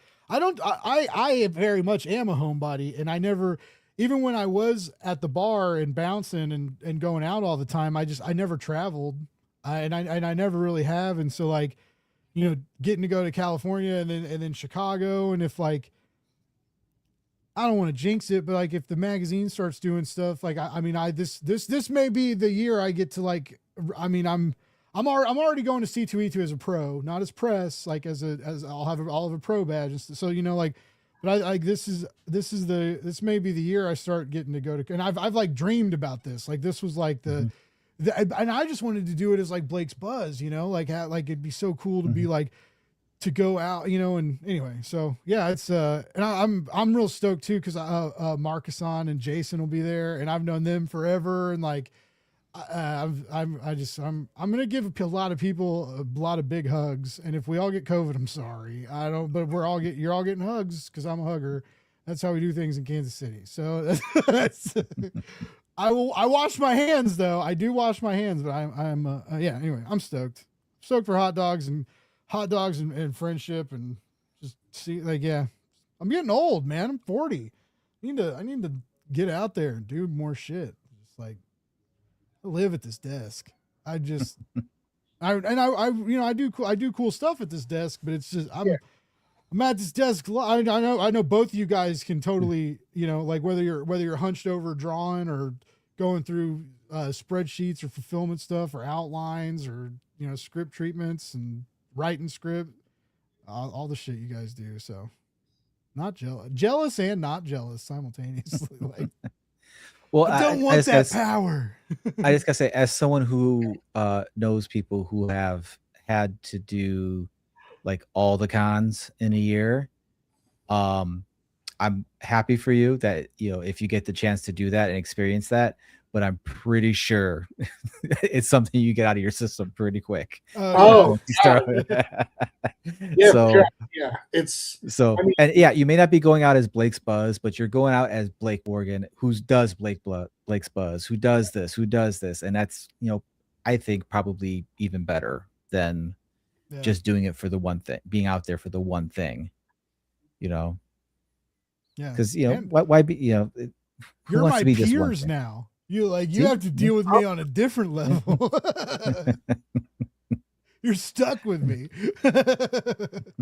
very much am a homebody, and I never, even when I was at the bar and bouncing and going out all the time, I never traveled. I never really have. And so like, getting to go to California and then Chicago. And if like, I don't want to jinx it, but like if the magazine starts doing stuff, like, this may be the year I get to like, I'm already going to C2E2 as a pro, not as press, like as I'll have a pro badge. So, but this may be the year I start getting to go to, and I've like dreamed about this. Like this was like and I just wanted to do it as like Blake's Buzz, like it'd be so cool to be like, to go out, and anyway, so yeah, it's and I'm real stoked too, because Marcuson and Jason will be there, and I've known them forever, and like I'm gonna give a lot of people a lot of big hugs, and if we all get COVID, I'm sorry, but you're all getting hugs because I'm a hugger. That's how we do things in Kansas City. So that's I wash my hands though. I do wash my hands, but anyway, I'm stoked for hot dogs and friendship, and just see, like, yeah, I'm getting old, man. I'm 40. I need to get out there and do more shit. Just like, I live at this desk. I do cool stuff at this desk, but it's just, I'm at this desk. I know both of you guys can totally, like whether you're hunched over drawing or going through spreadsheets or fulfillment stuff or outlines or, script treatments and writing script, all the shit you guys do. So not jealous and not jealous simultaneously. Like, Well, I don't I want just that gotta, power. I just gotta say, as someone who knows people who have had to do like all the cons in a year, um, I'm happy for you that if you get the chance to do that and experience that, but I'm pretty sure it's something you get out of your system pretty quick. Oh yeah. Oh, Once you start. yeah, for sure. So Yeah, it's. so I mean, and yeah, you may not be going out as Blake's Buzz, but you're going out as Blake Morgan, who does Blake's Buzz, who does this, and that's I think probably even better than Yeah. just doing it for the one thing, being out there for the one thing, Yeah. because And why be who you're wants my to be just one peers thing? now. You See? have to deal with me on a different level. You're stuck with me.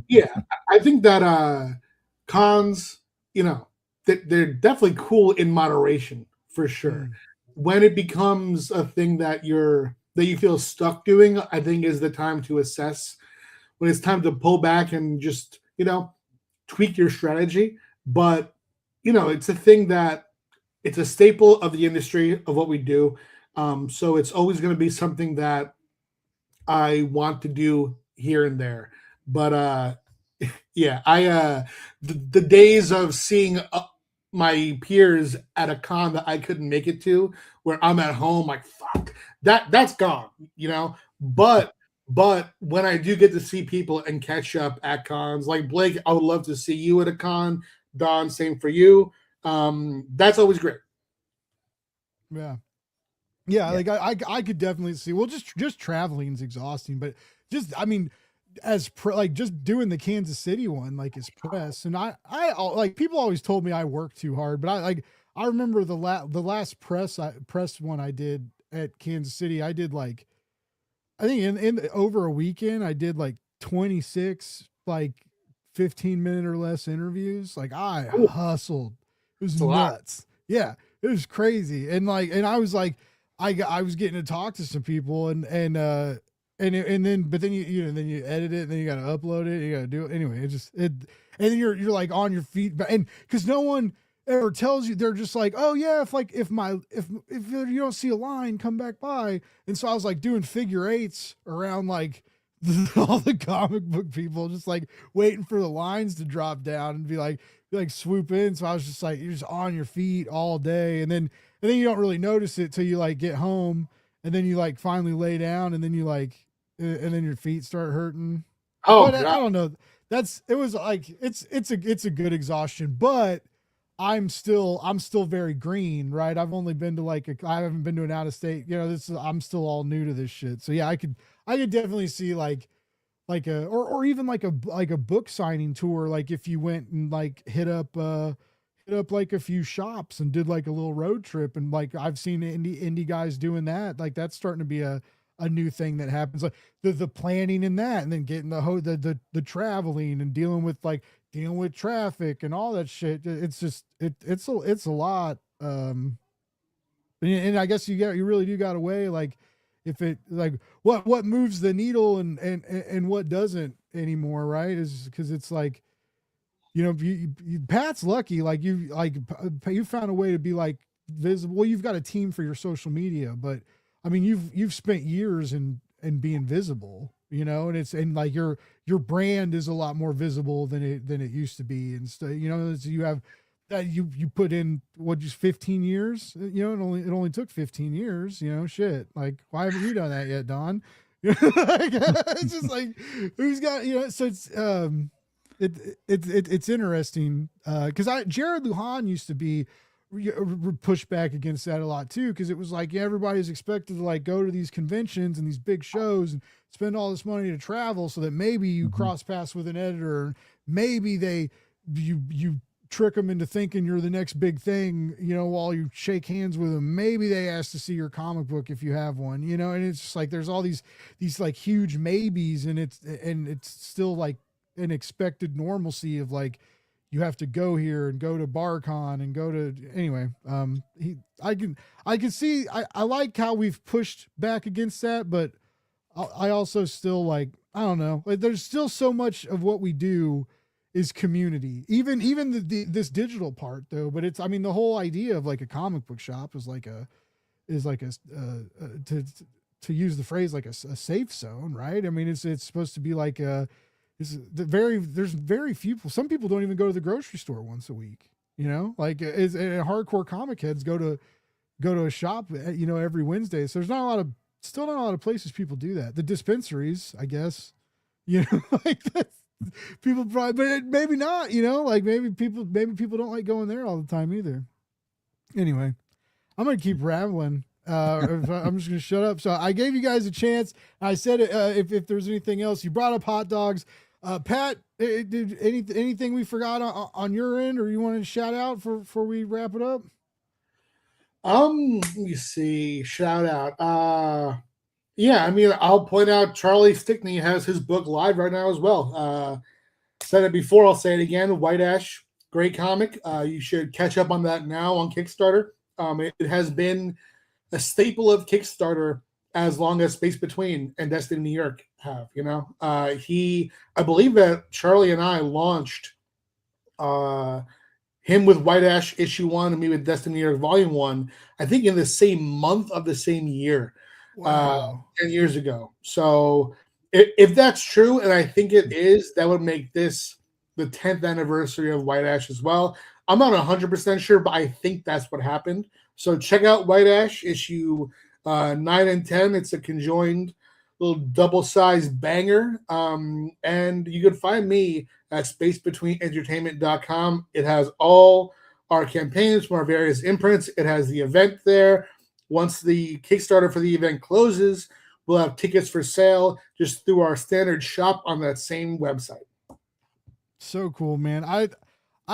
yeah, I think that cons, they're definitely cool in moderation for sure. Mm. When it becomes a thing that you feel stuck doing, I think is the time to assess. When it's time to pull back and just tweak your strategy. But it's a thing that it's a staple of the industry of what we do. So it's always going to be something that I want to do here and there. But yeah, the days of seeing my peers at a con that I couldn't make it to, where I'm at home like fuck, that's gone, But when I do get to see people and catch up at cons, like Blake, I would love to see you at a con. Don, same for you. That's always great. Yeah. Yeah. Like I could definitely see. Well, just traveling is exhausting, but I mean, like just doing the Kansas City one, like as press, and I like people always told me I work too hard, but I remember the last press one I did at Kansas City. I did like, I think in over a weekend, I did like 26 like 15-minute or less interviews. Like I Ooh. hustled. It was That's a lot. nuts. Yeah, it was crazy. And I was like, I was getting to talk to some people and then but then then you edit it and then you got to upload it. You got to do it anyway. And then you're like on your feet, and because no one ever tells you, they're just like, oh yeah, if you don't see a line, come back by. And so I was like doing figure eights around like all the comic book people, just like waiting for the lines to drop down and be like swoop in. So I was just like, you're just on your feet all day, and then you don't really notice it till you like get home, and then you like finally lay down, and then you like and then your feet start hurting. Oh, But I don't know. It was like it's a good exhaustion, but I'm still very green, right? I've only been to I haven't been to an out of state. I'm still all new to this shit. So yeah, I could definitely see like a or even like a book signing tour. Like if you went and like hit up like a few shops and did like a little road trip, and like I've seen indie guys doing that. Like that's starting to be a new thing that happens, like the planning in that, and then getting the traveling and dealing with traffic and all that shit. It's just it's a lot. And I guess you really do got to weigh like if it like what moves the needle and what doesn't anymore, right? Is because it's like, Pat's lucky, like you found a way to be like visible. Well, you've got a team for your social media, but I mean, you've spent years in being visible, and like your brand is a lot more visible than it used to be. And so, you have that you put in just 15 years, it only took 15 years, shit. Like, why haven't you done that yet, Don? It's just like, who's got, so it's interesting. Cause Jared Lujan used to be push back against that a lot too, because it was like, yeah, everybody's expected to like go to these conventions and these big shows and spend all this money to travel so that maybe you cross paths with an editor, maybe you trick them into thinking you're the next big thing, while you shake hands with them. Maybe they ask to see your comic book if you have one, and it's just like there's all these like huge maybes, and it's still like an expected normalcy of like, you have to go here and go to BarCon and go to anyway. I can see, I like how we've pushed back against that, but I also still like, I don't know, like there's still so much of what we do is community. Even this digital part though, but it's, I mean, the whole idea of like a comic book shop is like a to use the phrase like a safe zone, right? I mean, it's supposed to be like there's very few people. Some people don't even go to the grocery store once a week. You know, like is hardcore comic heads go to a shop, you know, every Wednesday. So there's still not a lot of places people do that. The dispensaries, I guess, you know, like that's, people probably, but maybe not, you know, like maybe people don't like going there all the time either. Anyway, I'm going to keep rambling. I'm just going to shut up. So I gave you guys a chance. I said, if there's anything else, you brought up hot dogs. Pat, did anything we forgot on your end, or you want to shout out before we wrap it up? Let me see. Shout out. Yeah, I mean, I'll point out Charlie Stickney has his book live right now as well. Said it before, I'll say it again. White Ash, great comic. You should catch up on that now on Kickstarter. It has been a staple of Kickstarter as long as Space Between and Destiny New York have, you know. I believe that Charlie and I launched him with White Ash issue 1 and me with Destiny New York volume 1, I think in the same month of the same year. Wow. 10 years ago. So if that's true, and I think it is, that would make this the 10th anniversary of White Ash as well. I'm not 100% sure, but I think that's what happened. So check out White Ash issue 9 and 10. It's a conjoined little double-sized banger. And you can find me at spacebetweenentertainment.com. It has all our campaigns from our various imprints. It has the event there. Once the Kickstarter for the event closes, we'll have tickets for sale just through our standard shop on that same website. So cool, man. I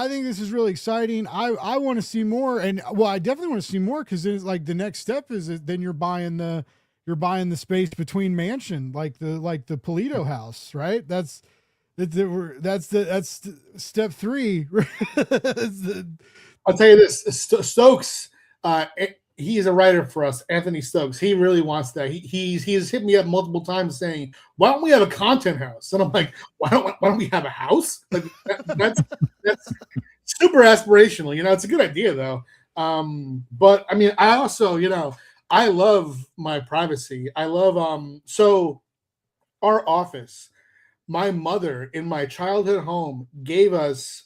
think this is really exciting. I want to see more, and well, I definitely want to see more, because it's like the next step is then you're buying the Space Between mansion, like the Polito house, right? That's step 3. I'll tell you this, Stokes. He's a writer for us, Anthony Stokes. He really wants that. He's hit me up multiple times saying, "Why don't we have a content house?" And I'm like, "Why don't we have a house?" Like that's super aspirational. You know, it's a good idea though. But I mean, I also, you know, I love my privacy. I love so our office. My mother in my childhood home gave us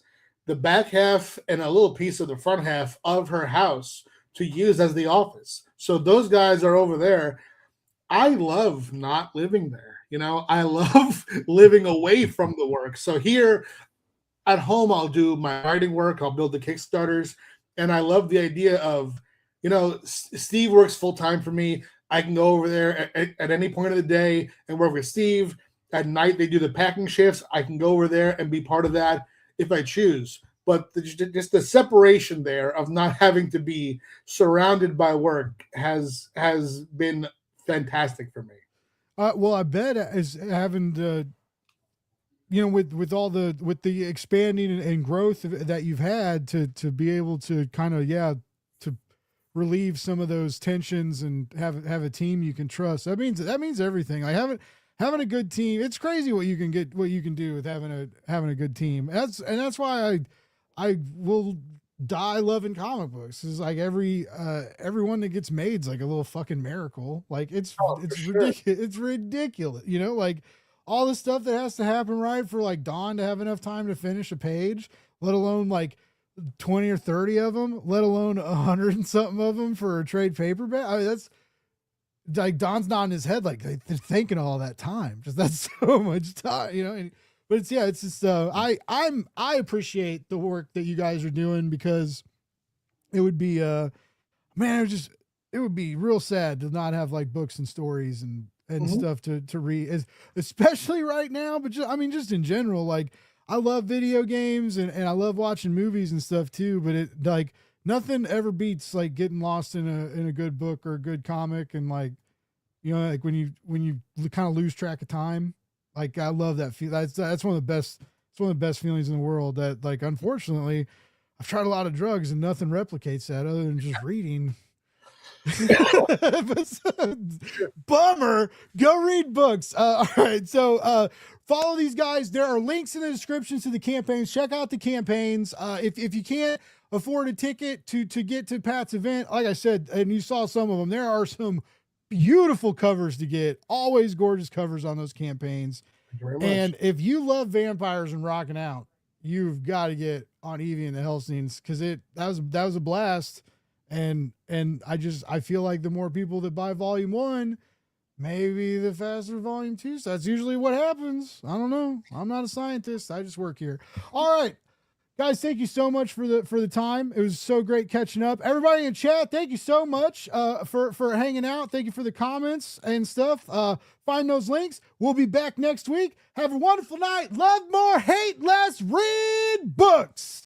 the back half and a little piece of the front half of her house to use as the office. So those guys are over there. I love not living there. You know, I love living away from the work. So here at home, I'll do my writing work. I'll build the Kickstarters. And I love the idea of, you know, Steve works full time for me. I can go over there at any point of the day and work with Steve. At night, they do the packing shifts. I can go over there and be part of that if I choose. But just the separation there of not having to be surrounded by work has been fantastic for me. Well, I bet as having the, you know, with the expanding and growth that you've had to be able to kind of, to relieve some of those tensions and have a team you can trust. That means everything. Like having a good team. It's crazy what you can do with having a good team. That's why I will die loving comic books. It's like everyone that gets made is like a little fucking miracle. Like it's ridiculous. It's ridiculous. You know, like all the stuff that has to happen right for like Don to have enough time to finish a page, let alone like 20 or 30 of them, let alone 100 and something of them for a trade paperback. I mean, that's like Don's nodding his head like they're thinking all that time. Just that's so much time, you know. But it's just I appreciate the work that you guys are doing, because it would be man, it would be real sad to not have like books and stories and stuff to read, especially right now. But just in general, like I love video games and I love watching movies and stuff too. But it like nothing ever beats like getting lost in a good book or a good comic, and like, you know, like when you kind of lose track of time. Like I love that feel. That's one of the best. It's one of the best feelings in the world. That like, unfortunately, I've tried a lot of drugs and nothing replicates that other than just reading. Bummer. Go read books. All right. So follow these guys. There are links in the descriptions to the campaigns. Check out the campaigns. If you can't afford a ticket to get to Pat's event, like I said, and you saw some of them, there are some beautiful covers to get. Always gorgeous covers on those campaigns. Thank you very much. And if you love vampires and rocking out, you've got to get on Evie and the Helsings, because that was a blast. And I feel like the more people that buy volume 1, maybe the faster volume 2. So that's usually what happens. I don't know. I'm not a scientist. I just work here. All right, guys, thank you so much for the time. It was so great catching up. Everybody in chat, thank you so much for hanging out. Thank you for the comments and stuff. Find those links. We'll be back next week. Have a wonderful night. Love more, hate less. Read.